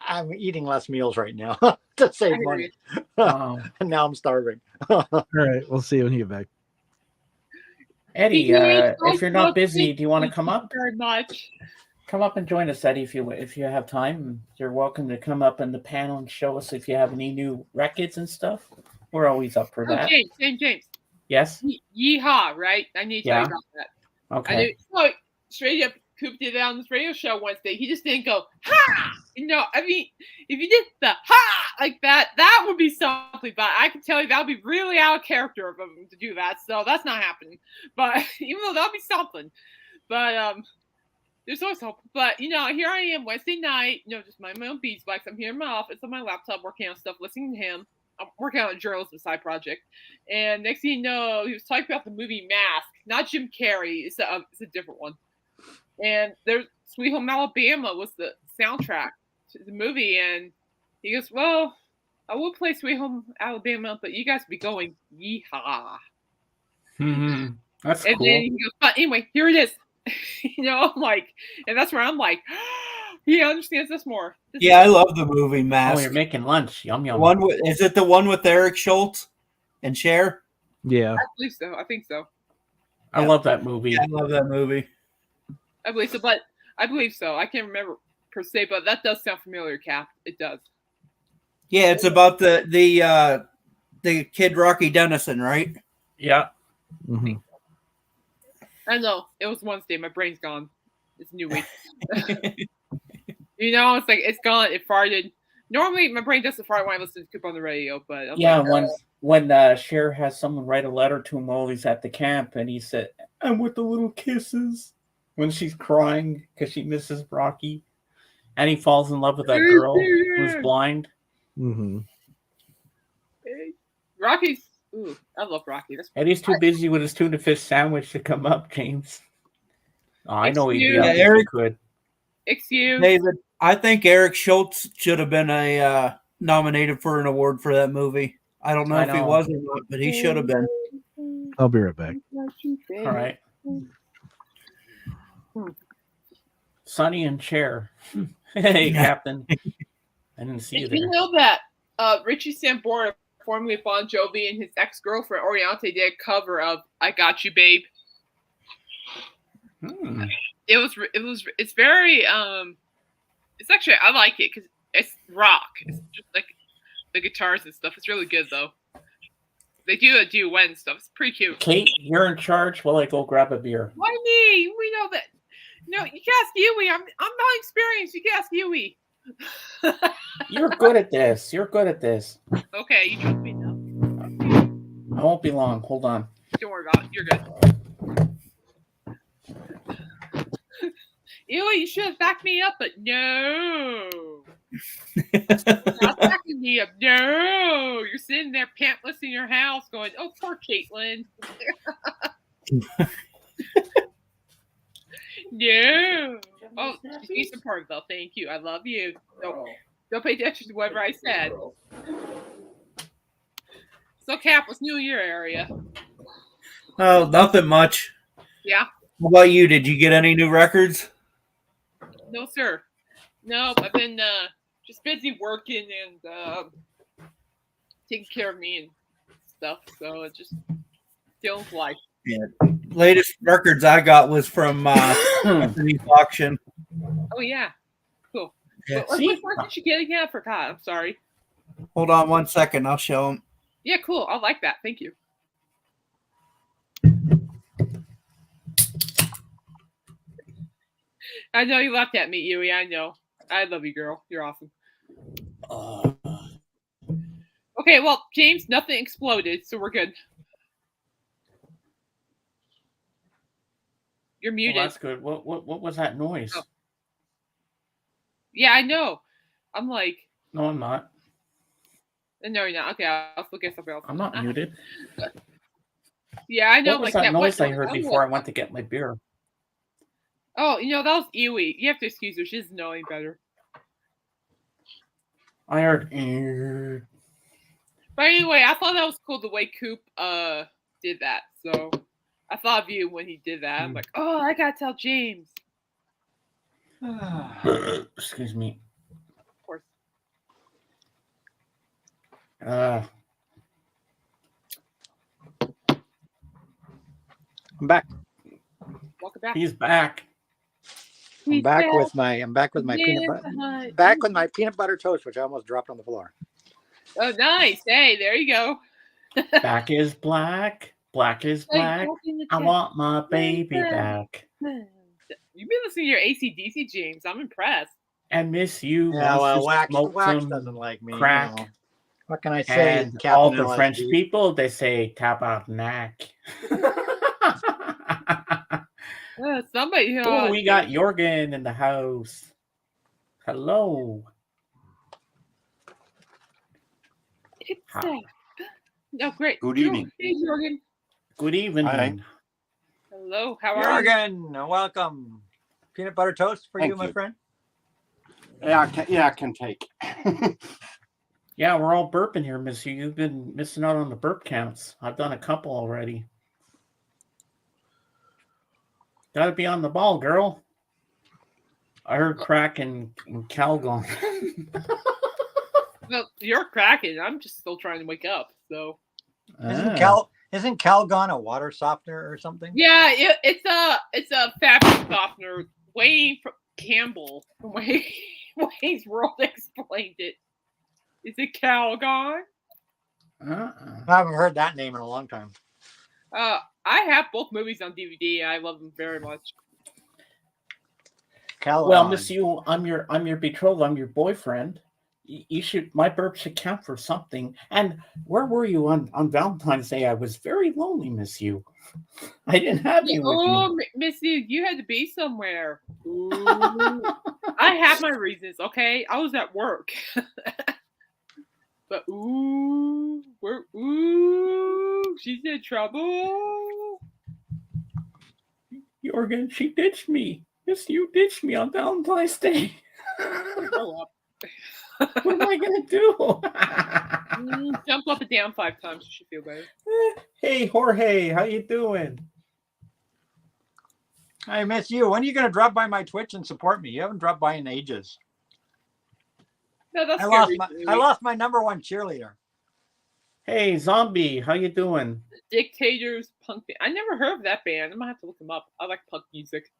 I'm eating less meals right now to save money. And now I'm starving. All right. We'll see you when you get back. Eddie, if you're not busy, do you want to come up? Very much. Come up and join us, Eddie, if you have time. You're welcome to come up in the panel and show us if you have any new records and stuff. We're always up for that. James. Yes? Yeehaw, right? I need to tell you about that. Okay. Straight up, Coop did it on this radio show Wednesday. He just didn't go, ha! I mean, if you did the ha like that, that would be something. But I can tell you that would be really out of character of him to do that. So that's not happening. But even though that would be something. But there's always hope. But, here I am Wednesday night, just my own beeswax. I'm here in my office on my laptop working on stuff, listening to him. I'm working on a journalism side project. And next thing you know, he was talking about the movie Mask. Not Jim Carrey. It's a different one. and there's Sweet Home Alabama was the soundtrack to the movie, and he goes, "Well, I will play Sweet Home Alabama, but you guys be going yeehaw." Mm-hmm. That's And cool. then he goes, "But anyway, here it is." I'm like, and that's where I'm like, he understands this more. Yeah, I love the movie Mask. Oh, you're making lunch. Yum yum. Is it the one with Eric Schultz and Cher? Yeah, I believe so. I think so. I love that movie. Yeah, I love that movie. I believe so, but I believe so. I can't remember per se, but that does sound familiar, Cap. It does. Yeah, it's about the kid Rocky Dennison, right? Yeah. Mm-hmm. I know. It was Wednesday. My brain's gone. It's a new week. It's like it's gone. It farted. Normally, my brain doesn't fart when I listen to Coop on the radio, but I'm Yeah, like, when Cher has someone write a letter to him while he's at the camp, and he said, "I'm with the little kisses," when she's crying because she misses Rocky, and he falls in love with that girl who's blind. Mm-hmm. Rocky's. Ooh, I love Rocky. And he's too busy with his tuna fish sandwich to come up, James. Oh, I know he'd be Excuse- up if he Eric- could. Excuse. David, I think Eric Schultz should have been nominated for an award for that movie. I don't know I if he know. was or not, but he should have been. I'll be right back. All right. Sonny and Cher. Hey, Captain. I didn't see you Did you there. know that Richie Sambora, formerly Bon Jovi, and his ex-girlfriend Oriente did a cover of "I Got You, Babe"? Hmm. It's very it's actually, I like it because it's rock. It's just like the guitars and stuff. It's really good though. They do a duet and stuff. It's pretty cute. Kate, you're in charge while I go grab a beer. Why me? We know that. No, you can ask Yui. I'm not experienced. You can ask Yui. You're good at this. You're good at this. Okay, you trust me now. I won't be long. Hold on. Don't worry about it. You're good. Yui, you should have backed me up, but no. Not backing me up. No. You're sitting there pantless in your house going, "Oh, poor Caitlin." No. Oh, you support though. Thank you. I love you. Don't pay attention to whatever I said. So, Cap, what's new in your area? Oh, nothing much. Yeah? How about you? Did you get any new records? No, sir. No, I've been just busy working and taking care of me and stuff. So it's just dealing with life. Yeah. Latest records I got was from Anthony's auction. Oh yeah, cool. Yeah. What did you get again? I forgot. I'm sorry. Hold on 1 second. I'll show him. Yeah, cool. I like that. Thank you. I know you laughed at me, Yui. I know. I love you, girl. You're awesome. Okay, well, James, nothing exploded, so we're good. You're muted. Well, that's good. What was that noise? Oh. Yeah, I know. I'm like, No, I'm not. no, you're not. Okay, I'll look at something else. I'm not muted. Yeah, I know. What was like that noise I what- heard oh, before I went to get my beer? Oh, that was Yui. You have to excuse her. She doesn't know any better. I heard. But anyway, I thought that was cool the way Coop did that. So I thought of you when he did that. I'm like, oh, I gotta tell James. Excuse me. Of course. I'm back. Welcome back. He's back. He's I'm back back. with my peanut butter. Back with my peanut butter toast, which I almost dropped on the floor. Oh, nice. Hey, there you go. Back is black. Black is black. I want my baby back. You've been listening to your AC/DC, James. I'm impressed. And Miss You. Yeah, wants well, to smoke Wax some doesn't like me. crack. What can I say? And Captain all the LSD? French people, they say tabarnak. Somebody. Oh, we got Jorgen in the house. Hello. Oh, great. Good evening. Hey, Jorgen. Good evening. Hi. Hello. How are you? Jorgen, welcome. peanut butter toast for Thank you, my you. friend? Yeah, I can take. Yeah, we're all burping here, Miss Hugh. You've been missing out on the burp counts. I've done a couple already. Got to be on the ball, girl. I heard crack and Calgon. Well, you're cracking. I'm just still trying to wake up. So Isn't Calgon a water softener or something? yeah, it's a fabric softener. Wayne Campbell from Wayne's World explained it. Is it Calgon? I haven't heard that name in a long time. I have both movies on DVD. I love them very much. Calgon. Well, Miss Hugh, I'm your betrothed. I'm your boyfriend. You should. My burp should count for something. And where were you on Valentine's Day? I was very lonely, Miss Hugh. I didn't have you with me. Miss you had to be somewhere. Ooh. I have my reasons, okay? I was at work. But she's in trouble. Jorgen, she ditched me. Miss Hugh ditched me on Valentine's Day. Grow up. What am I gonna do? Jump up and down 5 times so she feel better. Hey, Jorge, how you doing? I miss you. When are you going to drop by my Twitch and support me? You haven't dropped by in ages. No, that's I lost my number 1 cheerleader. Hey, Zombie, how you doing? Dictators punk band. I never heard of that band. I'm gonna have to look them up. I like punk music.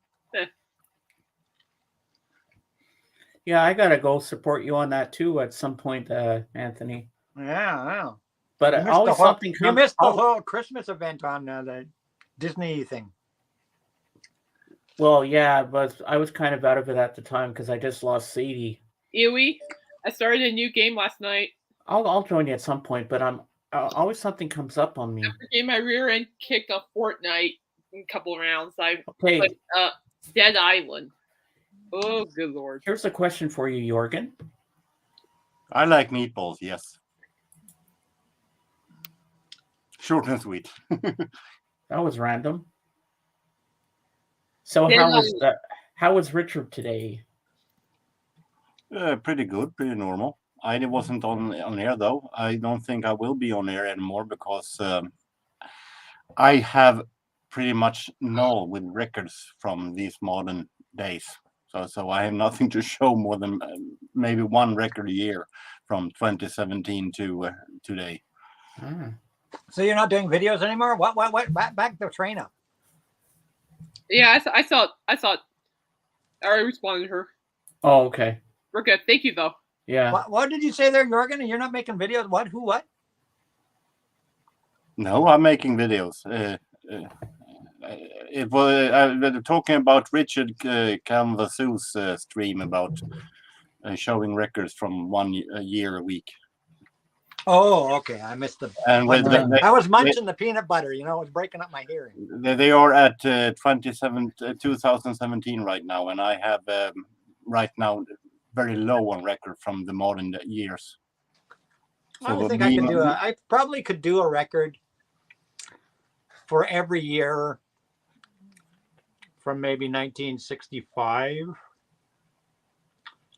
Yeah, I gotta go support you on that too at some point, Anthony. Yeah. But always something comes. You missed the whole Christmas event on the Disney thing. Well, yeah, but I was kind of out of it at the time because I just lost Sadie. Ewy, I started a new game last night. I'll join you at some point, but I'm always something comes up on me. After getting my rear end kicked on Fortnite in a couple of rounds, I played Dead Island. Oh, good lord! Here's a question for you, Jorgen. I like meatballs. Yes, short and sweet. That was random. So how was Richard today? Pretty good, pretty normal. I wasn't on air though. I don't think I will be on air anymore because I have pretty much null with records from these modern days. So I have nothing to show more than maybe 1 record a year from 2017 to today. So you're not doing videos anymore? What? Back the train up. Yeah, I saw. I already responded to her. Oh, okay. We're good. Thank you, though. Yeah. What did you say there, Jorgen? You're not making videos? What? Who? What? No, I'm making videos. It was talking about Richard Canvasu's stream about showing records from 1 year a week. Oh, okay. I missed the. And I was munching the peanut butter. You know, it was breaking up my hearing. They are at 2017 right now, and I have right now very low on record from the modern years. I think I could do I probably could do a record for every year from maybe 1965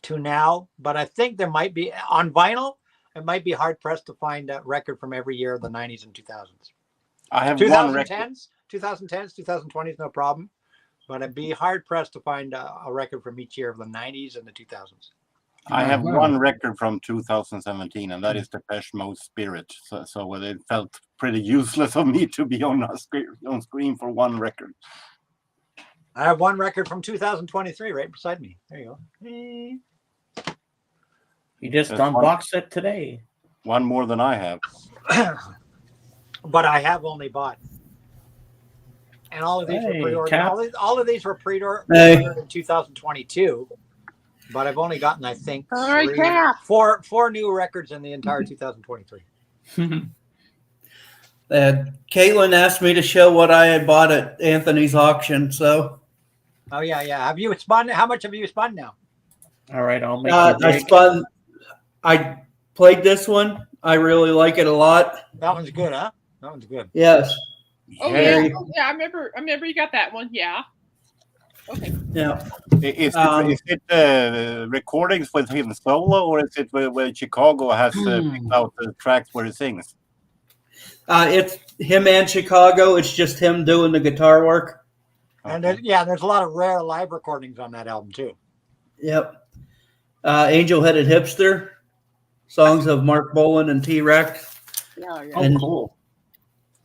to now, but I think there might be on vinyl. It might be hard pressed to find a record from every year of the 90s and 2000s. I have 2010s, 2020s, no problem. But it'd be hard pressed to find a record from each year of the 90s and the 2000s. I have 1 record from 2017, and that is Depeche Mode Spirit. So it felt pretty useless of me to be on screen for 1 record. I have 1 record from 2023 right beside me. There you go. You just unboxed it today. 1 more than I have. But I have only bought. And all of these were pre-ordered. All of these were pre-ordered in 2022. But I've only gotten, I think, 4 new records in the entire 2023. Caitlin asked me to show what I had bought at Anthony's auction. So. Oh yeah. Have you spun? How much have you spun now? All right, I'll make. I spun. I played this one. I really like it a lot. That one's good, huh? That one's good. Yes. Oh yeah. I remember you got that one. Yeah. Okay. Yeah. Is it recordings with him solo, or is it where Chicago has picked out the tracks where he sings? It's him and Chicago. It's just him doing the guitar work. And there's a lot of rare live recordings on that album too. Yep. Angel Headed Hipster, songs of Mark Bolan and T-Rex. Yeah, yeah. And, cool.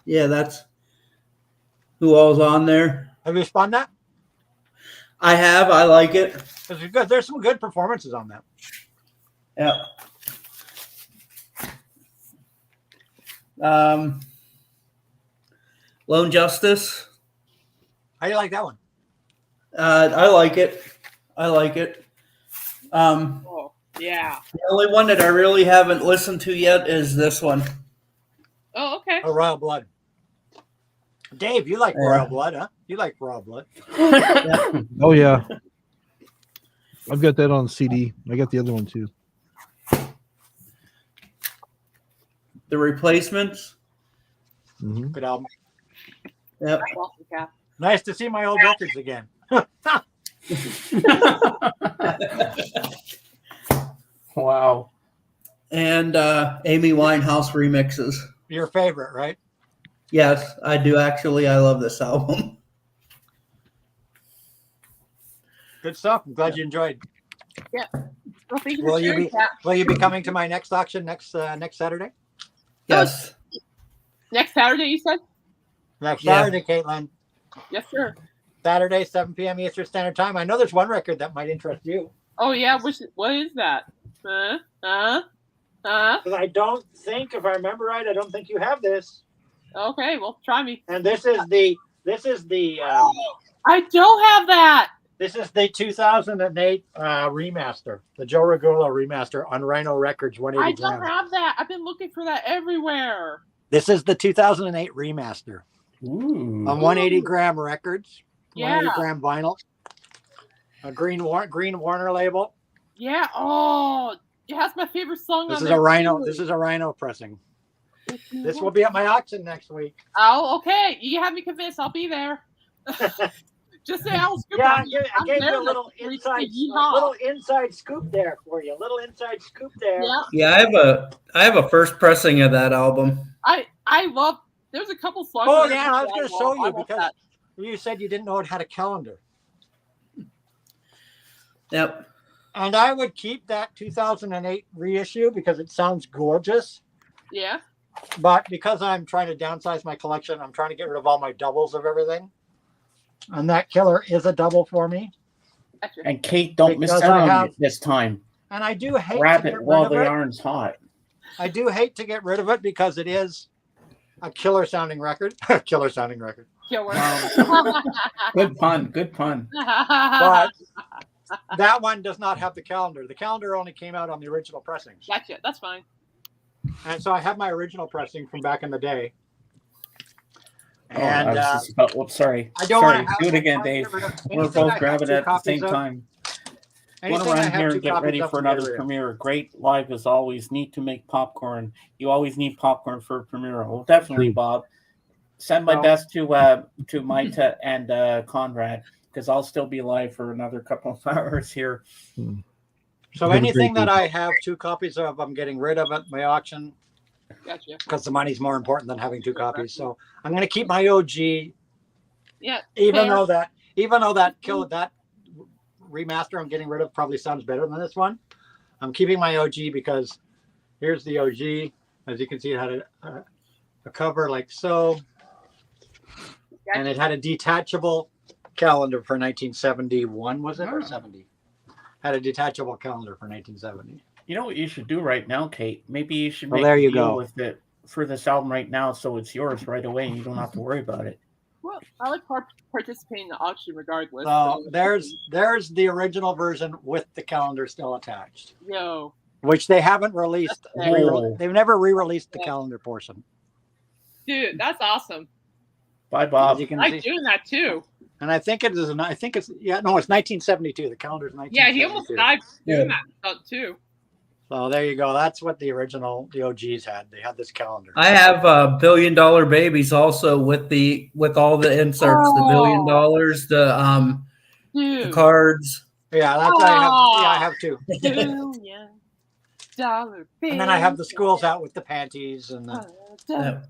Yeah, that's who all's on there. Have you spun that? I have. I like it. It's good. There's some good performances on that. Yeah. Lone Justice. How do you like that one? I like it. I like it. Oh, yeah. The only one that I really haven't listened to yet is this one. Oh, okay. Oh, Royal Blood. Dave, you like Royal Blood, huh? You like Royal Blood. Oh yeah, I've got that on CD. I got the other one too. The Replacements. Mm-hmm. Good album. Yep. Nice to see my old records again. Wow. And Amy Winehouse remixes. Your favorite, right? Yes, I do actually. I love this album. Good stuff. I'm glad you enjoyed. Yeah. Well, thank you Will for you sharing be that. Will you be coming to my next auction next Saturday? Yes. Next Saturday, you said? Next Yeah. Saturday, Caitlin. Yes, sir. Saturday, 7 p.m. Eastern Standard Time. I know there's one record that might interest you. Oh, yeah. What is that? Because I don't think, if I remember right, I don't think you have this. Okay, well, try me. And this is the I don't have that. This is the 2008 remaster, the Joe Regula remaster on Rhino Records, 180 I don't grams. have that. I've been looking for that everywhere. This is the 2008 remaster Ooh. on 180 gram records, Yeah. 180 gram vinyl, a green Warner label. Yeah. Oh, it has my favorite song This on is there. a Rhino. too. This is a Rhino pressing. This will be at my auction next week. Oh, okay. You have me convinced. I'll be there. Just say I'll scoop Yeah, on you. I gave you a little inside scoop there for you. A little inside scoop there. Yeah. Yeah, I have a first pressing of that album. I love. There's a couple songs. Oh on there yeah, I was that going to love. show I you love because that. you said you didn't know it had a calendar. Yep. And I would keep that 2008 reissue because it sounds gorgeous. Yeah. But because I'm trying to downsize my collection, I'm trying to get rid of all my doubles of everything. And that killer is a double for me. And Kate, don't miss Because out I on have- it this time. And I do hate Grab to it get while rid of the it. iron's hot. I do hate to get rid of it because it is a killer sounding record. Killer sounding record. Good pun. Good pun. But that one does not have the calendar. The calendar only came out on the original pressings. Gotcha. That's fine. And so I have my original pressing from back in the day. Oh, And I was just about, whoops, sorry. I don't Sorry, wanna have- do it again, I'm trying Dave. to get rid of We're anything I both have grabbing two it at the copies same of. time. Want anything to I run have here two and get copies ready of for to get another rid of. premiere. Great live as always. Need to make popcorn. You always need popcorn for a premiere. Well, definitely, Bob. Send my Well- best to Maita and Conrad because I'll still be live for another couple of hours here. So Have a anything great that week. I have two copies of, I'm getting rid of at my auction Gotcha. because the money's more important than having two copies. So I'm going to keep my OG, Yeah. even fair. though that that remaster I'm getting rid of probably sounds better than this one. I'm keeping my OG because here's the OG. As you can see, it had a cover like so, and it had a detachable calendar for 1971. Was it or 70? Had a detachable calendar for 1970. You know what you should do right now, Kate? Maybe you should Well, make there a you deal go. with it for this album right now, so it's yours right away, and you don't have to worry about it. Well, I like participating in the auction regardless. So there's the original version with the calendar still attached, Yo. which they haven't released. That's cool. They've never re-released the calendar portion. Dude, that's awesome. Bye, Bob. As you can I see. like doing that too. And I think it is. I think it's it's 1972. The calendar's 1972. Yeah, he almost died doing that stuff too. So there you go. That's what the OGs had. They had this calendar. I have $1 billion babies also with all the inserts, the $1 billion, Dude. The cards. Yeah, that's I have. Yeah, I have two. $2 And then I have the schools out with the panties and the.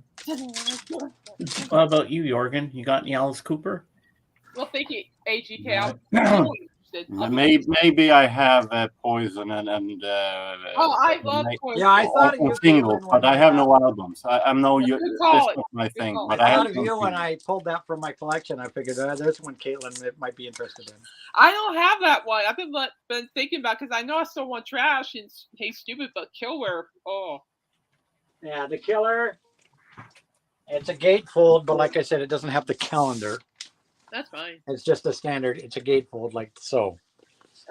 What about you, Jorgen? You got any Alice Cooper? Well, thank you, AGK. I'm really interested. Maybe I have Poison and Oh, I love Poison. Yeah, I thought of you, singles, Caitlin, but I have no albums. I'm no Good this call. is not my thing. call. But I I have thought of you some when singles. I pulled that from my collection. I figured there's one Caitlin might be interested in. I don't have that one. I've been thinking about because I know I still want Trash and Hey Stupid, but Killer. Oh, Yeah, the Killer. It's a gatefold, but like I said, it doesn't have the calendar. that's fine. It's just a standard. It's a gatefold, like so.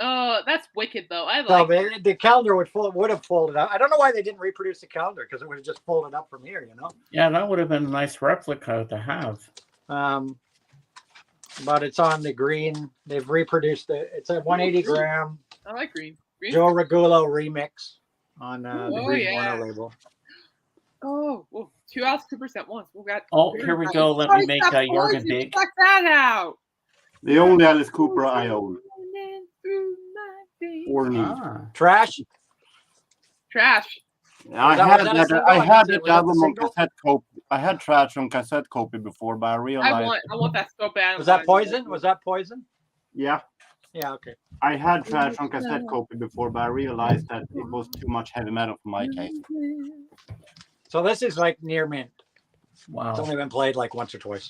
Oh, that's wicked though. I No, like. but the calendar would have folded up. I don't know why they didn't reproduce the calendar because it would have just folded up from here, you know. Yeah, that would have been a nice replica to have. But it's on the green. They've reproduced it. It's a 180 gram I like green. Green. Joe Regulo remix on the Oh, Green yeah. Warner label. Oh, well, 2 Alice Cooper at once. We got. Oh, here we go. Let me make Jorgen big. Check that out. The only Alice Cooper I own. Or need. Trash. Trash. I that- had was that a that. single? I Was had that that the album on single? cassette copy. I had Trash on cassette copy before, but I realized. I want that so bad. Was that Poison? Was that Poison? Yeah, Yeah. Okay. I had Trash on cassette copy before, but I realized that it was too much heavy metal for my taste. So this is like near mint. It's Wow. only been played like once or twice.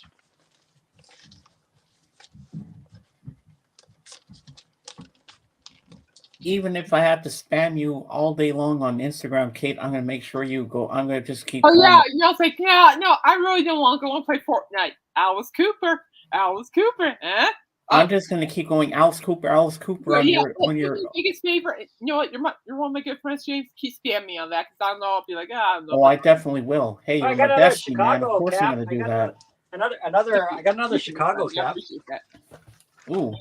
Even if I have to spam you all day long on Instagram, Kate, I'm gonna make sure you go. I'm gonna just keep. Oh going. yeah, it's like no, I really don't want to go and play Fortnite. Alice Cooper, eh? I'm just gonna keep going. Alice Cooper Well, on yeah, your. biggest favorite. You know what? You're one of my good friends, James. Keep spamming me on that because I don't know. I'll be like, I don't know. Oh, I definitely will. Hey, I you're got my another bestie, man. Of Chicago course cap. I'm gonna I do got that. I got another Chicago I cap. appreciate that. Ooh,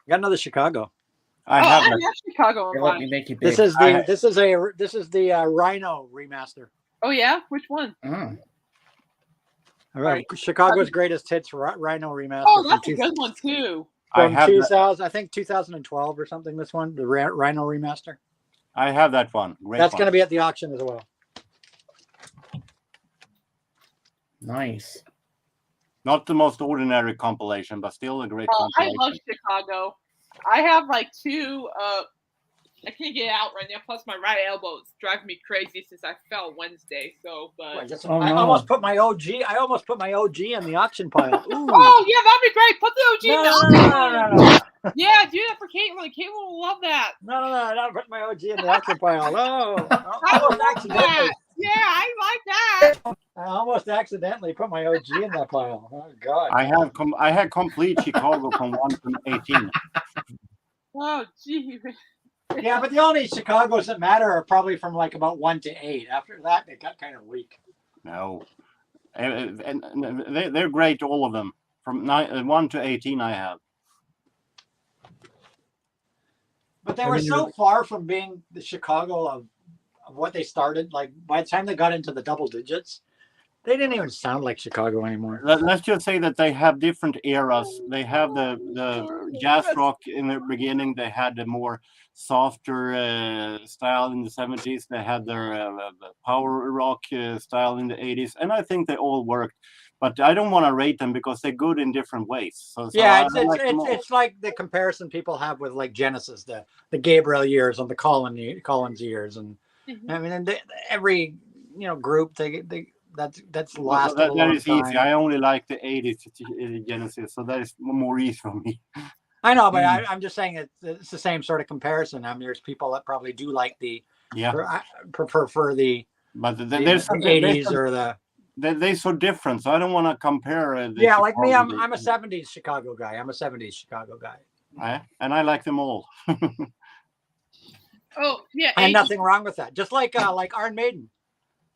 Got another Chicago. I Oh, have I that. have Chicago on here, let mine. me make you big. This is the Rhino remaster. Oh yeah, which one? Mm. All right, Chicago's greatest hits Rhino remaster. Oh, from that's a good one too. I From have that. 2000, I think 2012 or something. This one, the Rhino remaster. I have that one. Great. That's one. going to be at the auction as well. Nice. Not the most ordinary compilation, but still a great Oh, I compilation. love Chicago. I have like two. I can't get out right now. Plus, my right elbow is driving me crazy since I fell Wednesday. So, but I almost put my OG. I almost put my OG in the auction pile. Ooh. oh yeah, that'd be great. Put the OG in the auction pile. No. Yeah, do that for Caitlin. Caitlin will love that. No, I don't put my OG in the auction pile. No, I almost like accidentally. that. Yeah, I like that. I almost accidentally put my OG in that pile. Oh God. I had complete Chicago from 1 to 18. Oh gee. Yeah, but the only Chicagos that matter are probably from like about 1 to 8. After that, they got kind of weak. No, and they're great, all of them. From 1 to 18, I have. But they were so far from being the Chicago of what they started. Like by the time they got into the double digits, they didn't even sound like Chicago anymore. Let's just say that they have different eras. They have the jazz rock in the beginning. They had the more softer style in the 70s. They had their power rock style in the 80s, and I think they all worked. But I don't want to rate them because they're good in different ways. So Yeah, it's it's like the comparison people have with like Genesis, the Gabriel years and the Collins years, and I mean, and every group that's lasted a long that is time. easy. I only like the 80s Genesis, so that is more easy for me. I know, but I'm just saying it's the same sort of comparison. I mean, there's people that probably do like prefer the there's 80s or the. They're so different, so I don't want to compare. Like me, I'm a 70s Chicago guy. And I like them all. Oh yeah, and nothing wrong with that. Just like Iron Maiden,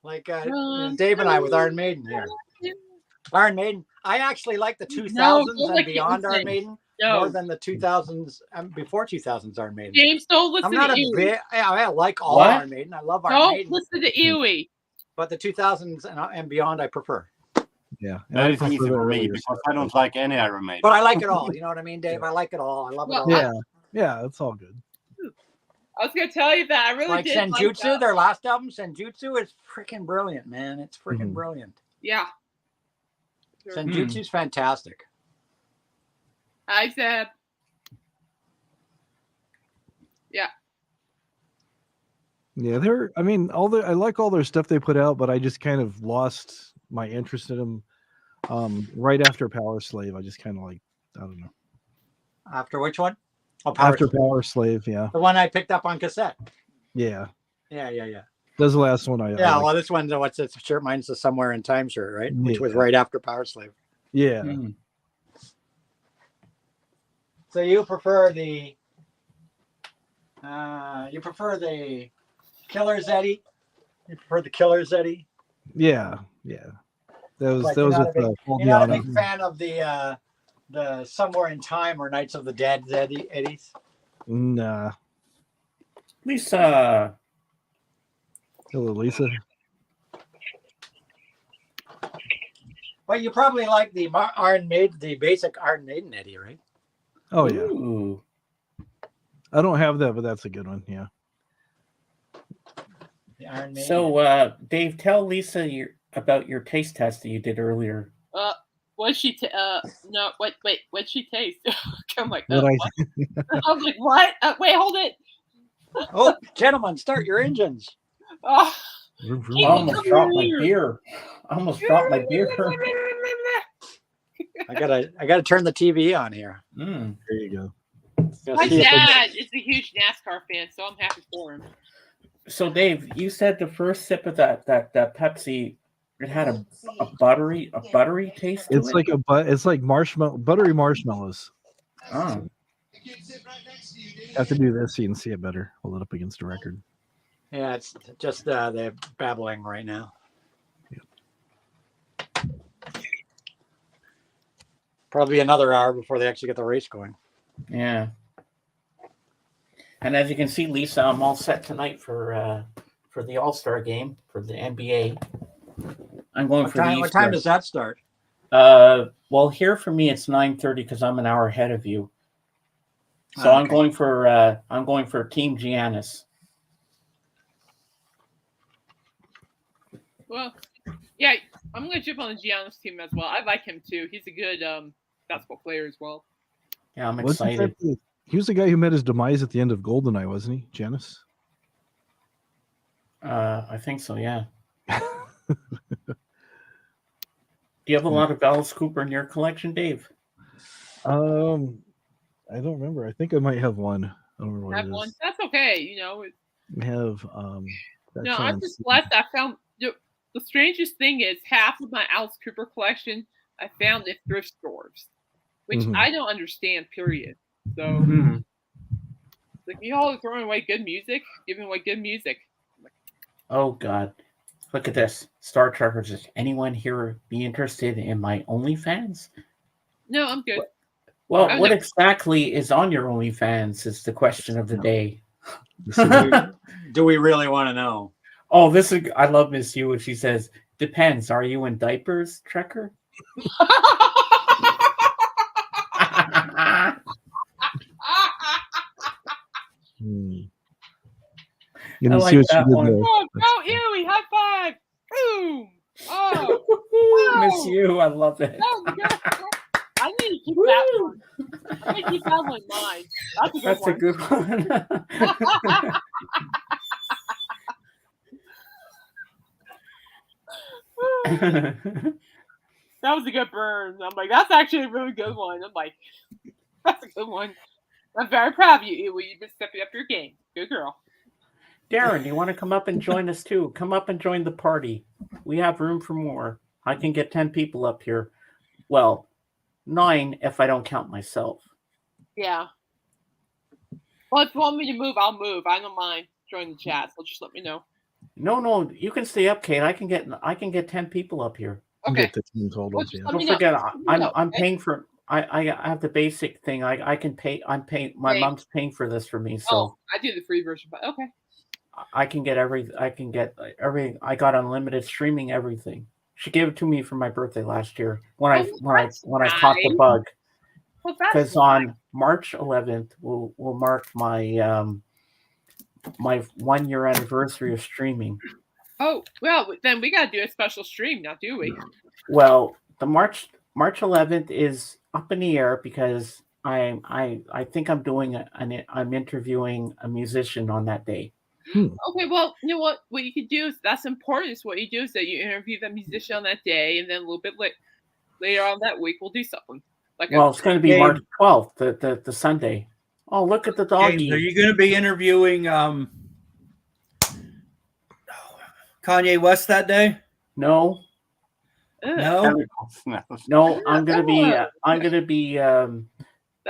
like Dave and I with Iron Maiden here. Iron Maiden. I actually like the 2000s and beyond Iron Maiden more than the 2000s before 2000s Iron Maiden. James, don't listen I'm not to a Ewie. bit. I like all Iron Maiden. I love Iron Maiden. Don't listen to Ewie. But the 2000s and beyond, I prefer. Yeah, and That I is prefer easy the for me earlier because stuff, I don't but- like any Iron prefer Maiden the earlier because stuff, I don't but- like any Iron Maiden. But I like it all. You know what I mean, Dave? I like it all. I love it Well, all. Yeah, yeah, it's all good. I was gonna tell you that I really Like did like Senjutsu, that. their last album, Senjutsu, is freaking brilliant, man. It's freaking brilliant. Yeah. Sure. Senjutsu's fantastic. I said. Yeah. Yeah, I mean, I like all their stuff they put out, but I just kind of lost my interest in them right after Power Slave. I just kind of like, I don't know. After which one? Oh, After Slave. Power Slave, yeah. The one I picked up on cassette. Yeah. Yeah. That's the last one I Yeah, liked. well, this one's what's its shirt? Mine's the Somewhere in Time shirt, right? Which was Yeah. right after Power Slave. Yeah. So you prefer the Killers, Eddie? You prefer the Killers, Eddie? Yeah. That was Like that you're was not, with a big, Paul you're not a Diano. big fan of the Somewhere in Time or Nights of the Dead, Eddies? Nah. Lisa. Hello, Lisa. Well, you probably like the Iron Maiden, the basic Iron Maiden, Eddie, right? Oh yeah. Ooh. I don't have that, but that's a good one. Yeah. The Iron Maiden. So, Dave, tell Lisa about your taste test that you did earlier. What'd she no, wait, what'd she taste? I'm like, What what? I was like, what? Wait, hold it. Oh, gentlemen, start your engines. Oh, I almost dropped my beer. I gotta turn the TV on here. There you go. My dad is a huge NASCAR fan, so I'm happy for him. So, Dave, you said the first sip of that Pepsi, it had a buttery taste to It's it. like it's like buttery marshmallows. Oh. Have to do this so you can see it better. Hold it up against the record. Yeah, it's just they're babbling right now. Yep. Probably another hour before they actually get the race going. Yeah. And as you can see, Lisa, I'm all set tonight for the All-Star game for the NBA. I'm going for the East. What time does that start? Well, here for me it's 9:30 because I'm an hour ahead of you. So okay. I'm going for Team Giannis. Well, yeah, I'm gonna jump on the Giannis team as well. I like him too. He's a good basketball player as well. Yeah, I'm excited. He was the guy who met his demise at the end of GoldenEye, wasn't he, Giannis? I think so. Yeah. Do you have a lot of Alice Cooper in your collection, Dave? I don't remember. I think I might have one. I don't remember what Have it one. is. That's okay. You know. I have No, I'm just blessed. I found the strangest thing is half of my Alice Cooper collection I found at thrift stores, which I don't understand. Period. So, like, you all throwing away good music, giving away good music. Oh God. Look at this. Star Trekkers. Does anyone here be interested in my OnlyFans? No, I'm good. Well, what exactly is on your OnlyFans is the question of the day. Do we really want to know? Oh, I love Miss Yu when she says, depends. Are you in diapers, Trekker? You I see like what that you one. did there. Oh, Ewie, high five! Boom! Oh, Miss Yu, I love it. I need to keep that one. I need to keep that one in mind. That's a good one. That was a good burn. I'm like, that's actually a really good one. I'm like, that's a good one. I'm very proud of you, Ewie. You've been stepping up your game. Good girl. Darren, do you want to come up and join us too? Come up and join the party. We have room for more. I can get 10 people up here. Well, 9 if I don't count myself. Yeah. Well, if you want me to move, I'll move. I don't mind joining the chat. So just let me know. No, you can stay up, Kate. I can get 10 people up here. Okay. Don't forget, I'm paying for. I have the basic thing. I can pay. I'm paying. My mom's paying for this for me. So I do the free version, but okay. I can get every. I got unlimited streaming everything. She gave it to me for my birthday last year when I caught the nice. bug. Well, that's Because on March 11th will mark my my 1 year anniversary of streaming. Oh, well, then we got to do a special stream now, do we? Well, the March 11th is up in the air because I think I'm doing I'm interviewing a musician on that day. Okay, well, you know what you could do is that's important. Is what you do is that you interview the musician on that day, and then a little bit later on that week we'll do something. Well, it's going to be March 12th, the Sunday. Oh, look at the doggy. James, are you going to be interviewing Kanye West that day? No. No. No, I'm going to be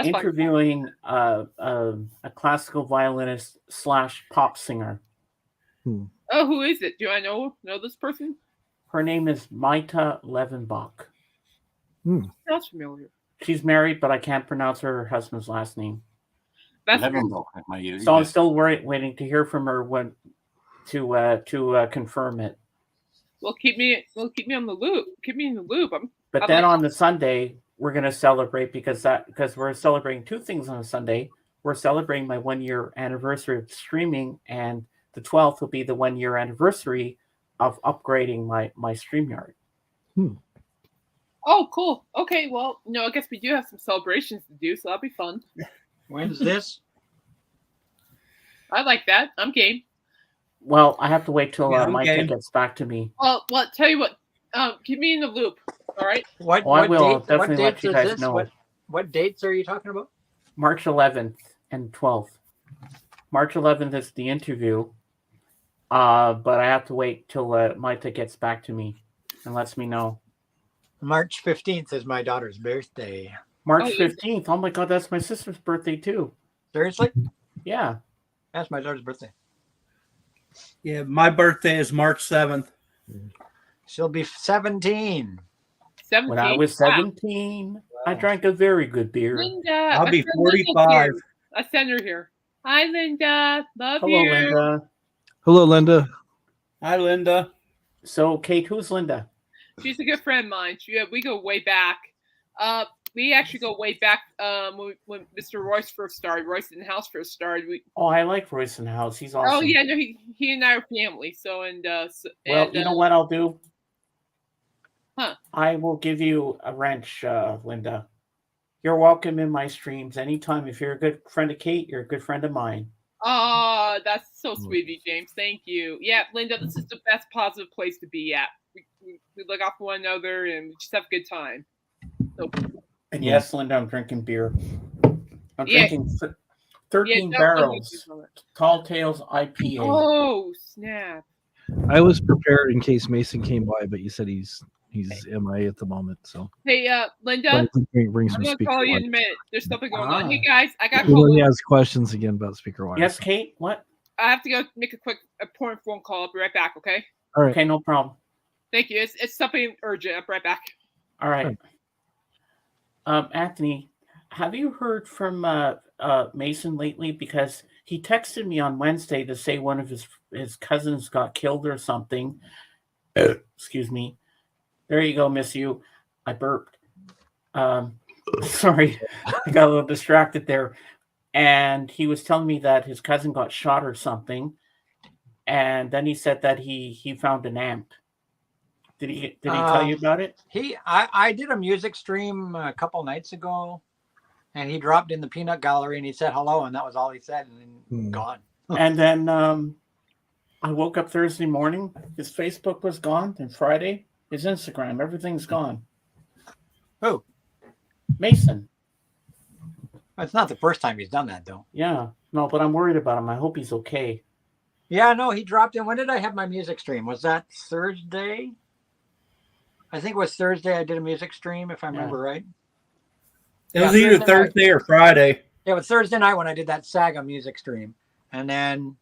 interviewing a classical violinist / pop singer. Oh, who is it? Do I know this person? Her name is Maita Levenbach. Sounds familiar. She's married, but I can't pronounce her husband's last name. That's so I'm still waiting to hear from her to confirm it. Well, keep me on the loop. Keep me in the loop. But then on the Sunday, we're going to celebrate because we're celebrating two things on a Sunday. We're celebrating my 1 year anniversary of streaming, and the 12th will be the 1 year anniversary of upgrading my StreamYard. Oh, cool. Okay, well, I guess we do have some celebrations to do, so that'll be fun. When's this? I like that. I'm game. Well, I have to wait till Micah gets back to me. Well, tell you what. Keep me in the loop. All right. I will. I'll definitely let you guys know. What dates are you talking about? March 11th and 12th. March 11th is the interview, but I have to wait till Micah gets back to me and lets me know. March 15th is my daughter's birthday. March 15th. Oh my God, that's my sister's birthday too. Seriously? Yeah. That's my daughter's birthday. Yeah, my birthday is March 7th. She'll be 17. 17. When I was 17, I drank a very good beer. Linda, I'll be 45. I send her here. Hi, Linda. Love Hello, you. Linda. Hello, Linda. Hi, Linda. So, Kate, who's Linda? She's a good friend of mine. We go way back. We actually go way back when Mr. Royce first started. Royce in the House first started. I like Royce in the House. He's awesome. Oh yeah, no, he and I are family. So well, you know what I'll do? Huh? I will give you a wrench, Linda. You're welcome in my streams anytime. If you're a good friend of Kate, you're a good friend of mine. Oh, that's so sweet of you, James. Thank you. Yeah, Linda, this is the best positive place to be at. We look out for one another and we just have a good time. So, and yes, Linda, I'm drinking beer. I'm drinking 13 barrels, Tall Tales IPA. Oh, snap. I was prepared in case Mason came by, but you said he's MIA at the moment. So hey, Linda, bring some I'm gonna call you in a minute. There's something going on. Hey guys, I got. He has questions again about speaker wire. Yes, Kate. What? I have to go make a quick important phone call. I'll be right back. Okay. All right. Okay, no problem. Thank you. It's something urgent. I'll be right back. All right. Anthony, have you heard from Mason lately? Because he texted me on Wednesday to say one of his cousins got killed or something. Excuse me. There you go, miss you. I burped. Sorry, I got a little distracted there. And he was telling me that his cousin got shot or something. And then he said that he found an amp. Did he tell you about it? I did a music stream a couple nights ago, and he dropped in the peanut gallery and he said hello, and that was all he said, and then gone. And then I woke up Thursday morning. His Facebook was gone, and Friday his Instagram, everything's gone. Who? Mason. It's not the first time he's done that, though. Yeah, no, but I'm worried about him. I hope he's okay. Yeah, no, he dropped in. When did I have my music stream? Was that Thursday? I think it was Thursday. I did a music stream, if I remember right. It was either Thursday or Friday. Yeah, it was Thursday night when I did that Saga music stream. And then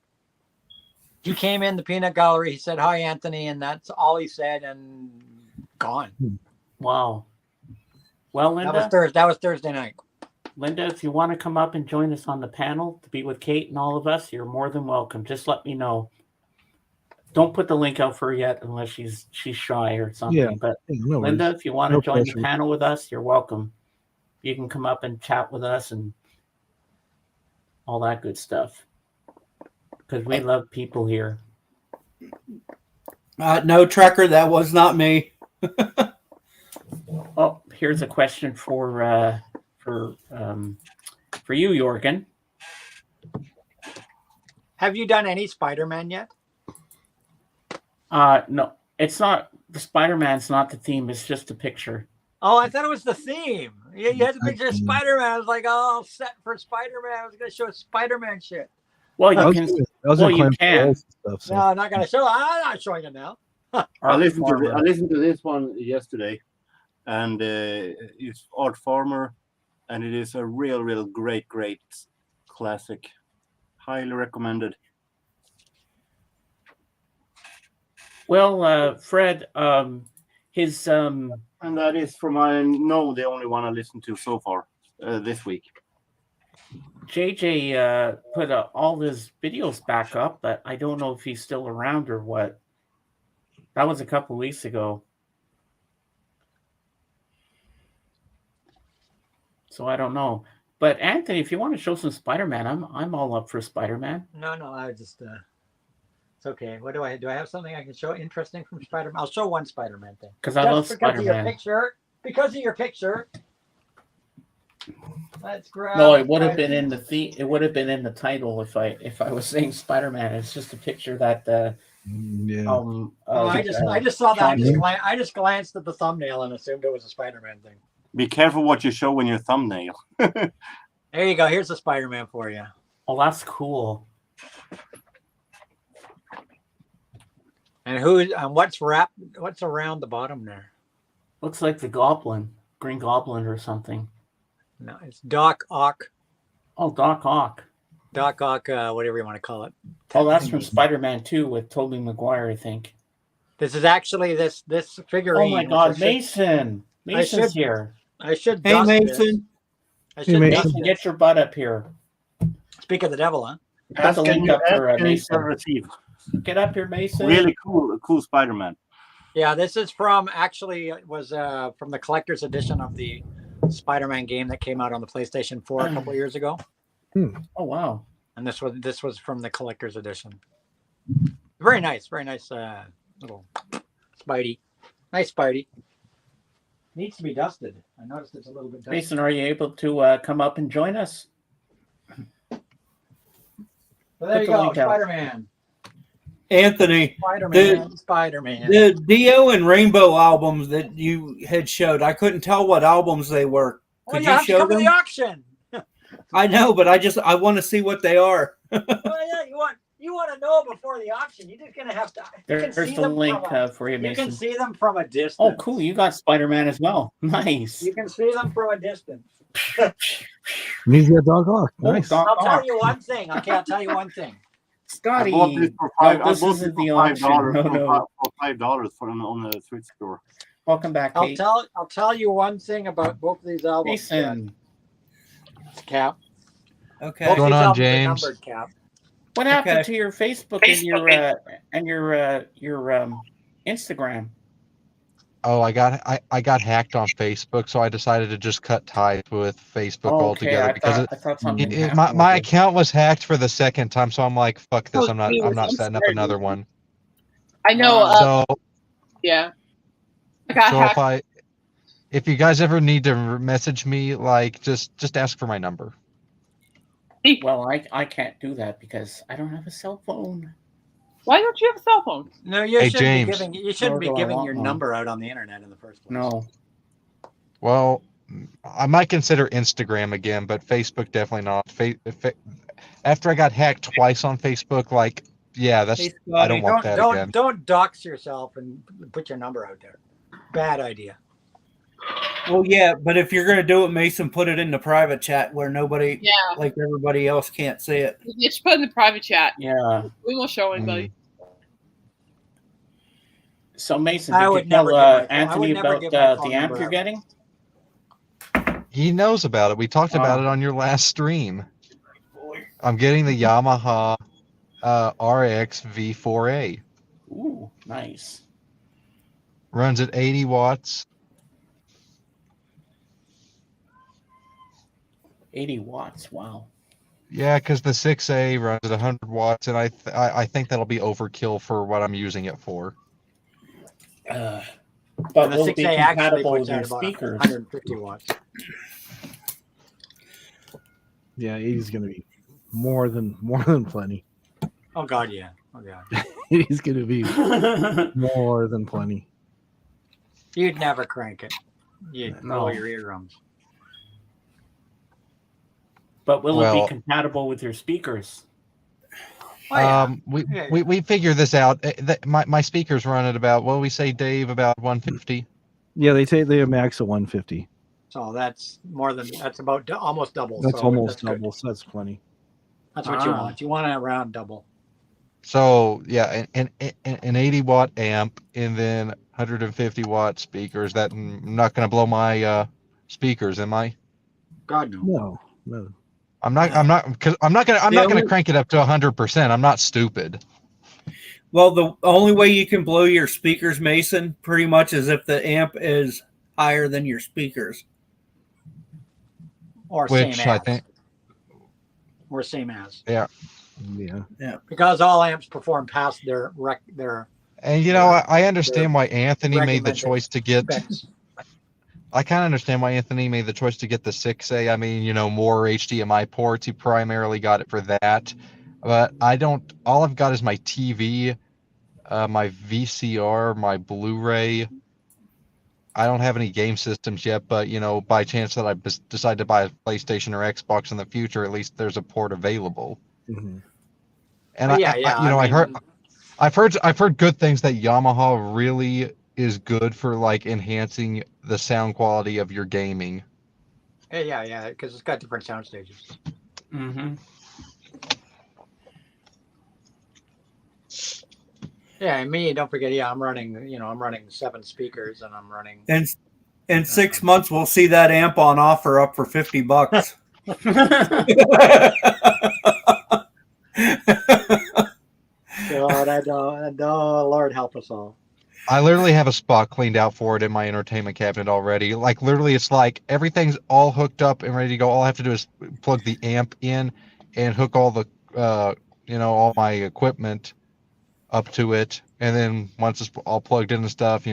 he came in the peanut gallery. He said, "Hi, Anthony." And that's all he said, and gone. Wow. Well, Linda. That was Thursday night. Linda, if you want to come up and join us on the panel to be with Kate and all of us, you're more than welcome. Just let me know. Don't put the link out for her yet unless she's shy or something. Yeah, But no Linda, worries. if you want to join the panel with us, you're welcome. You can come up and chat with us and all that good stuff. Because we love people here. No, Trekker, that was not me. Oh, here's a question for you, Jorgen. Have you done any Spider-Man yet? No, it's not. The Spider-Man's not the theme. It's just a picture. Oh, I thought it was the theme. Yeah, you had the picture of Spider-Man. I was like, oh, set for Spider-Man. I was going to show Spider-Man shit. Well, you can. You can. Stuff, so. No, I'm not going to show. I'm not showing it now. I listened to this one yesterday, and it's Art Farmer, and it is a real great classic. Highly recommended. Well, Fred, his and that is from the only one I listened to so far this week. JJ put all his videos back up, but I don't know if he's still around or what. That was a couple weeks ago. So I don't know. But Anthony, if you want to show some Spider-Man, I'm all up for Spider-Man. No, I just it's okay. What do I have something I can show interesting from Spider-Man? I'll show one Spider-Man thing. Because I love Spider-Man. Because of your picture. Let's grab. No, it would have been in the It would have been in the title if I was saying Spider-Man. It's just a picture that. I just saw that. I just glanced at the thumbnail and assumed it was a Spider-Man thing. Be careful what you show in your thumbnail. There you go. Here's the Spider-Man for you. Oh, that's cool. And what's around the bottom there? Looks like the Goblin, Green Goblin or something. No, it's Doc Ock. Oh, Doc Ock. Doc Ock, whatever you want to call it. Oh, that's from Spider-Man 2 with Tobey Maguire, I think. This is actually this figurine. Oh my God, Mason! Mason's here. I should. Hey, Mason. Mason, get your butt up here. Speak of the devil, huh? Put the link up for Mason. Get up here, Mason. Really cool Spider-Man. Yeah, this is from it was from the collector's edition of the Spider-Man game that came out on the PlayStation 4 a couple of years ago. Oh wow! And this was from the collector's edition. Very nice little Spidey. Nice Spidey. Needs to be dusted. I noticed it's a little bit dusty. Mason, are you able to come up and join us? So there you go, Spider-Man. Anthony, Spider-Man. The Dio and Rainbow albums that you had showed, I couldn't tell what albums they were. Could you show them? To the auction. I know, but I want to see what they are. Well, yeah, you want to know before the auction. You're just gonna have to. There's the link for you, Mason. You can see them from a distance. Oh, cool! You got Spider-Man as well. Nice. You can see them from a distance. Means you got Doc Ock. Nice. I'll tell you one thing. I can't tell you one thing. Scotty, this isn't the auction. No. For $5 on the thrift store. Welcome back, Kate. I'll tell you one thing about both of these albums. Mason. Cap. Okay. What's going on, James? Numbered, Cap. What happened to your Facebook and your Instagram? Oh, I got hacked on Facebook, so I decided to just cut ties with Facebook altogether because my account was hacked for the second time. So I'm like, fuck this. I'm not setting up another one. I know. So yeah. I got hacked. So if you guys ever need to message me, like just ask for my number. Well, I can't do that because I don't have a cell phone. Why don't you have a cell phone? No, you James. shouldn't be giving your number out on the internet in the first place. No. Well, I might consider Instagram again, but Facebook definitely not. After I got hacked twice on Facebook, like, yeah, I don't want that again. Don't dox yourself and put your number out there. Bad idea. Well, yeah, but if you're gonna do it, Mason, put it in the private chat where nobody, like everybody else, can't see it. Just put it in the private chat. Yeah, we won't show anybody. So Mason, did you tell Anthony about the amp you're getting? He knows about it. We talked about it on your last stream. I'm getting the Yamaha RX V4A. Ooh, nice. Runs at 80 watts. 80 watts. Wow. Yeah, because the 6A runs at 100 watts, and I think that'll be overkill for what I'm using it for. But the will it be 6A actually compatible puts with your out about speakers? 150 watts. Yeah, 80 is going to be more than plenty. Oh God, yeah. Oh God. 80 is going to be more than plenty. You'd never crank it. You'd blow No. your eardrums. But will it Well- be compatible with your speakers? Oh, yeah. We figure this out. My speakers run at about, what do we say, Dave? About 150. Yeah, they say they have max at 150. So that's about almost double. That's so almost good. double. So that's plenty. That's what you want. You want it around double. So yeah, an 80-watt amp and then 150 watt speakers. That I'm not going to blow my speakers, am I? God no. No. I'm not gonna crank it up to 100%. I'm not stupid. Well, the only way you can blow your speakers, Mason, pretty much is if the amp is higher than your speakers. Or Which same I as. think. Or same as. Yeah. Yeah. Because all amps perform past their And I understand why Anthony made the recommended choice to get. specs. I kind of understand why Anthony made the choice to get the 6A. I mean, more HDMI ports. He primarily got it for that. But I don't. All I've got is my TV, my VCR, my Blu-ray. I don't have any game systems yet, but by chance that I decide to buy a PlayStation or Xbox in the future, at least there's a port available. Mm-hmm. And I've heard good things that Yamaha really is good for like enhancing the sound quality of your gaming. Yeah, because it's got different sound stages. Mm-hmm. Yeah, and me, don't forget. Yeah, I'm running 7 speakers, and I'm running. And in 6 months, we'll see that amp on offer up for $50. God, I don't. Lord help us all. I literally have a spot cleaned out for it in my entertainment cabinet already. Like literally, it's like everything's all hooked up and ready to go. All I have to do is plug the amp in and hook all the all my equipment up to it, and then once it's all plugged in and stuff,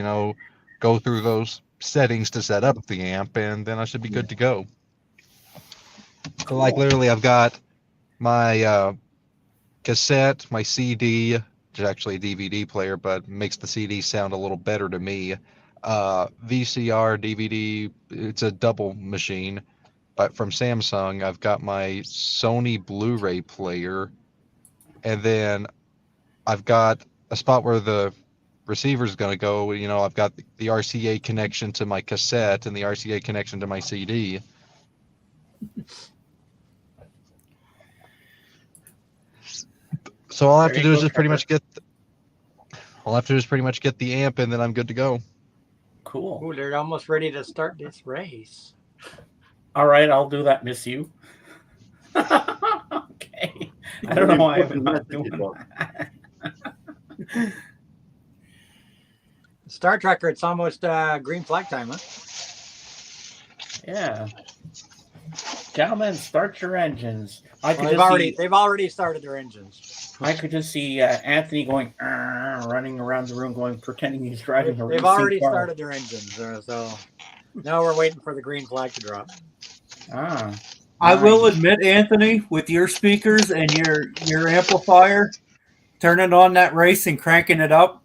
go through those settings to set up the amp, and then I should be good to go. So like literally, I've got my cassette, my CD, which is actually a DVD player, but makes the CD sound a little better to me. VCR, DVD, it's a double machine, but from Samsung. I've got my Sony Blu-ray player, and then I've got a spot where the receiver is going to go. I've got the RCA connection to my cassette and the RCA connection to my CD. So all I have to do is just pretty much get the amp, and then I'm good to go. Cool. Ooh, they're almost ready to start this race. All right, I'll do that, miss you. Okay. I don't know why I'm not doing that. Star Trekker, it's almost green flag time, huh? Yeah. Gentlemen, start your engines. They've already started their engines. I could just see Anthony going, running around the room, pretending he's driving a They've already started their engines, so now we're waiting for the green flag to drop. I will admit, Anthony, with your speakers and your amplifier, turning on that race and cranking it up,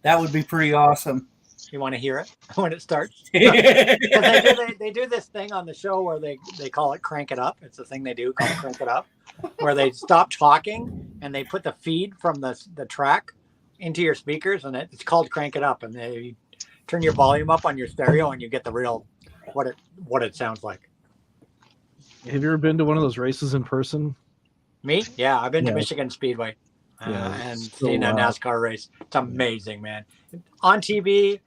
that would be pretty awesome. You want to hear it when it starts? They do this thing on the show where they call it crank it up. It's a thing they do called crank it up, where they stop talking and they put the feed from the track into your speakers, and it's called crank it up. And they turn your volume up on your stereo, and you get the real what it sounds like. Have you ever been to one of those races in person? Me? Yeah, I've been to Michigan Speedway and seen a NASCAR race. It's amazing, man. On TV,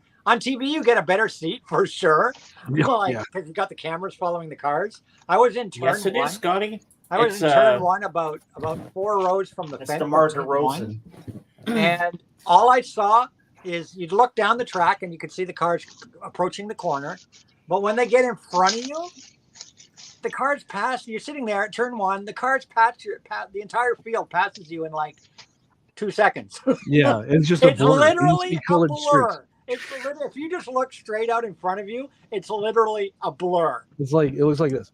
you get a better seat for sure. Because you got the cameras following the cars. I was in turn one. Yes, it is, Scotty. I was in turn one about 4 rows from the fence. Mr. Margaret Rosen. And all I saw is you'd look down the track and you could see the cars approaching the corner. But when they get in front of you, the cars pass. You're sitting there at turn one. The cars the entire field passes you in like 2 seconds. Yeah, it's just it's a blur. literally a colored blur. strips. It's literally, if you just look straight out in front of you, it's literally a blur. It looks like this.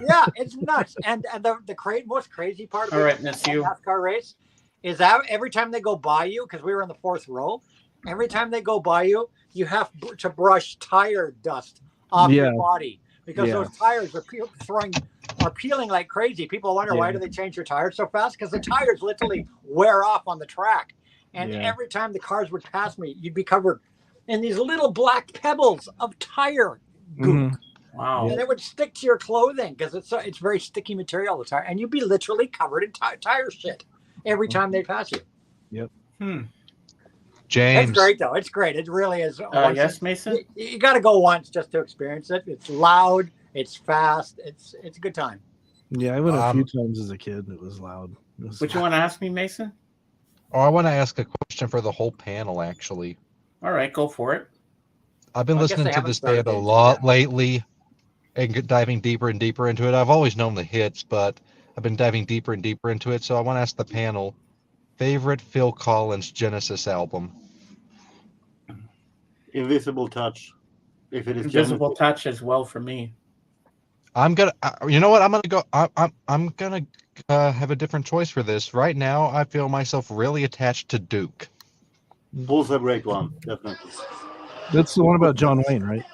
Yeah, it's nuts. And the most crazy part of a NASCAR race is that every time they go by you, because we were in the 4th row, every time they go by you, you have to brush tire dust off your body because those tires are peeling like crazy. People wonder why do they change your tires so fast? Because the tires literally wear off on the track. And every time the cars would pass me, you'd be covered in these little black pebbles of tire goop. Mm-hmm. Wow. And it would stick to your clothing because it's very sticky material, the tire. And you'd be literally covered in tire shit every time they pass you. Yep. James. It's great, though. It's great. It really is. Yes, Mason? You got to go once just to experience it. It's loud. It's fast. It's a good time. Yeah, I went a few times as a kid. It was loud. What you want to ask me, Mason? Oh, I want to ask a question for the whole panel, actually. All right, go for it. I've been listening to this band a lot lately and diving deeper and deeper into it. I've always known the hits, but I've been diving deeper and deeper into it. So I want to ask the panel, favorite Phil Collins Genesis album? Invisible Touch. If it is Invisible Genesis. Touch as well for me. I'm gonna. You know what? I'm gonna go. I'm gonna have a different choice for this. Right now, I feel myself really attached to Duke. Bull's a great one, definitely. That's the one about John Wayne, right?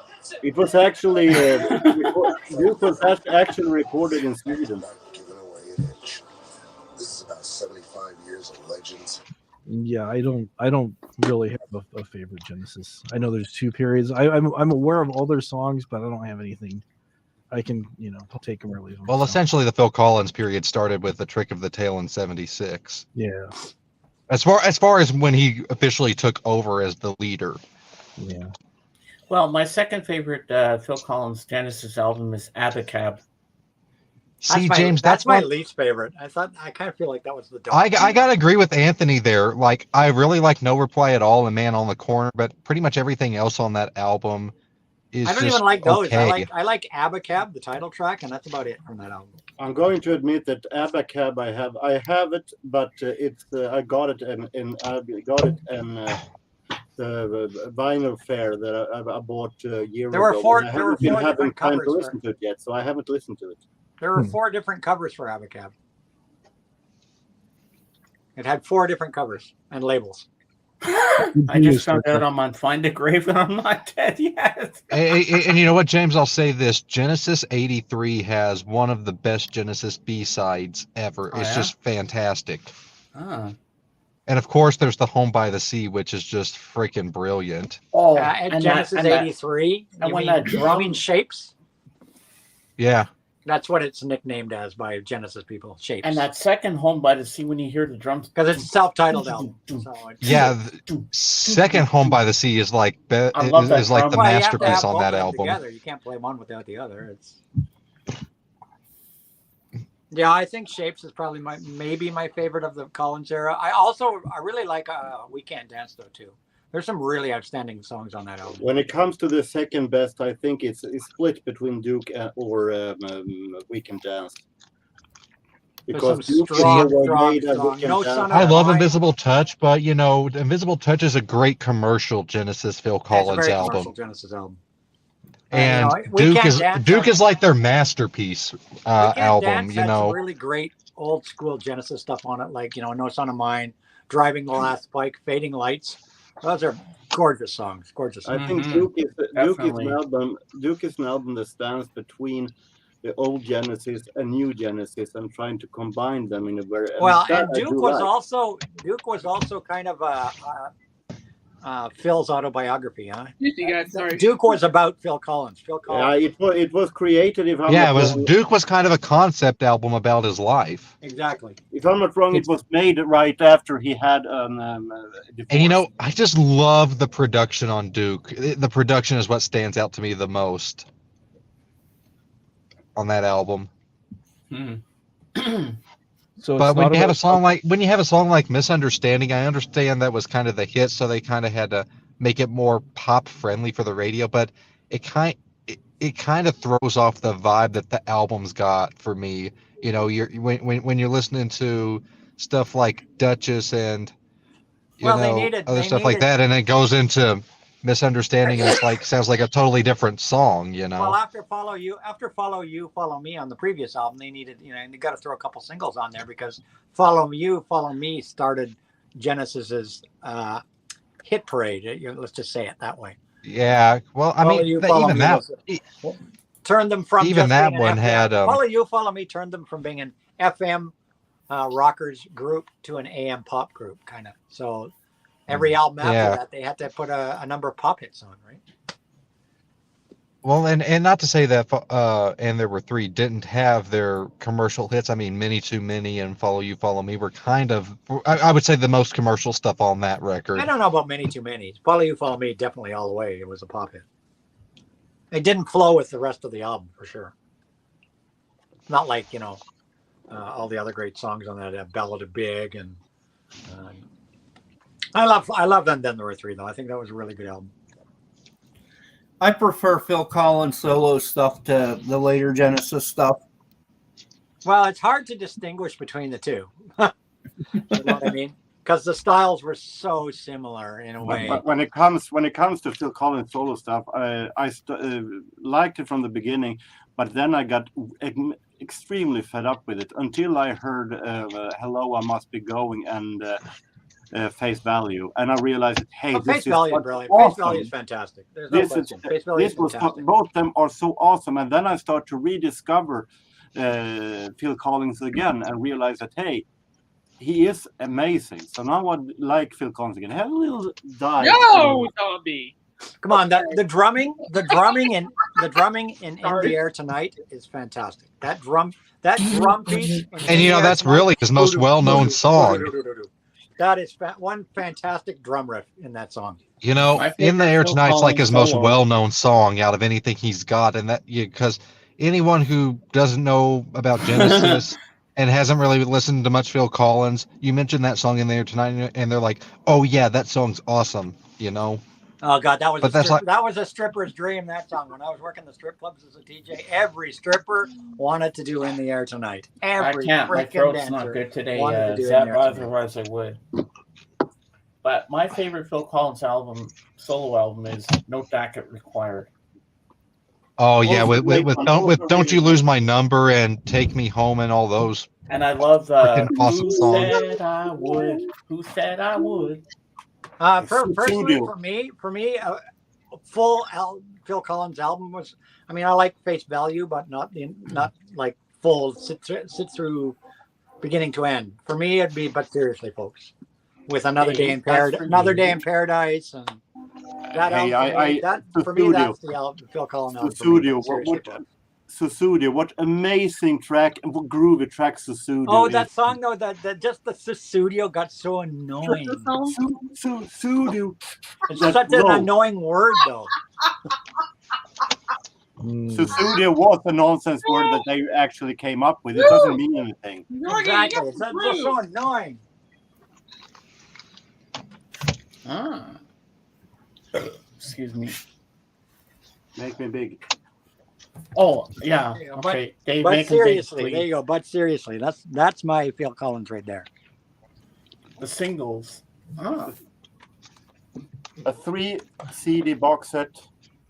It was actually Duke was actually recorded in Sweden. This is about 75 years of legends. Yeah, I don't really have a favorite Genesis. I know there's 2 periods. I'm aware of all their songs, but I don't have anything. I can take them or leave them. Well, essentially, the Phil Collins period started with the Trick of the Tail in '76. Yeah. As far as when he officially took over as the leader. Yeah. Well, my second favorite Phil Collins Genesis album is Abacab. See, James, that's my least favorite. I kind of feel like that was the. I gotta agree with Anthony there. Like, I really like No Reply at All and Man on the Corner, but pretty much everything else on that album is I don't just even like those. okay. I like Abacab, the title track, and that's about it from that album. I'm going to admit that Abacab I have it, but it's I got it in the vinyl fair that I bought a year ago. There were four haven't different time to covers listen to it yet, so I haven't listened to it. There were 4 different covers for Abacab. It had 4 different covers and labels. I just found out I'm on Find a Grave and I'm not dead yet. And you know what, James? I'll say this. Genesis 83 has one of the best Genesis B-sides ever. It's just fantastic. Ah. And of course, there's the Home by the Sea, which is just freaking brilliant. Oh, and Genesis 83. And when you mean Shapes? Yeah. That's what it's nicknamed as by Genesis people, Shapes. And that second Home by the Sea, when you hear the drums, because it's a self-titled album. So Yeah, second Home by the Sea is like the masterpiece on that album. Together. You can't play one without the other. Yeah, I think Shapes is probably maybe my favorite of the Collins era. I really like We Can't Dance though too. There's some really outstanding songs on that album. When it comes to the second best, I think it's split between Duke or We Can Dance. Because Duke I love Invisible Touch, but Invisible Touch is a great commercial Genesis Phil Collins album. Genesis album. And Duke is like their masterpiece album. Some really great old school Genesis stuff on it, like No Son of Mine, Driving the Last Bike, Fading Lights. Those are gorgeous songs. Gorgeous songs. I think Duke is an album that stands between the old Genesis and new Genesis and trying to combine them in a very and Duke was also kind of Phil's autobiography, huh? Duke was about Phil Collins. Yeah, it was created. Duke was kind of a concept album about his life. Exactly. If I'm not wrong, it was made right after he had and I just love the production on Duke. The production is what stands out to me the most on that album. So, but when you have a song like "Misunderstanding," I understand that was kind of the hit, so they kind of had to make it more pop friendly for the radio. But it kind of throws off the vibe that the album's got for me. You know, when you're listening to stuff like Duchess and other stuff like that, and it goes into Misunderstanding, and it's like sounds like a totally different song. Well, after Follow You, Follow Me on the previous album, they needed, and they got to throw a couple singles on there because Follow You, Follow Me started Genesis's hit parade. Let's just say it that way. Yeah, well, I mean, even that turned them from even just that being one had Follow You, Follow Me turned them from being an FM rockers group to an AM pop group, kind of. So every album after that, they had to put a number of pop hits on, right? Well, and not to say that and There Were Three didn't have their commercial hits. I mean, Many Too Many and Follow You, Follow Me were kind of, I would say, the most commercial stuff on that record. I don't know about Many Too Many. Follow You, Follow Me, definitely all the way. It was a pop hit. It didn't flow with the rest of the album, for sure. Not like, all the other great songs on that, Ballad of Big, and I love Then There Were Three, though. I think that was a really good album. I prefer Phil Collins solo stuff to the later Genesis stuff. Well, it's hard to distinguish between the two. You know what I mean? Because the styles were so similar in a way. But when it comes to Phil Collins solo stuff, I liked it from the beginning, but then I got extremely fed up with it until I heard "Hello, I Must Be Going" and Face Value, and I realized, hey, Face Value is brilliant. Awesome. Face Value is fantastic. There's no question. Face Value is fantastic. Both of them are so awesome, and then I start to rediscover Phil Collins again and realize that, hey, he is amazing. So now I like Phil Collins again. Have a little dive. No, Zombie. Come on, the drumming in the Air Tonight is fantastic. That drum piece. And that's really his most well-known song. That is one fantastic drum riff in that song. In the Air Tonight's like his most well-known song out of anything he's got, and that because anyone who doesn't know about Genesis and hasn't really listened to much Phil Collins, you mentioned that song in the Air Tonight, and they're like, "Oh yeah, that song's awesome," Oh God, that was a stripper's dream. That song. When I was working the strip clubs as a DJ, every stripper wanted to do In the Air Tonight. Every I can't. My throat's dancer not good today. wanted to do In the Air Tonight. Otherwise, I would. But my favorite Phil Collins solo album, is No Jacket Required. Oh yeah, with Don't You Lose My Number and Take Me Home and all those. And I love awesome Who songs. Said I Would? Who Said I Would? Personally, for me, full Phil Collins album was. I mean, I like Face Value, but not like full sit through beginning to end. For me, it'd be But Seriously, Folks, with Another Day in Paradise, and that album. For me, that's the album, Phil Collins album. Susudio, what amazing track and what groovy track Susudio. Oh, that song though, that just the Susudio got so annoying. Susudio. It's such an annoying word though. Susudio was a nonsense word that they actually came up with. It doesn't mean anything. Exactly. It's just so annoying. Excuse me. Make me big. Oh yeah. Okay. But seriously, there you go. But seriously, that's my Phil Collins right there. The singles. A 3 CD box set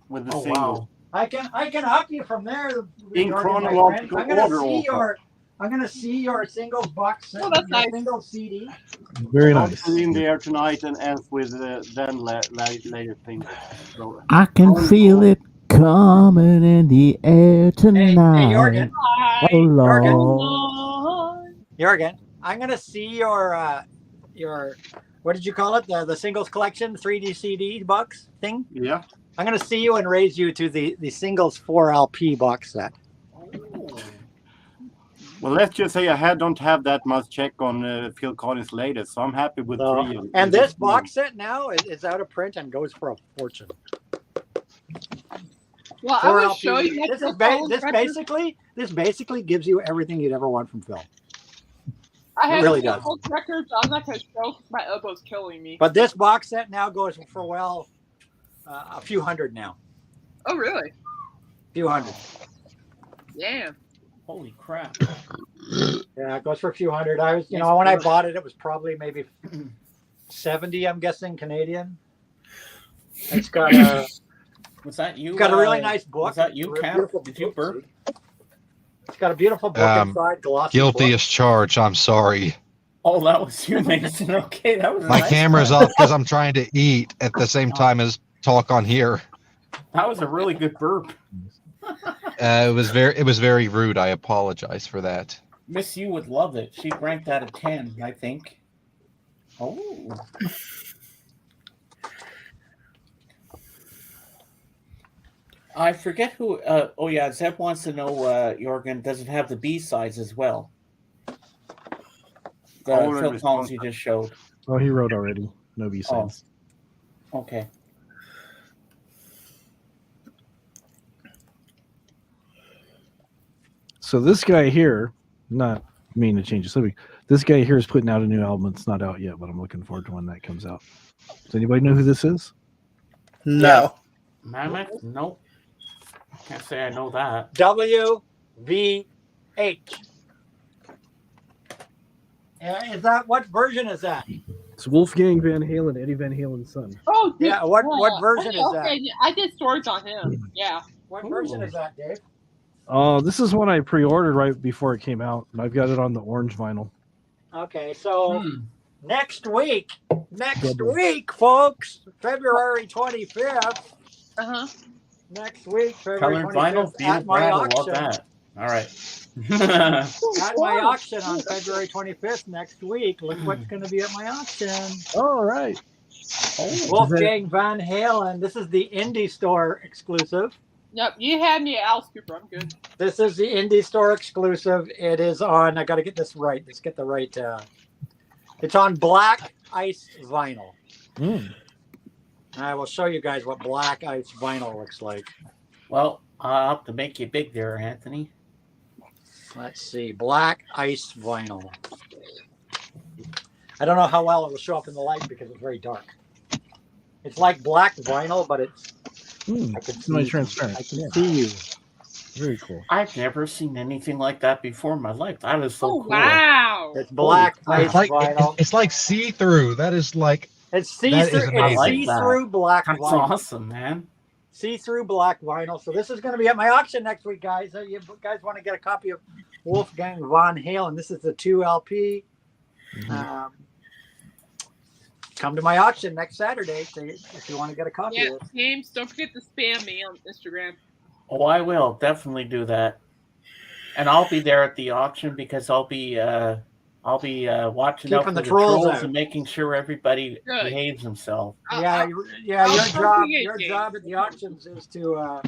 with the singles. Wow. I can up you from there. In chronological order. I'm gonna see your singles box set. Single CD. Very nice. In the Air Tonight and ends with then later things. So, I can feel it coming in the air tonight. Hey, Jorgen. Oh Lord. Jorgen, I'm gonna see your what did you call it? The singles collection 3D CD box thing? Yeah. I'm gonna see you and raise you to the singles 4 LP box set. Well, let's just say I don't have that much check on Phil Collins' latest, so I'm happy with 3. And this box set now is out of print and goes for a fortune. Well, I will show you. This basically gives you everything you'd ever want from Phil. I have really two does. book records. I'm not going to show because my elbow's killing me. But this box set now goes for a few hundred now. Oh, really? A few hundred. Damn. Holy crap. Yeah, it goes for a few hundred. I was, when I bought it, it was probably maybe 70, I'm guessing, Canadian. It's got a. Was that you? Got a really nice book. Was that you, Cam? Did you burp? It's got a beautiful book inside, glossy Guilty book. as charged. I'm sorry. Oh, that was you, Mason. Okay, that was. My camera's off because I'm trying to eat at the same time as talk on here. That was a really good burp. It was very rude. I apologize for that. Miss you would love it. She'd rank that a 10, I think. Oh. I forget who. Oh yeah, Zeb wants to know. Jorgen, does it have the B sides as well? The Phil Collins you just showed. Oh, he wrote already. No B sides. Oh. Okay. So this guy here, not mean to change the subject. This guy here is putting out a new album. It's not out yet, but I'm looking forward to when that comes out. Does anybody know who this is? No. Mammoth? Nope. Can't say I know that. WVH. Is that what version is that? It's Wolfgang Van Halen, Eddie Van Halen's son. Oh, yeah. What version is that? Okay, I did stories on him. Yeah. What version is that, Dave? Oh, this is one I pre-ordered right before it came out. I've got it on the orange vinyl. Okay, so next week, folks, February 25th. Next week, February Colored 25th, vinyl, at my love auction. that. All right. At my auction on February 25th next week. Look what's going to be at my auction. All right. Wolfgang Van Halen. This is the Indie Store exclusive. Yep, you had me at Alice Cooper. I'm good. This is the Indie Store exclusive. It is on, I got to get this right. Let's get the right. It's on black ice vinyl. I will show you guys what black ice vinyl looks like. Well, I'll have to make you big there, Anthony. Let's see. Black ice vinyl. I don't know how well it will show up in the light because it's very dark. It's like black vinyl, but it's I can see, transparent. I can see you. Very cool. I've never seen anything like that before in my life. That is so cool. Wow. It's black ice It's like vinyl. it's like see-through. That is like It's that is see-through. It's amazing. see-through black That's vinyl. awesome, man. See-through black vinyl. So this is going to be at my auction next week, guys. You guys want to get a copy of Wolfgang Von Halen? This is the 2 LP. Come to my auction next Saturday if you want to get a copy Yeah, of it. James, don't forget to spam me on Instagram. Oh, I will definitely do that, and I'll be there at the auction because I'll be watching out for Keeping the the trolls trolls out. and making sure everybody Good. behaves themselves. Yeah, I'll your forget, job at the auctions is to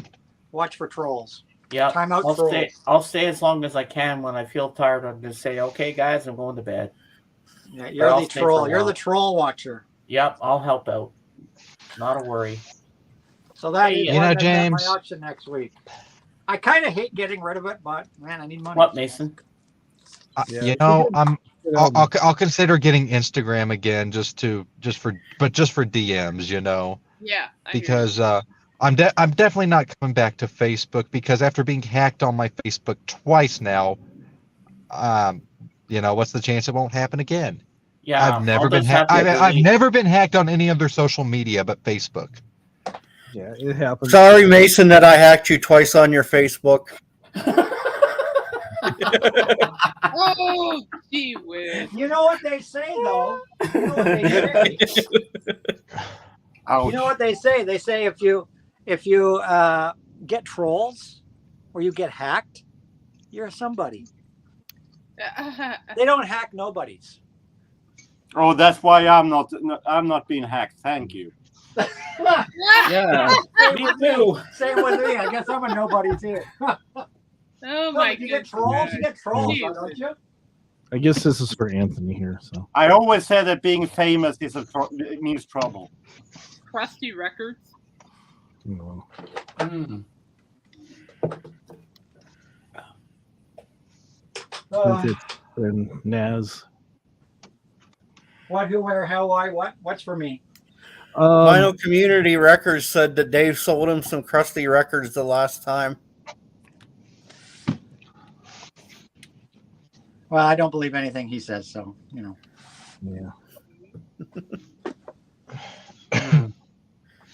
watch for trolls. Yeah, Time out I'll trolls. stay. I'll stay as long as I can. When I feel tired, I'm just say, "Okay, guys, I'm going to bed." Yeah, But you're I'll the stay for troll. a You're while. the troll watcher. Yep, I'll help out. Not a worry. So that is You know, one that's at James- my auction next week. I kind of hate getting rid of it, but man, I need money. What, Mason? You know, I'll consider getting Instagram again just for DMs. You know, Yeah. I hear you. because I'm definitely not coming back to Facebook because after being hacked on my Facebook twice now, what's the chance it won't happen again? Yeah, I've never I'll been just hacked. have to I've delete- never been hacked on any other social media but Facebook. Yeah, it happens. Sorry, Mason, that I hacked you twice on your Facebook. Oh, gee whiz. You know what they say, though. You know what they say. You know what they say. They say if you get trolls or you get hacked, you're somebody. They don't hack nobodies. Oh, that's why I'm not being hacked. Thank you. Yeah, me too. Same with me. I guess I'm a nobody too. Oh my You get goodness. trolls. You get trolls, Yeah. don't you? I guess this is for Anthony here. So I always said that being famous it means trouble. Crusty Records. Mm. That's it. And Naz, What, who, where, how, why, what? What's for me? Vinyl Community Records said that Dave sold him some crusty records the last time. Well, I don't believe anything he says, so you know. Yeah.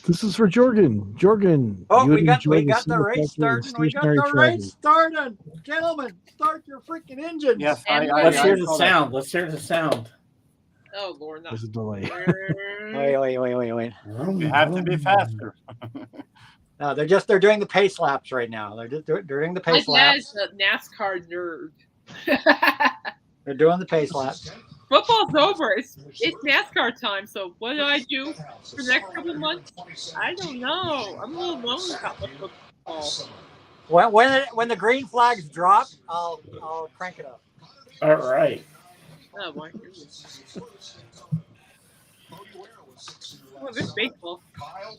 This is for Jorgen. Jorgen. Oh, you we would got enjoy the single race factor starting. We got stationary the travel. race starting. Gentlemen, start your freaking engines. Yes, Let's hear the sound. Let's hear the sound. Oh Lord, no. There's a delay. Wait. You have to be faster. No, they're doing the pace laps right now. They're doing the pace My laps. dad's a NASCAR nerd. They're doing the pace laps. Football's over. It's NASCAR time. So what do I do for the next couple of months? I don't know. I'm a little lonely about my football. When the green flags drop, I'll crank it up. All right. Oh my goodness. Oh, there's baseball.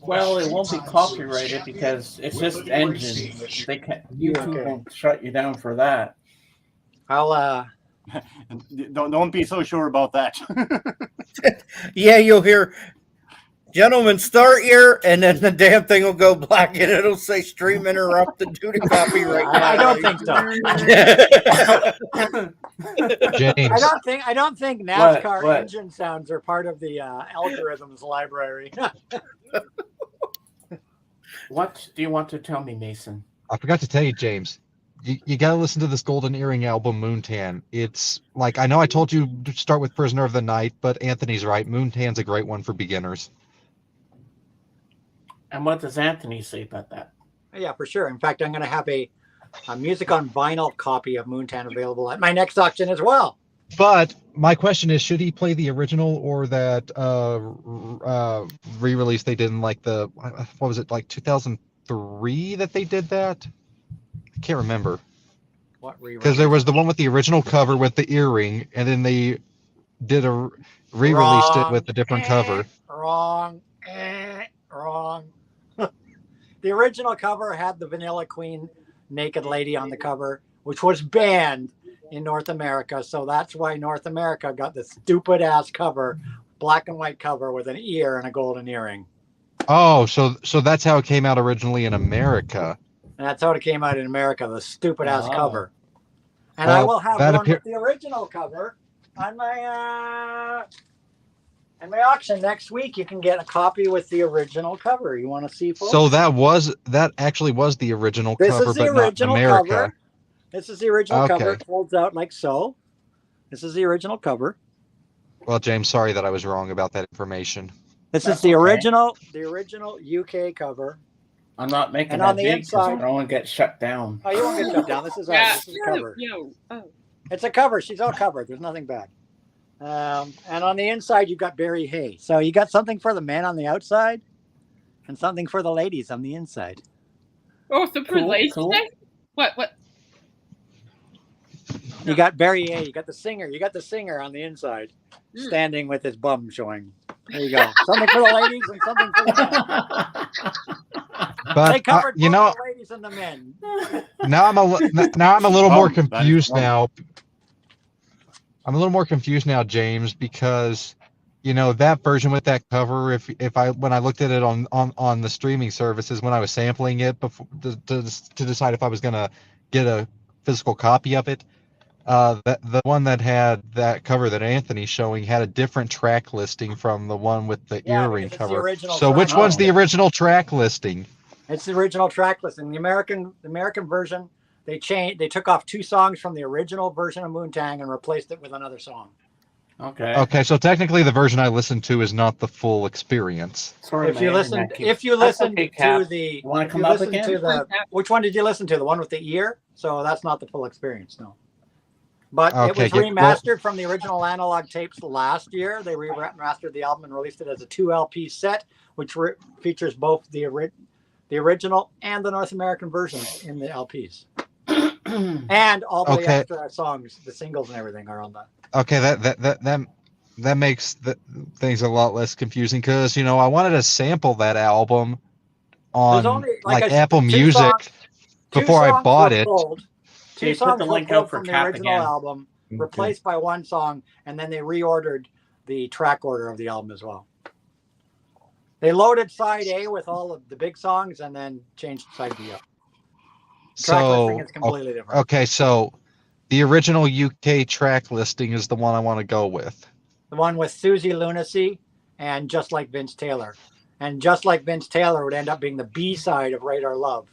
Well, it won't be copyrighted because it's just engines. They can't. YouTube won't shut you down for that. I'll Don't be so sure about that. Yeah, you'll hear, gentlemen, start here, and then the damn thing will go black, and it'll say stream interrupted due to copyright. I don't think so. James. I don't think NASCAR engine sounds are part of the algorithms library. What do you want to tell me, Mason? I forgot to tell you, James. You got to listen to this Golden Earring album, Moontan. It's like, I know I told you to start with Prisoner of the Night, but Anthony's right. Moontan's a great one for beginners. And what does Anthony say about that? Yeah, for sure. In fact, I'm going to have a music on vinyl copy of Moontan available at my next auction as well. But my question is, should he play the original or that re-release they did in like what was it, like 2003 that they did that? I can't remember. What re-release? Because there was the one with the original cover with the earring, and then they did a re-released it with a different cover. Wrong. The original cover had the Vanilla Queen naked lady on the cover, which was banned in North America. So that's why North America got the stupid ass cover, black and white cover with an ear and a golden earring. Oh, so that's how it came out originally in America. And that's how it came out in America, the stupid ass cover. And I will have one with the original cover on my auction next week. You can get a copy with the original cover. You want to see? Folks? So that actually was the original cover, but not in America. Cover. This is the original cover. It folds out like so. This is the original cover. Well, James, sorry that I was wrong about that information. This is the original UK cover. I'm not making that big because I don't want to get shut down. Oh, you won't get shut down. This is a cover. It's a cover. She's all covered. There's nothing bad. And on the inside, you've got Barry Hay. So you got something for the men on the outside and something for the ladies on the inside. Oh, so for ladies? Cool. What? You got Barry Hay. You got the singer. You got the singer on the inside standing with his bum showing. There you go. Something for the ladies and something for the men. But they covered both the ladies and the men. Now I'm a little more confused now. I'm a little more confused now, James, because that version with that cover. When I looked at it on the streaming services when I was sampling it before to decide if I was gonna get a physical copy of it, the one that had that cover that Anthony's showing had a different track listing from the one with the earring cover. So which one's the original track listing? It's the original track listing. The American version, they took off 2 songs from the original version of Moontang and replaced it with another song. Okay. Okay, so technically the version I listened to is not the full experience. Sorry, if you listen to the, which one did you listen to? The one with the ear? So that's not the full experience, no. But it was remastered from the original analog tapes last year. They remastered the album and released it as a 2 LP set, which features both the original and the North American versions in the LPs. And all the extra songs, the singles and everything are on that. Okay, that makes things a lot less confusing because I wanted to sample that album on Apple Music before I bought it. 2 songs were pulled from the original album, replaced by 1 song, and then they reordered the track order of the album as well. They loaded side A with all of the big songs and then changed side B up. Track listing is completely different. Okay, so the original UK track listing is the one I want to go with. The one with Susie Lunacy and Just Like Vince Taylor. And Just Like Vince Taylor would end up being the B side of Radar Love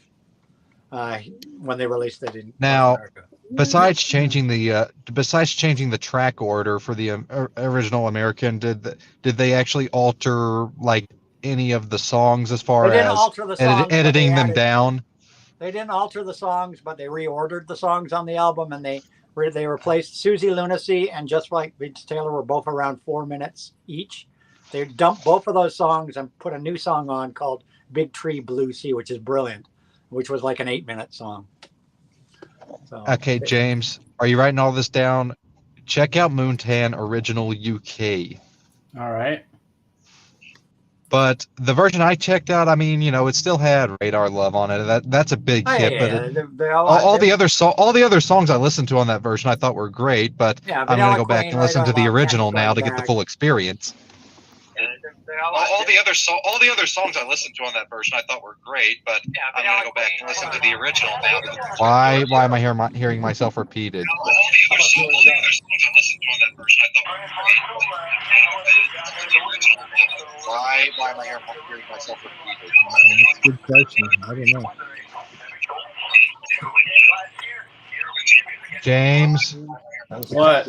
when they released it in Now, North America. besides changing the track order for the original American, did they actually alter like any of the songs as far They didn't as alter the songs, editing them down? They didn't alter the songs, but they reordered the songs on the album, and they replaced Susie Lunacy and Just Like Vince Taylor were both around 4 minutes each. They dumped both of those songs and put a new song on called Big Tree Blue Sea, which is brilliant, which was like an 8-minute song. So, Okay, James, are you writing all this down? Check out Moontan Original UK. All right. But the version I checked out, I mean, it still had Radar Love on it. That's a big hit. But all the other songs I listened to on that version I thought were great. But I'm going to go back and listen to the original now to get the full experience. All the other songs I listened to on that version I thought were great, but I'm going to go back and listen to the original now. Why am I hearing myself repeated? All the other songs I listened to on that version I thought were great. Why am I hearing myself repeated? That's a good question. I don't know. James. What?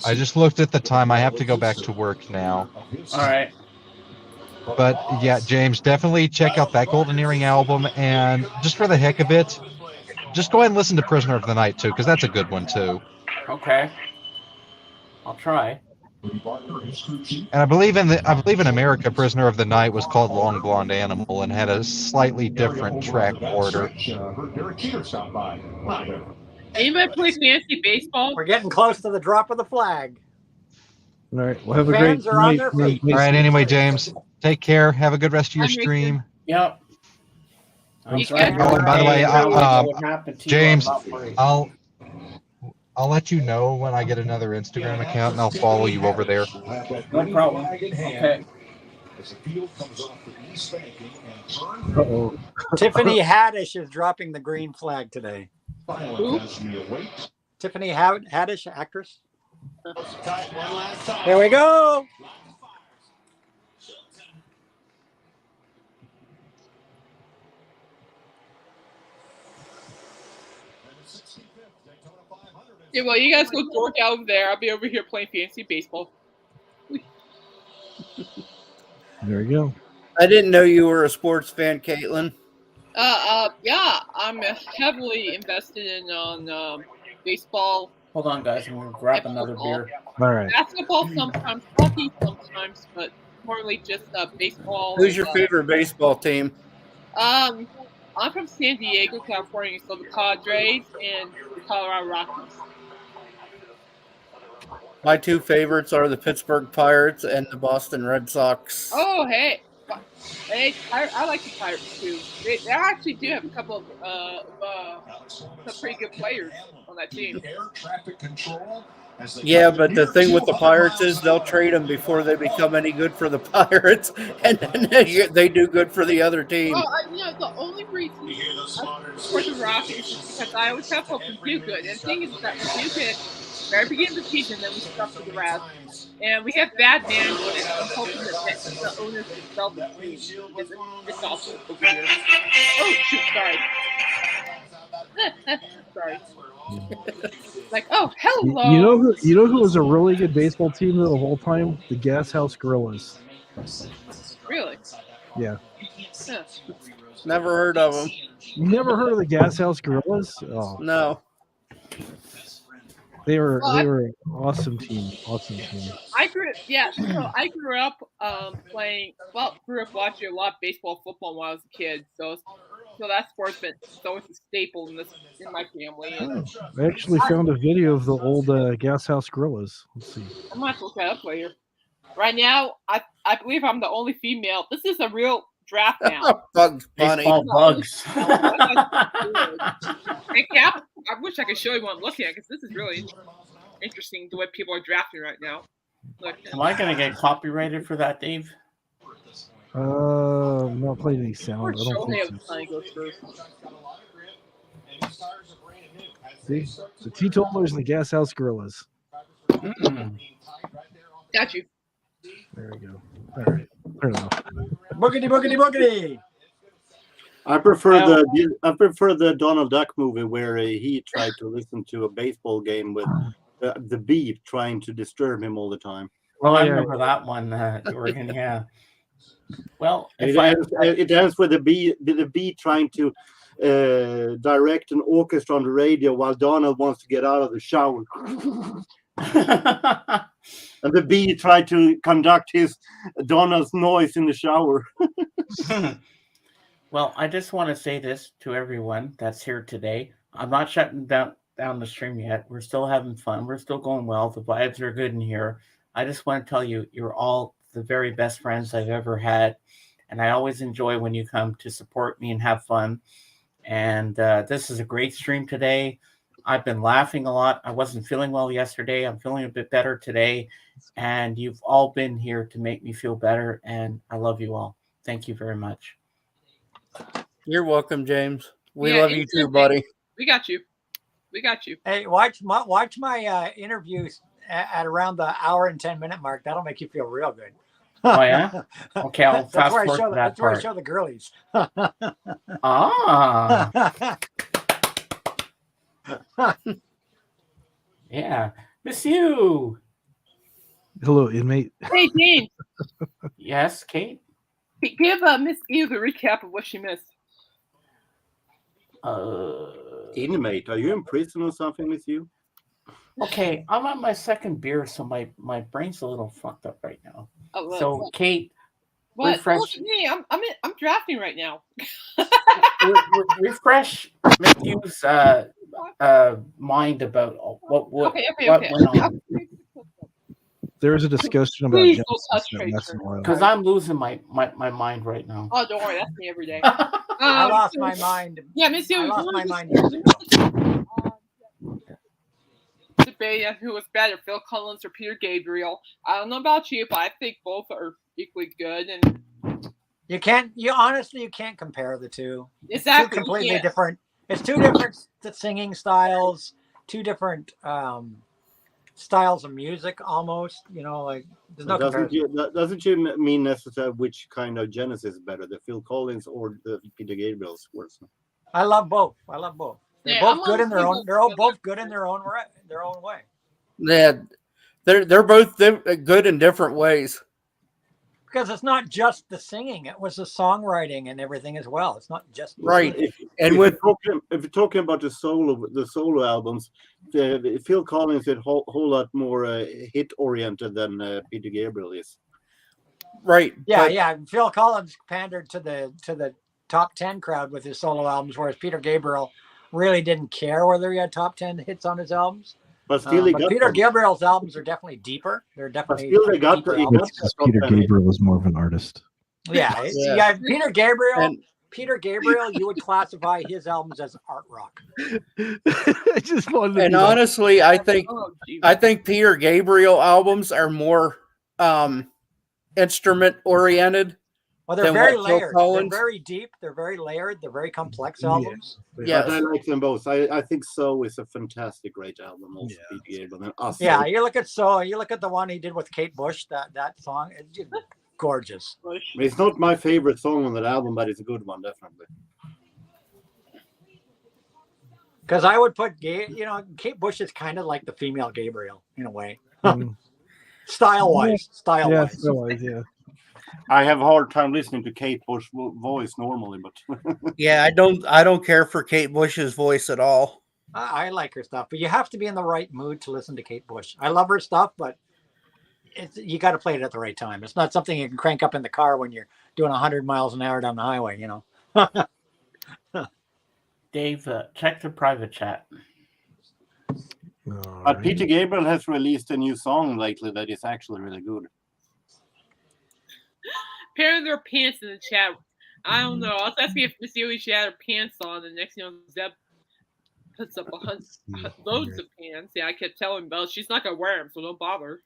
I just looked at the time. I have to go back to work now. All right. But yeah, James, definitely check out that Golden Earring album, and just for the heck of it, just go ahead and listen to Prisoner of the Night too, because that's a good one too. Okay. I'll try. And I believe in America, Prisoner of the Night was called Long Blonde Animal and had a slightly different track order. Anybody play fantasy baseball? We're getting close to the drop of the flag. All right. Well, have a great Fans are on night. their feet. All right. Anyway, James, take care. Have a good rest of your stream. Yep. Oh, and by the way, James, I'll let you know when I get another Instagram account, and I'll follow you over there. No problem. Okay. Uh-oh. Tiffany Haddish is dropping the green flag today. Who? Tiffany Haddish, actress. Here we go. Yeah, well, you guys go dork out over there. I'll be over here playing fantasy baseball. There we go. I didn't know you were a sports fan, Caitlin. Yeah, I'm heavily invested in baseball. Hold on, guys. I'm going to grab another beer. All right. Basketball sometimes, hockey sometimes, but mostly just baseball. Who's your favorite baseball team? I'm from San Diego, California, so the Padres and the Colorado Rockies. My two favorites are the Pittsburgh Pirates and the Boston Red Sox. Oh, hey, I like the Pirates too. They actually do have a couple of some pretty good players on that team. Yeah, but the thing with the Pirates is they'll trade them before they become any good for the Pirates, and then they do good for the other team. Well, the only reason for the Rockies is because I always have hope to do good. And the thing is that we do good very beginning of the season, then we stuck to the rest. And we have bad management, and I'm hoping that the owners will sell the team. It's awful over here. Oh, shoot, sorry. Sorry. Like, oh, hello. You know who was a really good baseball team of all time? The Gas House Gorillas. Really? Yeah. Huh. Never heard of them. You never heard of the Gas House Gorillas? Oh. No. They were an awesome team. Awesome team. I grew up grew up watching a lot of baseball, football when I was a kid. So that sport's been always a staple in my family. And I actually found a video of the old Gas House Gorillas. Let's see. I'm gonna have to look that up later. Right now, I believe I'm the only female. This is a real draft now. Bugs Bunny. Baseball bugs. Hey, Cap, I wish I could show you what I'm looking at because this is really interesting the way people are drafting right now. Look, Am I going to get copyrighted for that, Dave? Not playing any sound. Poor I don't Shohei think was so. trying to go through. See? The teetotalers and the gas house gorillas. Got you. There we go. All right. Fair enough. Boogity, boogity, boogity. I prefer the Donald Duck movie where he tried to listen to a baseball game with the bee trying to disturb him all the time. Well, I remember that one, Jorgen. Yeah. Well, it ends with the bee trying to direct an orchestra on the radio while Donald wants to get out of the shower. And the bee tried to conduct his Donald's noise in the shower. Well, I just want to say this to everyone that's here today. I'm not shutting down the stream yet. We're still having fun. We're still going well. The vibes are good in here. I just want to tell you, you're all the very best friends I've ever had. And I always enjoy when you come to support me and have fun. And this is a great stream today. I've been laughing a lot. I wasn't feeling well yesterday. I'm feeling a bit better today. And you've all been here to make me feel better. And I love you all. Thank you very much. You're welcome, James. We love you too, buddy. We got you. We got you. Hey, watch my interviews at around the hour and 10-minute mark. That'll make you feel real good. Oh yeah. Okay, I'll fast forward to that That's where I part. show the girlies. Ah. Yeah. Miss you. Hello, inmate. Hey, James. Yes, Kate. Give Miss Eve a recap of what she missed. Inmate, are you in prison or something with you? Okay, I'm on my second beer, so my brain's a little fucked up right now. Oh, well, So, Kate, what? refresh. Look at me. I'm drafting right now. Refresh Matthew's mind about what Okay. went on. There was a discussion about Please don't Genesis touch that Tracer. lasted a while. Because I'm losing my mind right now. Oh, don't worry. That's me every day. I lost my mind. Yeah, Miss Eve. I lost my mind years ago. Debate on who was better, Phil Collins or Peter Gabriel. I don't know about you, but I think both are equally good. And You honestly can't compare the two. Exactly, Two you completely can't. different. It's two different singing styles, two different styles of music almost. Like there's no comparison. Doesn't you mean necessarily which kind of Genesis is better, the Phil Collins or the Peter Gabriel's version? I love both. They're Yeah, both I'm good in their honestly own. They're all both good in their own way. Yeah, they're both good in different ways. Because it's not just the singing; it was the songwriting and everything as well. It's not just Right. If you're talking about the solo albums, Phil Collins is a whole lot more hit oriented than Peter Gabriel is. Right. Yeah. Phil Collins pandered to the top 10 crowd with his solo albums, whereas Peter Gabriel really didn't care whether he had top 10 hits on his albums. But still, but Peter Gabriel's albums are definitely deeper. They're definitely deeper albums. Because Peter Gabriel was more of an artist. Yeah. Peter Gabriel, you would classify his albums as art rock. I just wanted to And be honestly, I think Peter Gabriel albums are more instrument oriented. Well, they're than very what Phil layered. Collins- They're very deep. They're very layered. They're very complex albums. Yes. But I like them both. I think So is a fantastic, great album. Also, Peter Gabriel and Us. Yeah, you look at the one he did with Kate Bush. That song, it's gorgeous. It's not my favorite song on that album, but it's a good one, definitely. Because I would put Kate Bush is kind of like the female Gabriel in a way, style wise. Yeah. I have a hard time listening to Kate Bush voice normally, but Yeah, I don't care for Kate Bush's voice at all. I like her stuff, but you have to be in the right mood to listen to Kate Bush. I love her stuff, but you got to play it at the right time. It's not something you can crank up in the car when you're doing 100 miles an hour down the highway. Dave, check the private chat. But Peter Gabriel has released a new song lately that is actually really good. Apparently, there are pants in the chat. I don't know. I was asking if Miss Yui she had her pants on, and next Zeb puts up loads of pants. Yeah, I kept telling Belle she's not gonna wear them, so don't bother.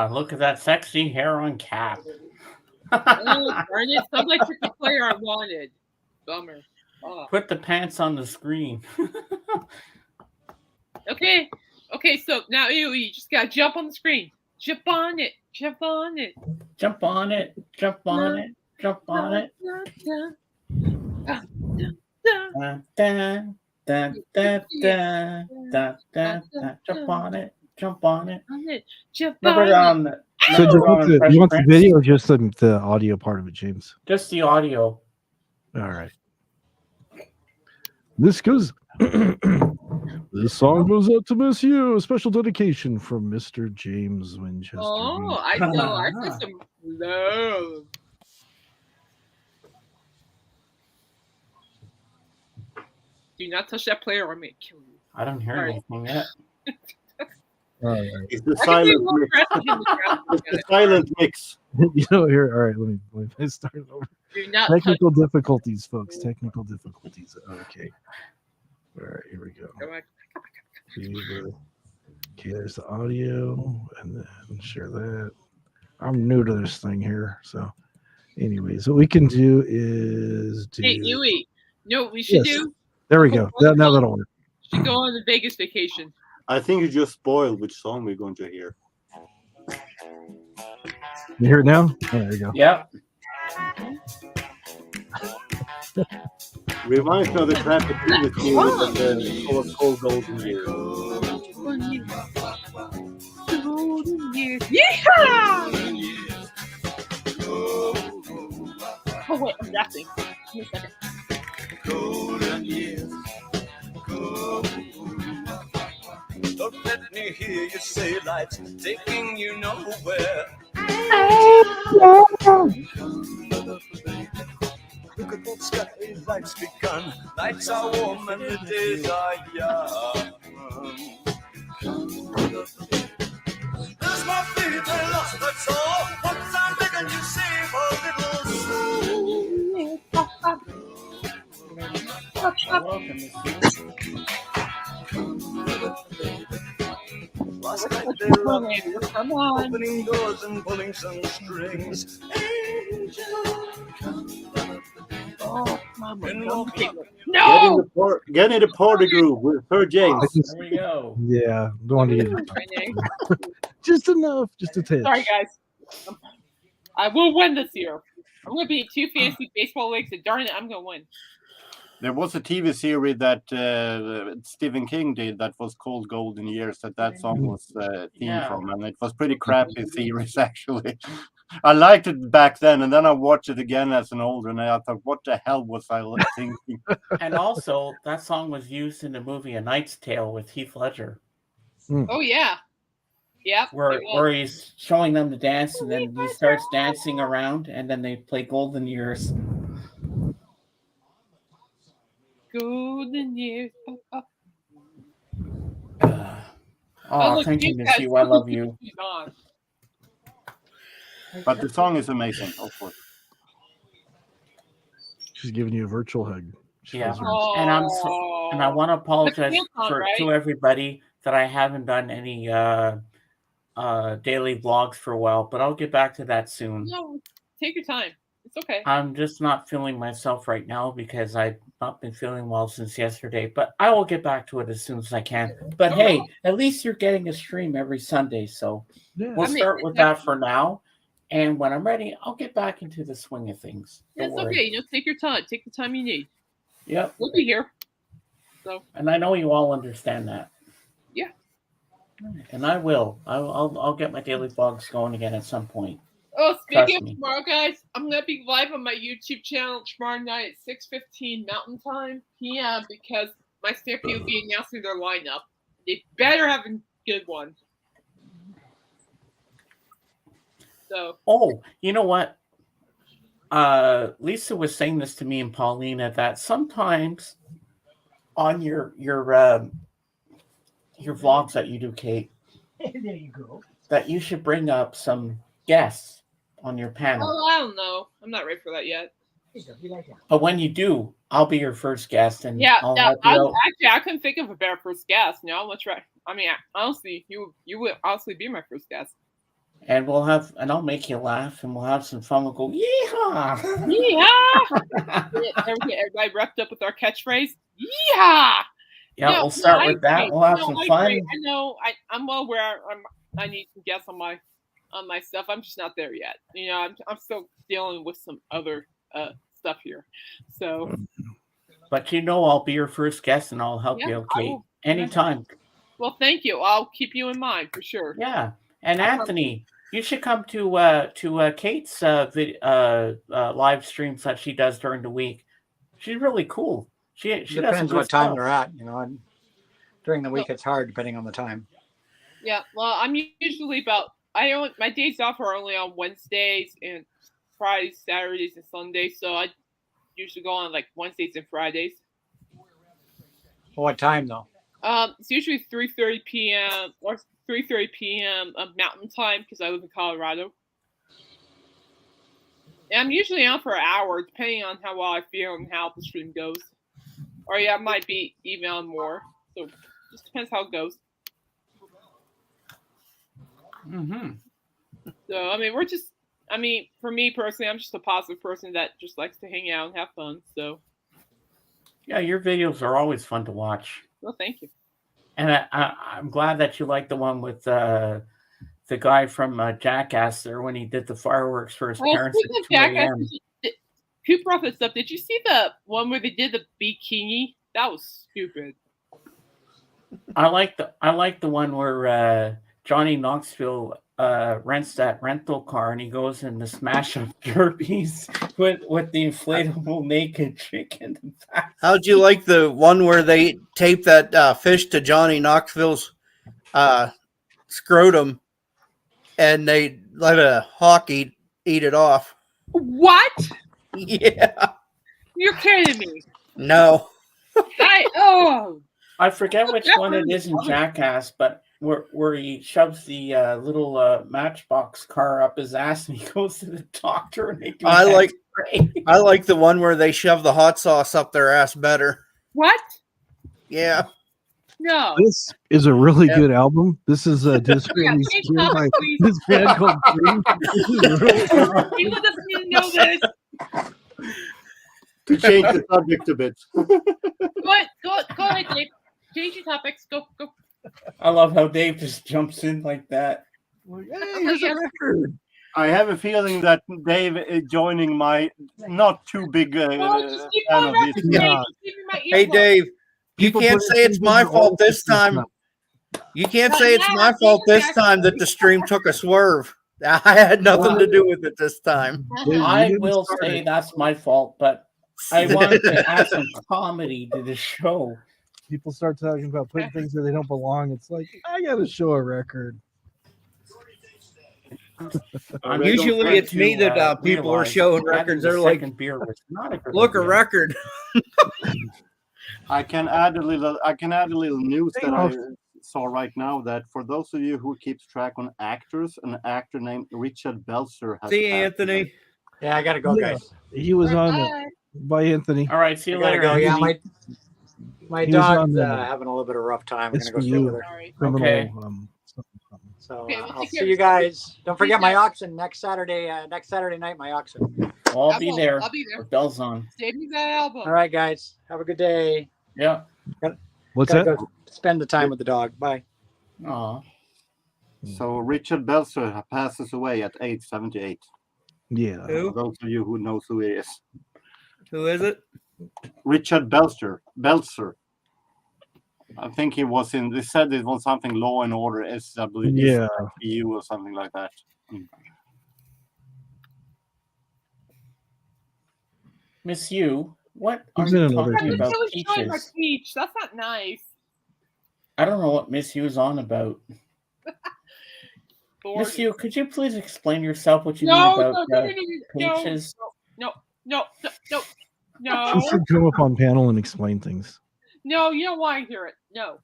Look at that sexy hair on Cap. Oh, darn it. Sounds like the player I wanted. Bummer. Oh. Put the pants on the screen. Okay. Okay, so now you just gotta jump on the screen. Jump on it. Jump on it. Jump on it. Jump on it. Jump on it. Jump on it. Jump on it. Remember on the. So you want the video or just the audio part of it, James? Just the audio. All right. This goes. This song goes out to miss you. A special dedication from Mr. James Winchester. Oh, I know. I got some love. Do not touch that player or I'm going to kill you. I don't hear anything yet. It's the silent mix. It's the silent mix. You know, here. All right, let me start over. Technical difficulties, folks. Technical difficulties. Okay. All right, here we go. Okay, there's the audio, and then share that. I'm new to this thing here, so. Anyways, what we can do is do. Hey, Yui. No, we should do. There we go. Now that'll work. We should go on a Vegas vacation. I think you just spoiled which song we're going to hear. You hear it now? Oh, there you go. Yep. Reminds me of the crappy previous series that was called Golden Years. Golden years. Yeah! Oh, wait, I'm dancing. Give me a second. Golden years. Don't let me hear you say life's taking you nowhere. Look at that sky, life's begun. Nights are warm and the days are young. There's my baby lost, that's all. Once I'm begging you save a little soul. Last night they loved you, opening doors and pulling some strings. Angel, oh, Mama. No! Get in the party groove with Sir James. There we go. Yeah, don't want to get it. Just enough, just a touch. Sorry, guys. I will win this year. I'm going to be in 2 fantasy baseball leagues, and darn it, I'm going to win. There was a TV series that Stephen King did that was called Golden Years. That song was themed from, and it was pretty crappy series actually. I liked it back then, and then I watched it again as an older, and I thought, "What the hell was I thinking?" And also, that song was used in the movie A Knight's Tale with Heath Ledger. Oh yeah, yeah. Where he's showing them the dance, and then he starts dancing around, and then they play Golden Years. Golden years. Thank you, Missy. I love you. But the song is amazing, of course. She's giving you a virtual hug. Yeah, and I want to apologize to everybody that I haven't done any daily vlogs for a while, but I'll get back to that soon. No, take your time. It's okay. I'm just not feeling myself right now because I've not been feeling well since yesterday, but I will get back to it as soon as I can. But hey, at least you're getting a stream every Sunday, so we'll start with that for now. And when I'm ready, I'll get back into the swing of things. It's okay. Take your time. Take the time you need. Yep. We'll be here. So. And I know you all understand that. Yeah. And I will. I'll get my daily vlogs going again at some point. Oh, speaking of tomorrow, guys, I'm gonna be live on my YouTube channel tomorrow night at 6:15 Mountain Time PM because my Stampede will be announcing their lineup. They better have a good one. So. Oh, you know what? Lisa was saying this to me and Paulina that sometimes on your vlogs that you do, Kate. There you go. That you should bring up some guests on your panel. Oh, I don't know. I'm not ready for that yet. But when you do, I'll be your first guest, and Yeah, I'll no, help you out. actually I couldn't think of a better first guest. No, let's try. I mean, honestly, you would honestly be my first guest. And I'll make you laugh, and we'll have some fun. We'll go, yeehaw! Yeah. Everybody wrapped up with our catchphrase. Yeah. Yeah, we'll start with that. We'll have some fun. I know. I'm well aware. I need some guests on my stuff. I'm just not there yet. You know, I'm still dealing with some other stuff here. So. But I'll be your first guest, and I'll help you out, Kate, anytime. Well, thank you. I'll keep you in mind for sure. Yeah, and Anthony, you should come to Kate's live streams that she does during the week. She's really cool. She depends what time they're at. You know, during the week it's hard depending on the time. Yeah, well, I'm usually my days off are only on Wednesdays and Fridays, Saturdays, and Sundays. So I usually go on like Wednesdays and Fridays. What time though? It's usually 3:30 p.m. or 3:30 p.m. Mountain Time because I live in Colorado. And I'm usually on for an hour, depending on how well I feel and how the stream goes. Or yeah, it might be even more. So it just depends how it goes. Mm-hmm. So I mean, for me personally, I'm just a positive person that just likes to hang out and have fun. So. Yeah, your videos are always fun to watch. Well, thank you. And I'm glad that you like the one with the guy from Jackass there when he did the fireworks for his parents at 2 a.m. Who brought this up? Did you see the one where they did the bikini? That was stupid. I like the one where Johnny Knoxville rents that rental car and he goes in the smash up derbies with the inflatable naked chicken. How'd you like the one where they taped that fish to Johnny Knoxville's scrotum and they let a hawk eat it off? What? Yeah. You're kidding me. No. I forget which one it is in Jackass, but where he shoves the little Matchbox car up his ass and he goes to the doctor and they do I like the one where they shove the hot sauce up their ass better. What? Yeah. No. This is a really good album. This is just released here by this band called Dream. This is really good. People just need to know this. To change the subject a bit. Go ahead, Dave. Change your topics. Go. I love how Dave just jumps in like that. Hey, here's a record. I have a feeling that Dave is joining my not too big fan of this. Yeah. Hey, Dave, you can't say it's my fault this time. You can't say it's my fault this time that the stream took a swerve. I had nothing to do with it this time. I will say that's my fault, but I wanted to add some comedy to the show. People start talking about putting things where they don't belong. It's like, I got to show a record. Usually it's me that people are showing records. They're like, look, a record. I can add a little news that I saw right now that for those of you who keeps track on actors, an actor named Richard Belzer has See you, Anthony. Yeah, I gotta go, guys. He was on it. Bye, Anthony. All right, see you later. Go. Yeah, Anthony. my dog's having a little bit of a rough time. I'm gonna go stay with her. Okay. So I'll see you guys. Don't forget my auction next Saturday. Next Saturday night, my auction. I'll be there. I'll be there. With bells on. Save me that album. All right, guys. Have a good day. Yeah. What's Gotta that? go spend the time with the dog. Bye. Aw. So Richard Belzer passes away at age 78. Yeah. For those of you who knows who he is. Who is it? Richard Belzer. I think he was in. They said it was something Law and Order SW. Yeah. EU or something like that. Miss you, what are Who's in you another talking team? about? Showing my Peaches? peach. That's not nice. I don't know what Miss you is on about. Lord. Miss you, could you please explain yourself what you No, mean about no. peaches? No. You should come up on panel and explain things. No, you don't want to hear it. No.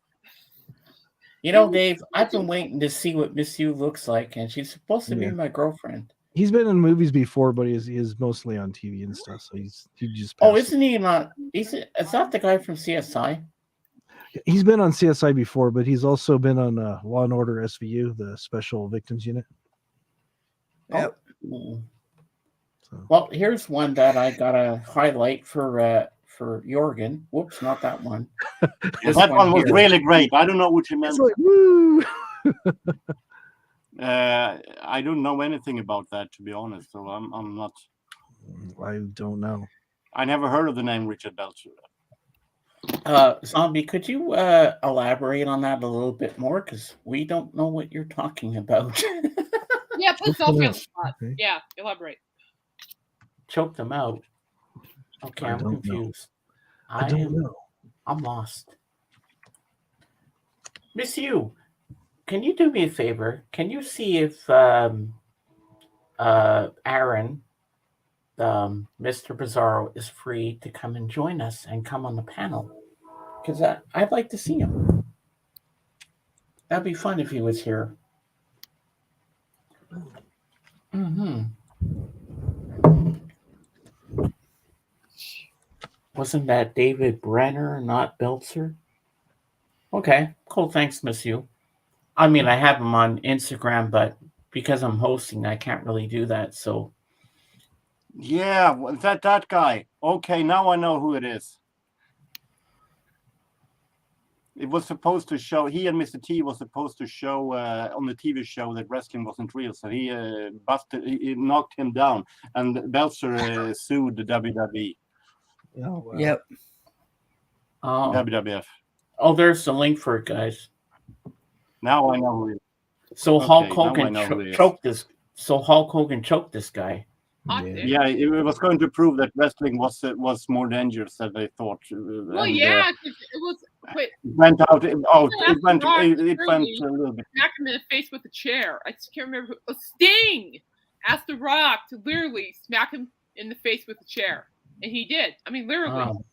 You know, Dave, I've been waiting to see what Miss you looks like, and she's supposed to be my girlfriend. He's been in movies before, but he is mostly on TV and stuff. So he just. Oh, isn't he not? Is that the guy from CSI? He's been on CSI before, but he's also been on Law and Order SVU, the Special Victims Unit. Yep. Well, here's one that I gotta highlight for Jorgen. Whoops, not that one. That one was really great. I don't know what you meant. Like, woo! I don't know anything about that, to be honest. So I'm not. I don't know. I never heard of the name Richard Belcher. Zombie, could you elaborate on that a little bit more? Because we don't know what you're talking about. Yeah, put Zombie on the spot. Okay. Yeah, elaborate. Choke them out. Okay, I'm confused. I don't know. I'm lost. Miss you, can you do me a favor? Can you see if Aaron, Mr. Bizarro, is free to come and join us and come on the panel? Because I'd like to see him. That'd be fun if he was here. Mm-hmm. Wasn't that David Brenner, not Belzer? Okay, cool. Thanks, Miss You. I mean, I have him on Instagram, but because I'm hosting, I can't really do that. So, yeah, that guy. Okay, now I know who it is. It was supposed to show. He and Mr. T was supposed to show on the TV show that wrestling wasn't real. So he he knocked him down, and Belzer sued the WWE. Oh, wow. Yep. WWF. Oh, there's the link for it, guys. Now I know who he is. So Hulk Hogan choked this. So Hulk Hogan choked this guy. Yeah, it was going to prove that wrestling was more dangerous than they thought. Well, yeah, it was. Wait, it went out. It went a little bit. Smack him in the face with a chair. I just can't remember who. Sting asked The Rock to literally smack him in the face with a chair, and he did. I mean, literally. Oh.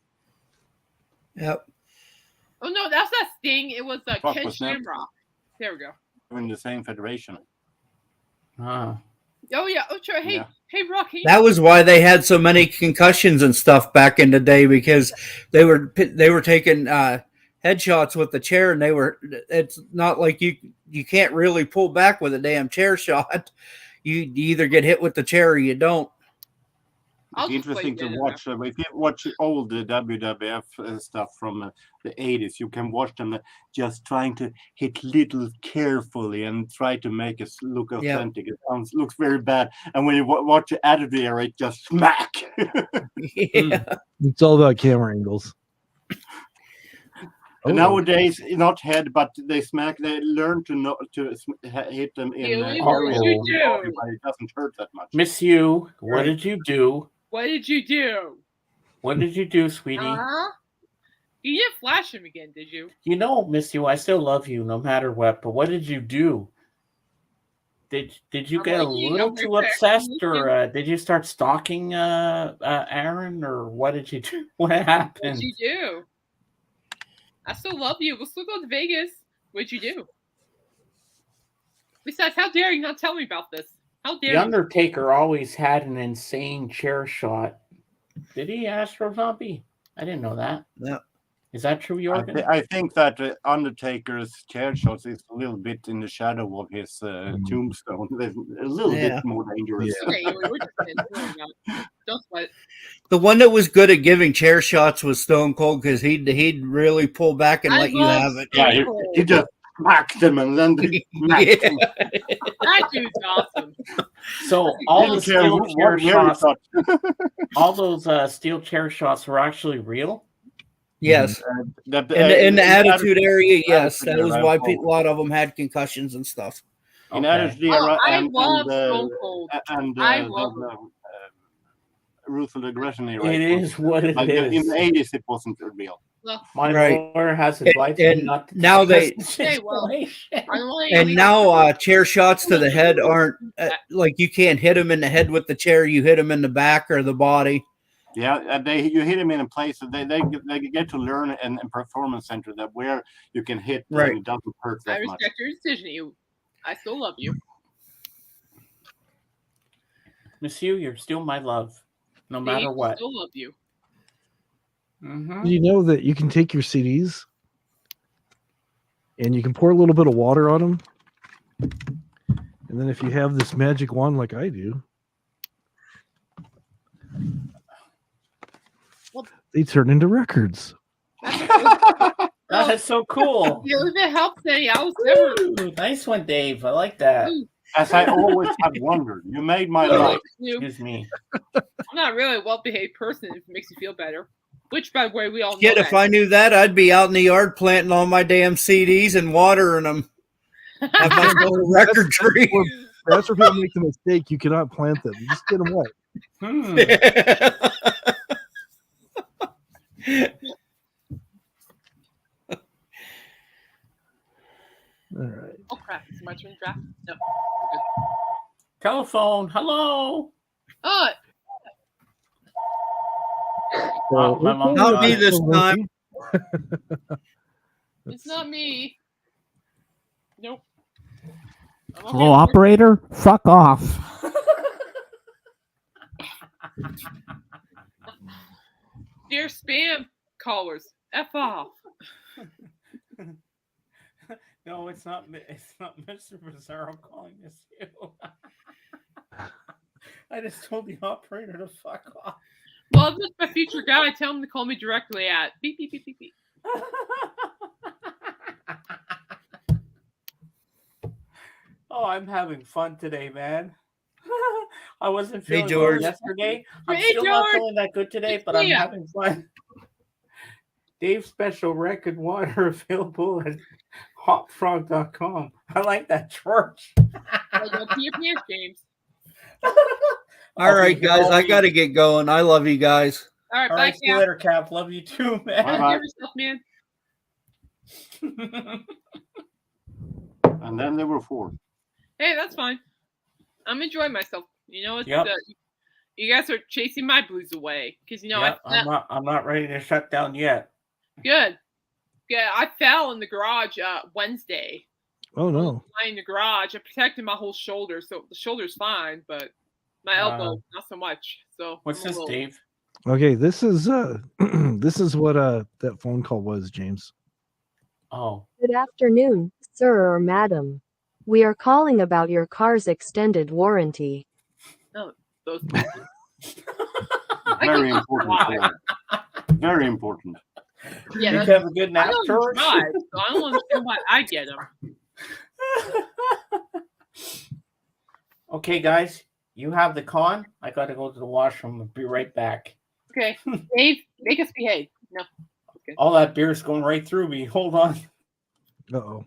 Yep. Oh no, that's not Sting. It was Ken Shamrock. There we go. We're in the same federation. Ah. Oh yeah. Oh sure. Hey, hey, Rock. Hey. That was why they had so many concussions and stuff back in the day, because they were taking headshots with the chair, and it's not like you can't really pull back with a damn chair shot. You either get hit with the chair or you don't. It's interesting to watch. If you watch old WWF stuff from the 80s, you can watch them just trying to hit little carefully and try to make it look authentic. Yeah. It looks very bad. And when you watch the Attitude Era, it just smack. Yeah. It's all about camera angles. Nowadays, not head, but they smack. They learn to hit them in areas where it doesn't hurt that much. Miss You, what did you do? What did you do? What did you do, sweetie? You didn't flash him again, did you? You know, Miss You, I still love you no matter what. But what did you do? Did you get a little too obsessed, or did you start stalking Aaron, or what did you do? What happened? What did you do? I still love you. We'll still go to Vegas. What'd you do? Besides, how dare you not tell me about this? How dare The Undertaker always had an insane chair shot. Did he, Astro Zombie? I didn't know that. No. Is that true, Jorgen? I think that Undertaker's chair shots is a little bit in the shadow of his tombstone. A little bit more dangerous. Don't sweat. The one that was good at giving chair shots was Stone Cold, because he'd really pull back and let you have it. Yeah, he just smacked them and then smacked them. That dude's awesome. So all the steel chair shots, all those steel chair shots were actually real? Yes. In the Attitude Area, yes. That was why a lot of them had concussions and stuff. In Attitude Era and Ruthless Aggression Era. It is what it is. In the 80s, it wasn't real. My lawyer has advised me not to. Now and now chair shots to the head aren't like, you can't hit them in the head with the chair. You hit them in the back or the body. Yeah, you hit them in a place that they get to learn in performance center that where you can hit and it doesn't hurt that much. I respect your decision. I still love you. Monsieur, you're still my love, no matter Dave, what. still love you. Mm-hmm. Do you know that you can take your CDs and you can pour a little bit of water on them, and then if you have this magic wand like I do, they turn into records. That is so cool. Yeah, if it helps any, I was never. Ooh, nice one, Dave. I like that. As I always have wondered, you made my life. Excuse me. I'm not really a well-behaved person if it makes you feel better. Which, by the way, we all know Shit, that. if I knew that, I'd be out in the yard planting all my damn CDs and watering them. Have myself a record tree. That's where people make the mistake. You cannot plant them. You just get them wet. All right. Oh crap! Is my turn to draft? No. Telephone. Hello. Oh. My mom Not got me it. this time. It's not me. Nope. I'm okay. Hello, operator. Fuck off. Dear spam callers, F off. No, it's not. It's not Mr. Bizarro calling this you. I just told the operator to fuck off. Well, if it's my future guy, tell him to call me directly at beep beep beep beep beep. Oh, I'm having fun today, man. I wasn't Hey, feeling George. good yesterday. I'm Hey, still not George. feeling that good today, but I'm Yeah. having fun. Dave's special record water available at hopfrog.com. I like that, George. Well, don't pee your pants, James. All right, guys, I got to get going. I love you guys. All right, All bye, right, see you Cap. later, Cap. Love you too, man. Take care of yourself, man. And then there were 4. Hey, that's fine. I'm enjoying myself. You know, it's Yep. You guys are chasing my blues away because you know Yep, I'm not ready to shut down yet. Good. Yeah, I fell in the garage Wednesday. Oh no. In the garage, I protected my whole shoulder, so the shoulder's fine, but my elbow not so much. So What's I'm a this, little- Dave? Okay, this is this is what that phone call was, James. Oh. Good afternoon, sir or madam. We are calling about your car's extended warranty. No, those. Very important. Call. Very important. Yeah, Did that's, you have a good nap, I don't George? drive, so I don't understand why I get them. Okay, guys, you have the con. I got to go to the washroom. I'll be right back. Okay, Dave, make us behave. No. Okay. All that beer's going right through me. Hold on. Uh-oh.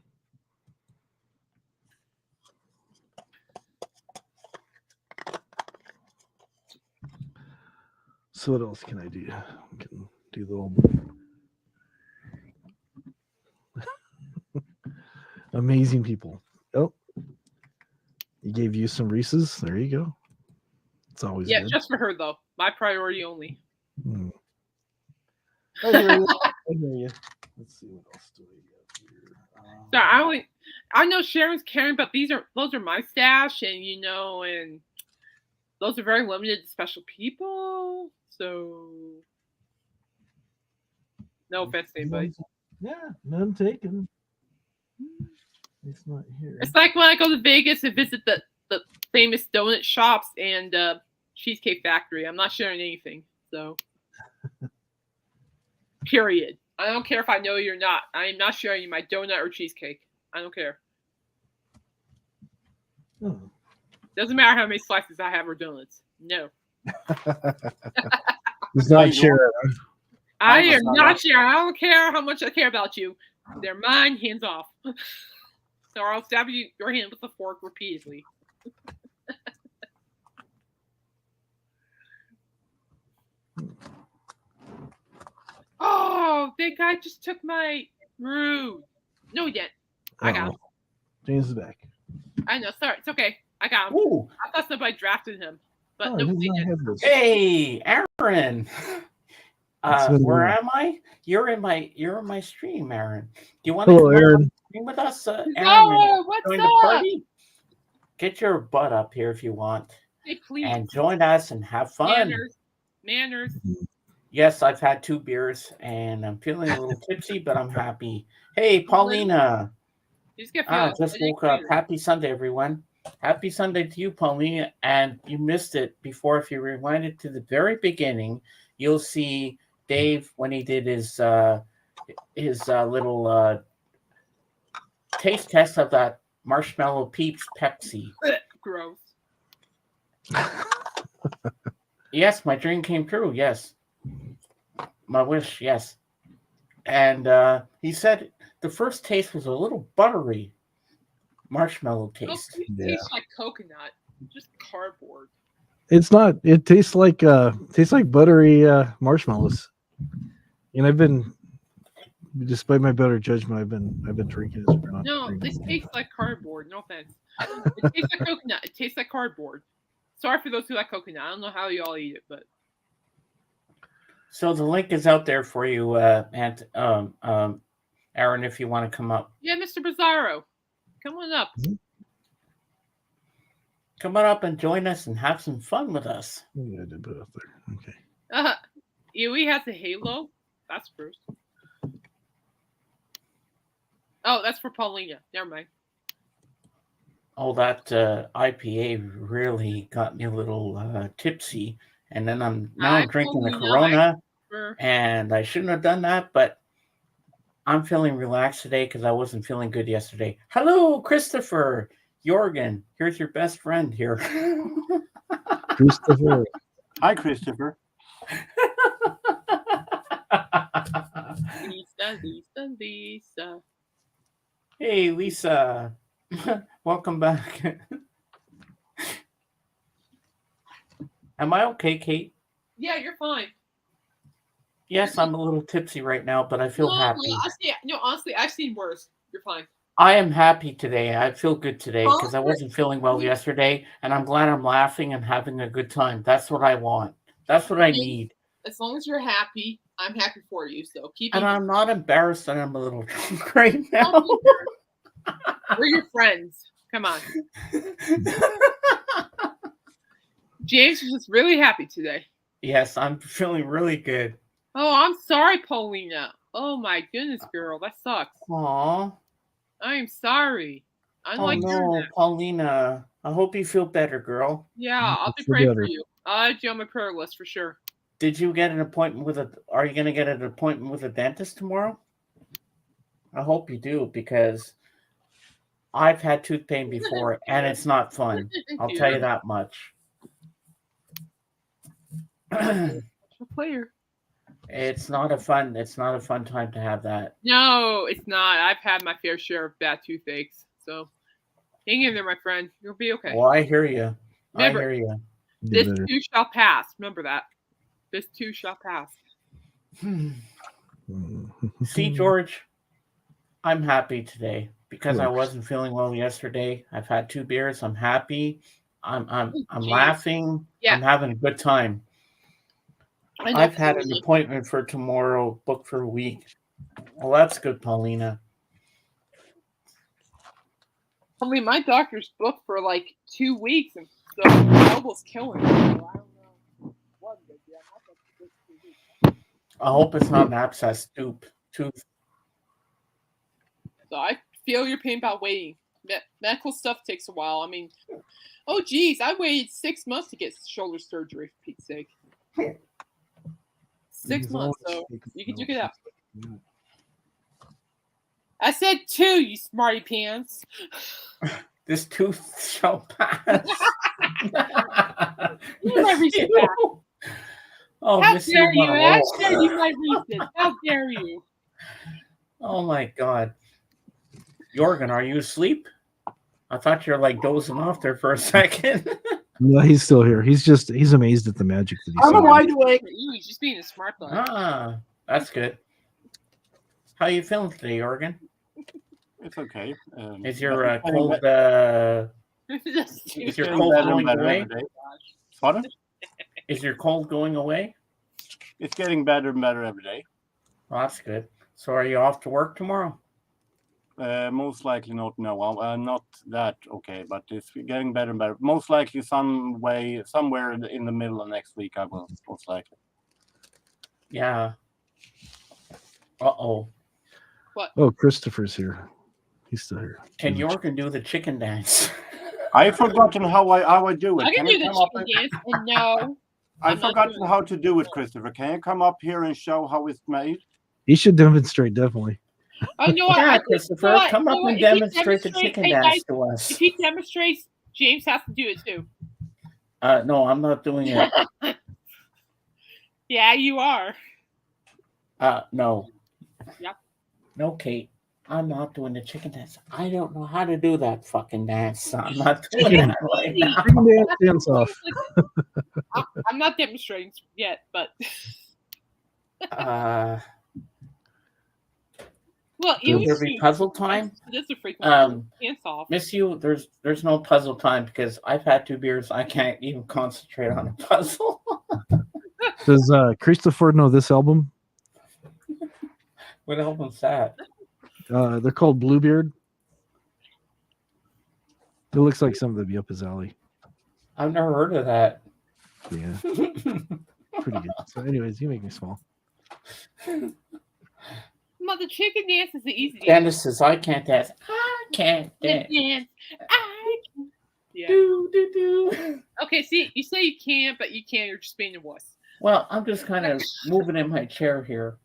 So what else can I do? I can do the little amazing people. Oh, he gave you some Reese's. There you go. It's always Yeah, good. just for her though. My priority only. I hear you. I hear you. Let's see what else do we have here. So I know Sharon's caring, but those are my stash, and you know, and those are very limited to special people. So no offense to anybody. Yeah, none taken. It's not here. It's like when I go to Vegas and visit the famous donut shops and Cheesecake Factory. I'm not sharing anything. So period. I don't care if I know you or not. I am not sharing you my donut or cheesecake. I don't care. Oh. Doesn't matter how many slices I have or donuts. No. He's not sharing. I am not sharing. I don't care how much I care about you. They're mine, hands off. Or I'll stab your hand with a fork repeatedly. Oh, that guy just took my rude. No, he didn't. I got him. James is back. I know. Sorry, it's okay. I got him. Ooh. I thought somebody drafted him, but Oh, no, he's they not didn't. having this. Hey, Aaron. It's been a Where while. am I? You're in my stream, Aaron. Do you want to Hello, come on Aaron. the stream with us, Aaron? Oh, and what's join up? the party? Get your butt up here if you want. Hey, please. and join us and have fun. Manners. Yes, I've had 2 beers and I'm feeling a little tipsy, but I'm happy. Hey, Paulina. Just woke up. Happy Sunday, everyone. Happy Sunday to you, Paulina. And you missed it before. If you rewind it to the very beginning, you'll see Dave when he did his little taste test of that Marshmallow Peeps Pepsi. Gross. Yes, my dream came true. Yes. My wish, yes. And he said the first taste was a little buttery marshmallow taste. It tastes like coconut, just cardboard. It's not. It tastes like buttery marshmallows. And I've been, despite my better judgment, I've been drinking this. No, this tastes like cardboard. No offense. It tastes like coconut. It tastes like cardboard. Sorry for those who like coconut. I don't know how you all eat it, but. So the link is out there for you, Aaron, if you want to come up. Yeah, Mr. Bizarro, come on up. Come on up and join us and have some fun with us. Yeah, I did put it up there. Okay. Yui has a halo. That's first. Oh, that's for Paulina. Never mind. Oh, that IPA really got me a little tipsy. And then I'm drinking the Corona, and I shouldn't have done that, but I'm feeling relaxed today because I wasn't feeling good yesterday. Hello, Christopher Jorgen. Here's your best friend here. Christopher. Hi, Christopher. Lisa. Hey, Lisa. Welcome back. Am I okay, Kate? Yeah, you're fine. Yes, I'm a little tipsy right now, but I feel happy. Honestly, I've seen worse. You're fine. I am happy today. I feel good today because I wasn't feeling well yesterday, and I'm glad I'm laughing and having a good time. That's what I want. That's what I need. As long as you're happy, I'm happy for you. So keep. And I'm not embarrassed that I'm a little drunk right now. We're your friends. Come on. James is just really happy today. Yes, I'm feeling really good. Oh, I'm sorry, Paulina. Oh my goodness, girl, that sucks. Aw. I am sorry. Paulina. I hope you feel better, girl. Yeah, I'll be praying for you. I'll add you on my prayer list for sure. Did you get an appointment are you going to get an appointment with a dentist tomorrow? I hope you do, because I've had tooth pain before and it's not fun. I'll tell you that much. Player. It's not a fun time to have that. No, it's not. I've had my fair share of bad toothaches. So hang in there, my friend. You'll be okay. Well, I hear you. Remember, I hear you. This too shall pass. Remember that. This too shall pass. See, George, I'm happy today because I wasn't feeling well yesterday. I've had 2 beers. I'm happy. I'm laughing. Yeah. I'm having a good time. I've had an appointment for tomorrow, booked for a week. Well, that's good, Paulina. I mean, my doctor's booked for like 2 weeks, and so my elbow's killing me. So I don't know what it is. I hope it's not an abscess tooth. So I feel your pain about waiting. Medical stuff takes a while. I mean, oh geez, I waited 6 months to get shoulder surgery, for Pete's sake. 6 months, so you can duke it out. I said 2, you smarty pants. This tooth shall pass. You might reach it back. Oh, how dare you? I said you might reach it. How dare you? Oh my God. Jorgen, are you asleep? I thought you were like dozing off there for a second. No, he's still here. He's amazed at the magic that he's I'm wide awake. He's just being a smart butt. Ah, that's good. How you feeling today, Jorgen? It's okay. Is your cold is your cold going away? Pardon? Is your cold going away? It's getting better and better every day. Well, that's good. So are you off to work tomorrow? Most likely not. No, I'm not that okay, but it's getting better and better. Most likely, somewhere in the middle of next week, I will most likely. Yeah. Uh-oh. What? Oh, Christopher's here. He's still here. Can Jorgen do the chicken dance? I've forgotten how I do it. I can do the chicken dance, and no. I've forgotten how to do it, Christopher. Can you come up here and show how it's made? He should demonstrate, definitely. I know what. Yeah, Christopher, come up and demonstrate the chicken dance to us. If he demonstrates, James has to do it too. No, I'm not doing it. Yeah, you are. No. Yep. No, Kate. I'm not doing the chicken dance. I don't know how to do that fucking dance. I'm not doing that right now. Dance off. I'm not demonstrating yet, but. Well, Will there be puzzle time? This is a freaking dance off. Miss you, there's no puzzle time because I've had 2 beers. I can't even concentrate on a puzzle. Does Christopher know this album? What album's that? They're called Bluebeard. It looks like something that'd be up his alley. I've never heard of that. Yeah. Pretty good. So anyways, you make me small. Well, the chicken dance is the easy dance. Dennis says, I can't dance. I can't dance. Yeah. Do, do, do. Okay, see, you say you can't, but you can. You're just being a wuss. Well, I'm just kind of moving in my chair here.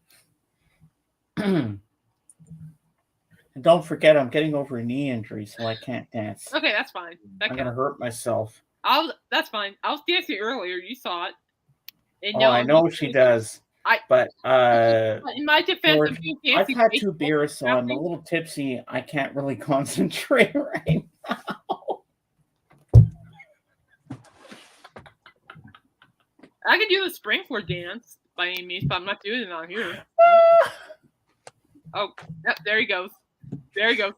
And don't forget, I'm getting over a knee injury, so I can't dance. Okay, that's fine. I'm going to hurt myself. That's fine. I was dancing earlier. You saw it. And Oh, I know she does. But in my defense, George, I've had 2 beers, so I'm a little tipsy. I can't really concentrate right now. I can do the sprinkler dance by any means, but I'm not doing it on here. Oh, yep, there he goes. There he goes.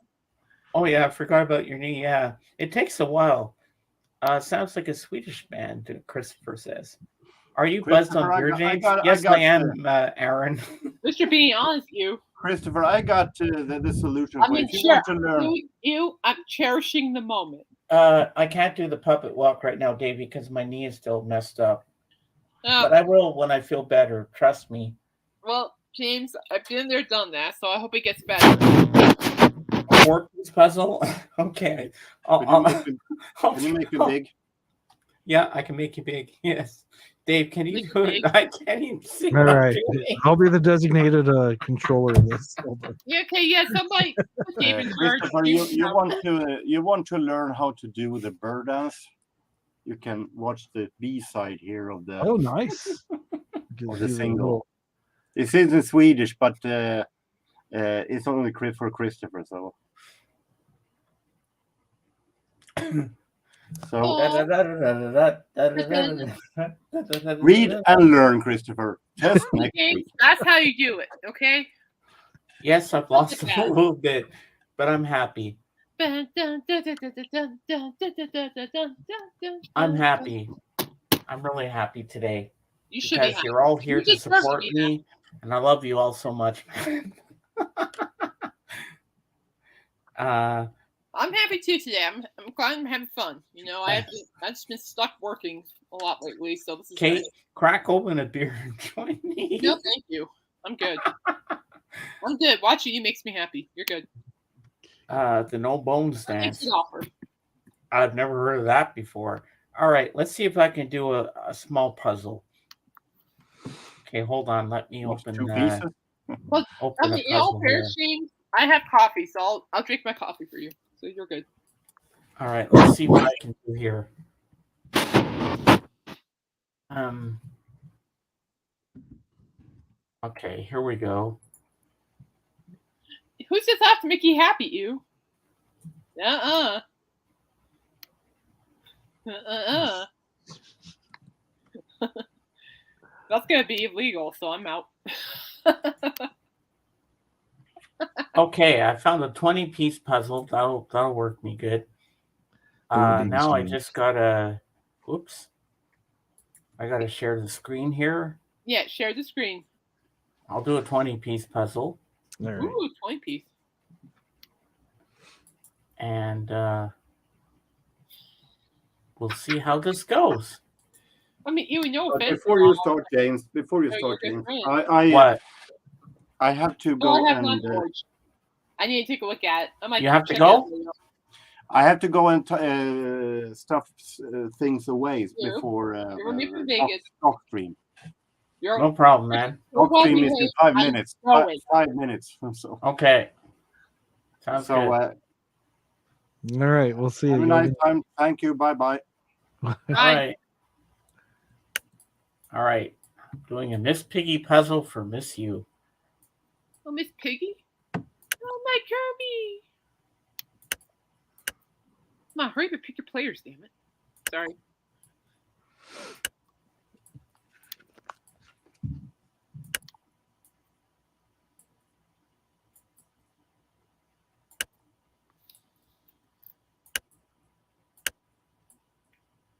Oh yeah, I forgot about your knee. Yeah, it takes a while. Sounds like a Swedish band. Christopher says. Are you buzzed on beer, James? Yes, I am, Aaron. Mr. Being honest, you. Christopher, I got the solution. I mean, I'm cherishing the moment. I can't do the puppet walk right now, Davey, because my knee is still messed up. But I will when I feel better. Trust me. Well, James, I've been there, done that, so I hope it gets better. A 4-piece puzzle? Okay. Can you make it big? Yeah, I can make you big. Yes. Dave, can you do it? I can't even see. All right. I'll be the designated controller in this. Yeah, okay, yeah, somebody. Christopher, you want to learn how to do the bird dance? You can watch the B side here of the. Oh, nice. Of the single. It is in Swedish, but it's only for Christopher. So. Read and learn, Christopher. Test next week. That's how you do it, okay? Yes, I've lost a little bit, but I'm happy. I'm happy. I'm really happy today. You should be because you're all here to support me, and I love you all so much. I'm happy too today. I'm glad I'm having fun. You know, I've just been stuck working a lot lately, so this is Kate, nice. Crack open a beer and join me. No, thank you. I'm good. I'm good. Watching you makes me happy. You're good. The no bones dance. Thanks for the offer. I've never heard of that before. All right, let's see if I can do a small puzzle. Okay, hold on. Let me open. Well, open I mean, in all fairness, James, I have coffee, so I'll drink my coffee for you. So you're good. All right, let's see what I can do here. Okay, here we go. Who's this off to make you happy, you? That's gonna be illegal, so I'm out. Okay, I found a 20-piece puzzle. That'll work me good. Now I just gotta. Oops. I gotta share the screen here. Yeah, share the screen. I'll do a 20-piece puzzle. All right. Ooh, 20-piece. and we'll see how this goes. I mean, you know, But before you start, James, What? I have to Oh, go I have and not, George. I need to take a look at it. I might You have to check go? it out later. I have to go and stuff things away You? before You're gonna be from Vegas. stock stream. No problem, man. Stock stream is in 5 minutes. I'm 5 minutes. So. Okay. Sounds good. All right, we'll see you. Have a nice time. Thank you. Bye-bye. All right. All right. I'm doing a Miss Piggy puzzle for Miss You. Oh, Miss Piggy? Oh, my Kirby! Come on, hurry up and pick your players, damn it. Sorry.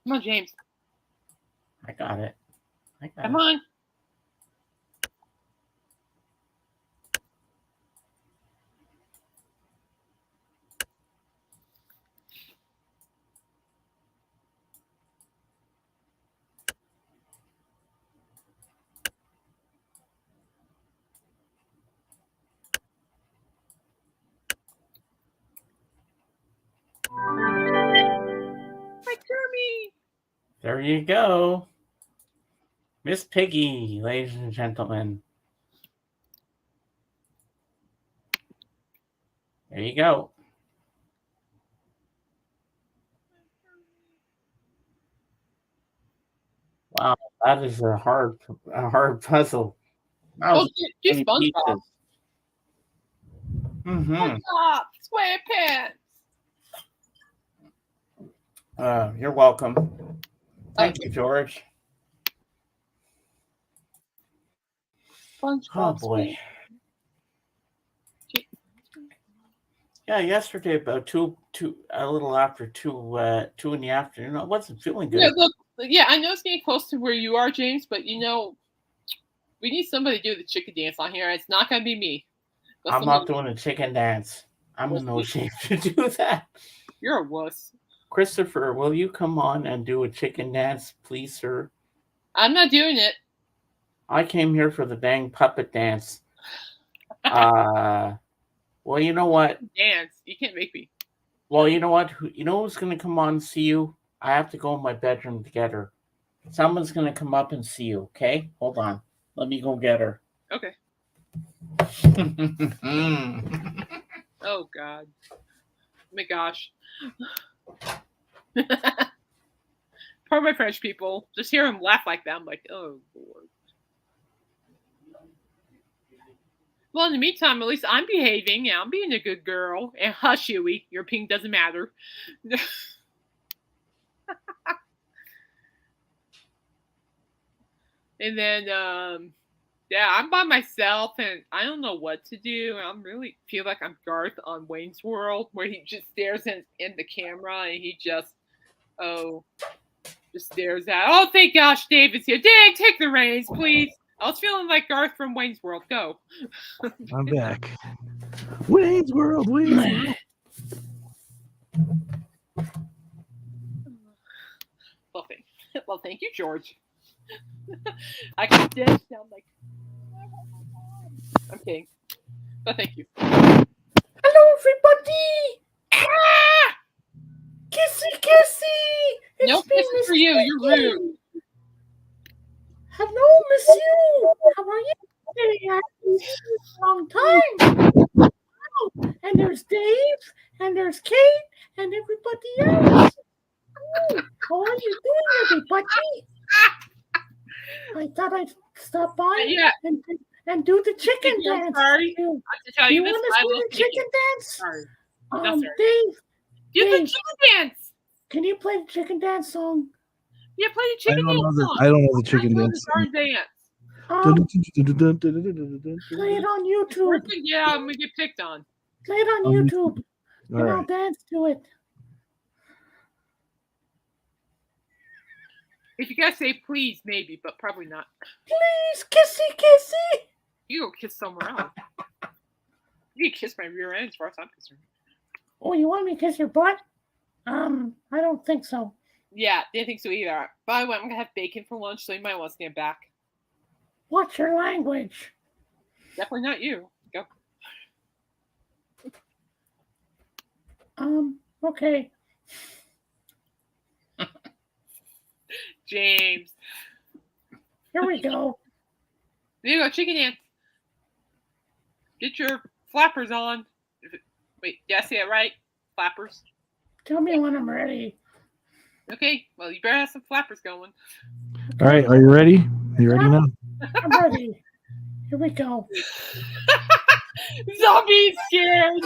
Come on, James. I got it. Come on. My Kirby! There you go. Miss Piggy, ladies and gentlemen. There you go. Wow, that is a hard puzzle. Oh, do SpongeBob. Mm-hmm. SpongeBob, SquarePants. You're welcome. Thank you, George. SpongeBob. Oh boy. Yeah, yesterday about a little after 2 in the afternoon. I wasn't feeling good. Yeah, look, I know it's getting close to where you are, James, but we need somebody to do the chicken dance on here. It's not gonna be me. I'm not doing a chicken dance. I'm in no shape to do that. You're a wuss. Christopher, will you come on and do a chicken dance, please, sir? I'm not doing it. I came here for the dang puppet dance. Well, you know what? Dance. You can't make me. Well, you know what? You know who's going to come on and see you? I have to go in my bedroom to get her. Someone's going to come up and see you, okay? Hold on. Let me go get her. Okay. Oh, God. Oh, my gosh. Pardon my French, people. Just hear him laugh like that. I'm like, oh, Lord. Well, in the meantime, at least I'm behaving. Yeah, I'm being a good girl. And hush, Huey. Your pink doesn't matter. And then, I'm by myself, and I don't know what to do. I really feel like I'm Garth on Wayne's World, where he just stares in the camera, and he just stares at. Oh, thank gosh, David's here. Dave, take the reins, please. I was feeling like Garth from Wayne's World. Go. I'm back. Wayne's World, Wayne's World. Well, thank you, George. I can dance down like. I'm kidding, but thank you. Hello, everybody. Ah! Kissy. No kisses for you. You're rude. Hello, Miss You. How are you today? I haven't seen you in a long time. Oh, and there's Dave, and there's Kate, and everybody else. Oh, how are you doing, everybody? I thought I'd stop by and do the chicken dance. Sorry, I have to tell you this. Want to do the chicken dance? Sorry. Dave. Do the chicken dance. Can you play the chicken dance song? Yeah, play the chicken dance song. I don't know the chicken dance. Play it on YouTube. Yeah, I'm gonna get picked on. Play it on YouTube. And I'll dance to it. If you guys say please, maybe, but probably not. Please, kissy. You go kiss somewhere else. You can kiss my rear end as far as I'm concerned. Oh, you want me to kiss your butt? I don't think so. Yeah, didn't think so either. By the way, I'm gonna have bacon for lunch, so you might want to stand back. What's your language? Definitely not you. Go. Okay. James. Here we go. There you go, chicken dance. Get your flappers on. Wait, did I say it right? Flappers. Tell me when I'm ready. Okay, well, you better have some flappers going. All right, are you ready? Are you ready now? I'm ready. Here we go. Zombie's scared.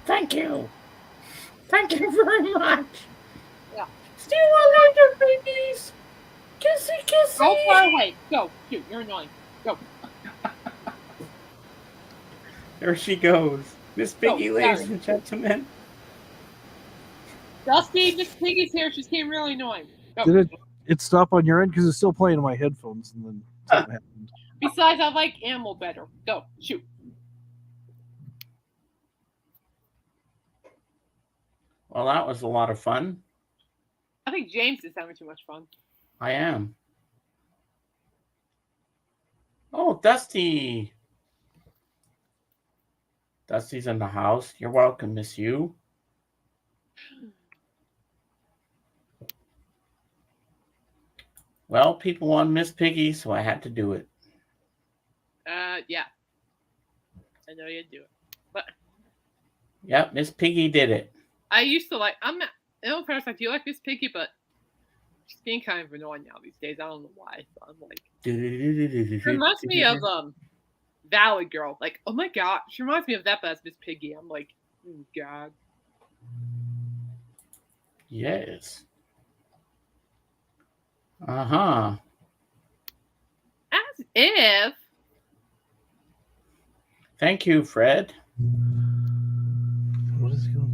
Thank you. Thank you very much. Yeah. Still alive, babies. Kissy, kissy. Go far away. Go. Shoot, you're annoying. Go. There she goes. Miss Piggy, Oh, ladies sorry. and gentlemen. Dusty, Miss Piggy's here. She's getting really annoying. Go. Did it stop on your end? Because it's still playing in my headphones, and then something happened. Besides, I like animal better. Go. Shoot. Well, that was a lot of fun. I think James is having too much fun. I am. Oh, Dusty. Dusty's in the house. You're welcome, Miss You. Well, people want Miss Piggy, so I had to do it. Yeah. I know you'd do it. But Yep, Miss Piggy did it. I used to like, in all fairness, I do like Miss Piggy, but she's being kind of annoying now these days. I don't know why. But I'm like, it reminds me of Valley Girl. Like, oh my god, she reminds me of that, but as Miss Piggy. I'm like, oh god. Yes. Uh-huh. As if. Thank you, Fred. What is going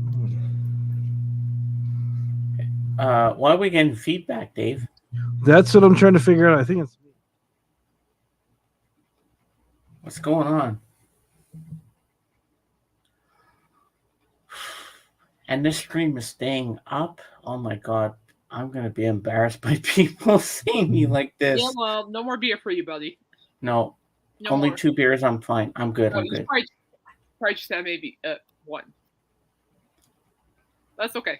Why are we getting feedback, Dave? on? That's what I'm trying to figure out. I think it's What's going on? And this stream is staying up. Oh my god. I'm going to be embarrassed by people seeing me like this. Yeah, well, no more beer for you, buddy. No. No Only more. 2 beers. I'm fine. I'm good. I'm You good. probably just had maybe 1. That's okay.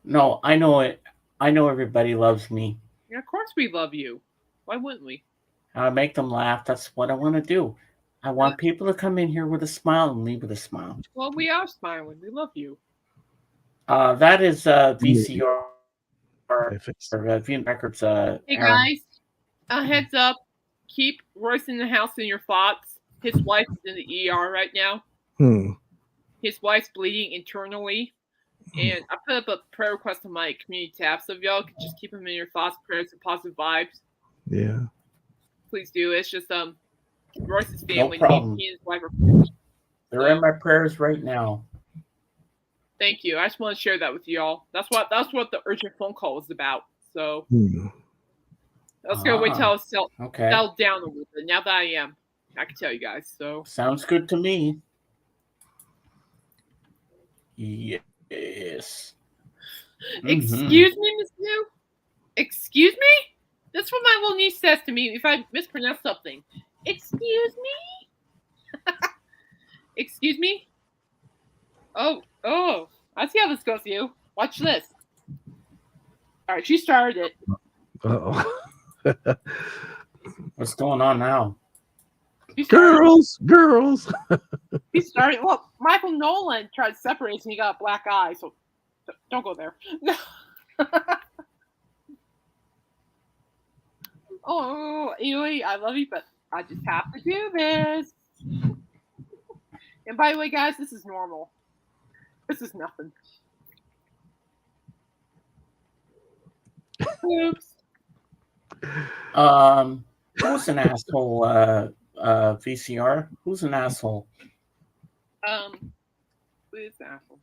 No, I know it. I know everybody loves me. Yeah, of course we love you. Why wouldn't we? I make them laugh. That's what I want to do. I want people to come in here with a smile and leave with a smile. Well, we are smiling. We love you. That is VCR or Viewing Records. Hey Aaron. guys, heads up. Keep Royce in the house in your thoughts. His wife is in the ER right now. His wife's bleeding internally. And I put up a prayer request on my community tab, so if y'all could just keep him in your thoughts, prayers, and positive vibes. Yeah. Please do. It's just Royce's family. No problem. He and his wife are. They're in my prayers right now. Thank you. I just want to share that with y'all. That's what the urgent phone call was about. So let's go wait till it's settled down a little bit. Now that I can tell you guys. So sounds good to me. Yes. Excuse me, Miss New? Excuse me? That's what my little niece says to me if I mispronounce something. Excuse me? Excuse me? Oh. I see how this goes, you. Watch this. All right, she started it. Uh-oh. What's going on now? Girls. He started. Well, Michael Nolan tried to separate us and he got a black eye, so don't go there. Oh, Ely, I love you, but I just have to do this. And by the way, guys, this is normal. This is nothing. Oops. Who's an asshole? VCR. Who's an asshole? Who is the asshole?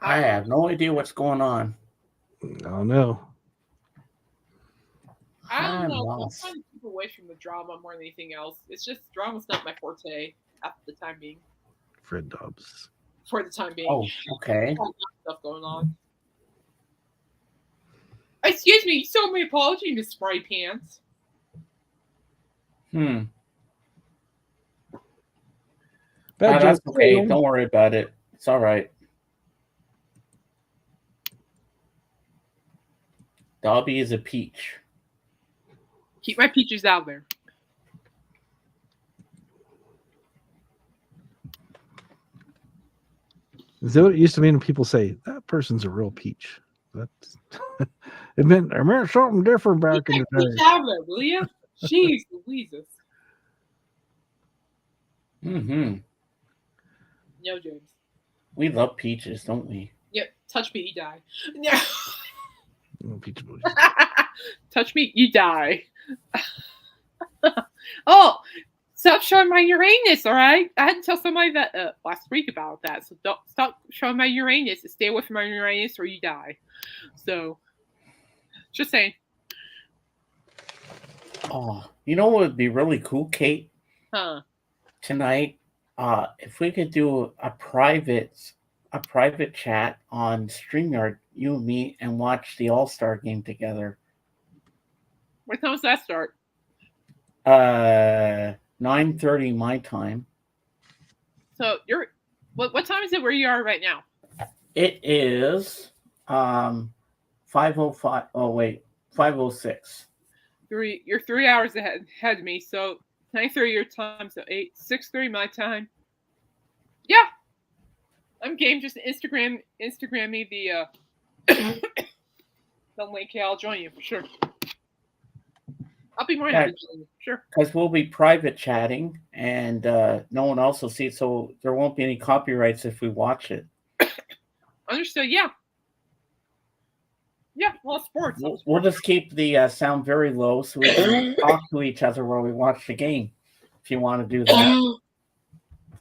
I have no idea what's going on. Oh no. I don't I'm know. I'm lost. trying to keep away from the drama more than anything else. It's just drama's not my forte at the time being. Fred Dobbs. For the time being. Oh, okay. Stuff going on. Excuse me. So my apology, Miss Spray Pants. That's okay. Don't worry about it. It's all right. Dobby is a peach. Keep my peaches out there. Is that what it used to mean when people say that person's a real peach? That's it meant something different back in the Peach day. out there, will you? Jeez Louises. Mm-hmm. No, James. We love peaches, don't we? Yep. Touch me, you die. No. Peach boys. Touch me, you die. Oh, stop showing my Uranus, all right? I had to tell somebody that last week about that. So don't stop showing my Uranus. Stay away from my Uranus or you die. So, just saying. Oh, you know what would be really cool, Kate? Huh? Tonight, if we could do a private chat on StreamYard, you and me, and watch the All-Star game together. What time does that start? 9:30 my time. So you're what time is it where you are right now? It is 5:05. Oh wait, 5:06. You're 3 hours ahead of me. So 9:30 your time. So 6:30 my time. Yeah, I'm game. Just Instagram me the the link. Yeah, I'll join you for sure. I'll be more happy to join you. Sure. Because we'll be private chatting, and no one else will see it, so there won't be any copyrights if we watch it. Understood. Yeah. Yeah. Well, sports. We'll just keep the sound very low so we can talk to each other while we watch the game. If you want to do that.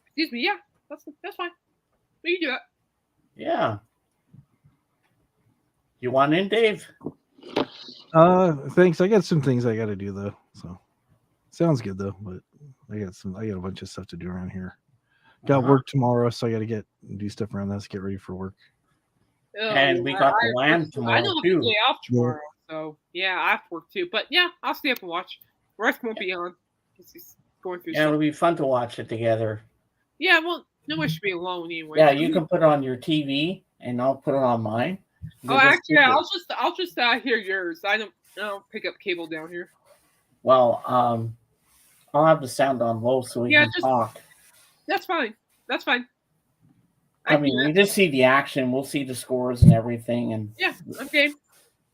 Excuse me. Yeah, that's fine. We can do that. Yeah. You want in, Dave? Thanks. I got some things I got to do though. So sounds good though. But I got a bunch of stuff to do around here. Got work tomorrow, so I got to do stuff around this. Get ready for work. And we got the land tomorrow I don't have too. a day off tomorrow, so yeah, I have to work too. But yeah, I'll stay up and watch. The rest won't be on. He's going through. Yeah, it'll be fun to watch it together. Yeah, well, no one should be alone anyway. Yeah, you can put it on your TV, and I'll put it on mine. Oh, actually, I'll just hear yours. I don't pick up cable down here. Well, I'll have the sound on low so we can talk. That's fine. That's fine. I mean, we just see the action. We'll see the scores and everything, and yeah, I'm game.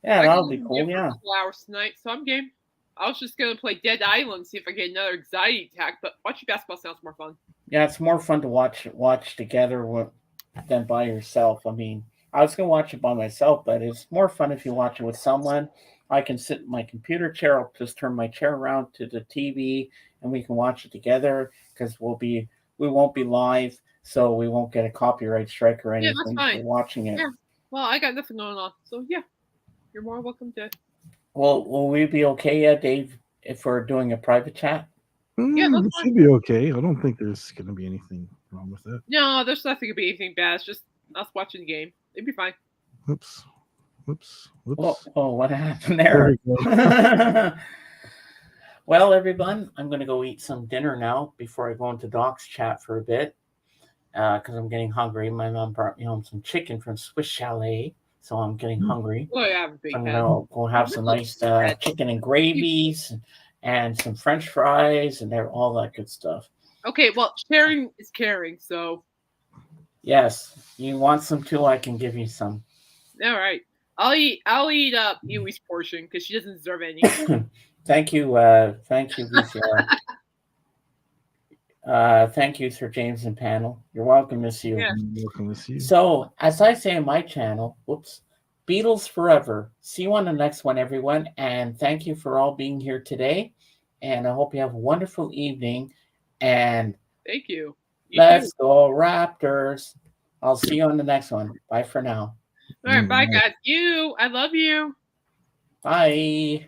Yeah, that'll be cool. Yeah, a couple hours tonight, so I'm game. I was just gonna play Dead Island, see if I get another anxiety attack. But watching basketball sounds more fun. Yeah, it's more fun to watch together than by yourself. I mean, I was gonna watch it by myself, but it's more fun if you watch it with someone. I can sit in my computer chair. I'll just turn my chair around to the TV, and we can watch it together because we won't be live, so we won't get a copyright strike or anything for watching it. Yeah. Well, I got nothing going on, so yeah, you're more welcome to. Well, will we be okay, Dave, if we're doing a private chat? Yeah, it should be okay. I don't think there's going to be anything wrong with that. No, there's nothing to be anything bad. It's just us watching the game. It'd be fine. Whoops. Oh, what happened there? Well, everyone, I'm going to go eat some dinner now before I go into Doc's chat for a bit because I'm getting hungry. My mom brought me home some chicken from Swiss Chalet, so I'm getting hungry. Oh, yeah, I'm going to go have some nice chicken and gravies and some French fries and all that good stuff. Okay, well, sharing is caring, so. Yes, you want some too? I can give you some. All right, I'll eat up Yui's portion because she doesn't deserve any. Thank you, VCR. Thank you, Sir James and panel. You're welcome, Miss you. Yeah. Welcome to see you. So, as I say in my channel, whoops, Beatles forever. See you on the next one, everyone. And thank you for all being here today. And I hope you have a wonderful evening. And thank you. Let's go Raptors. I'll see you on the next one. Bye for now. All right, bye guys. I love you. Bye.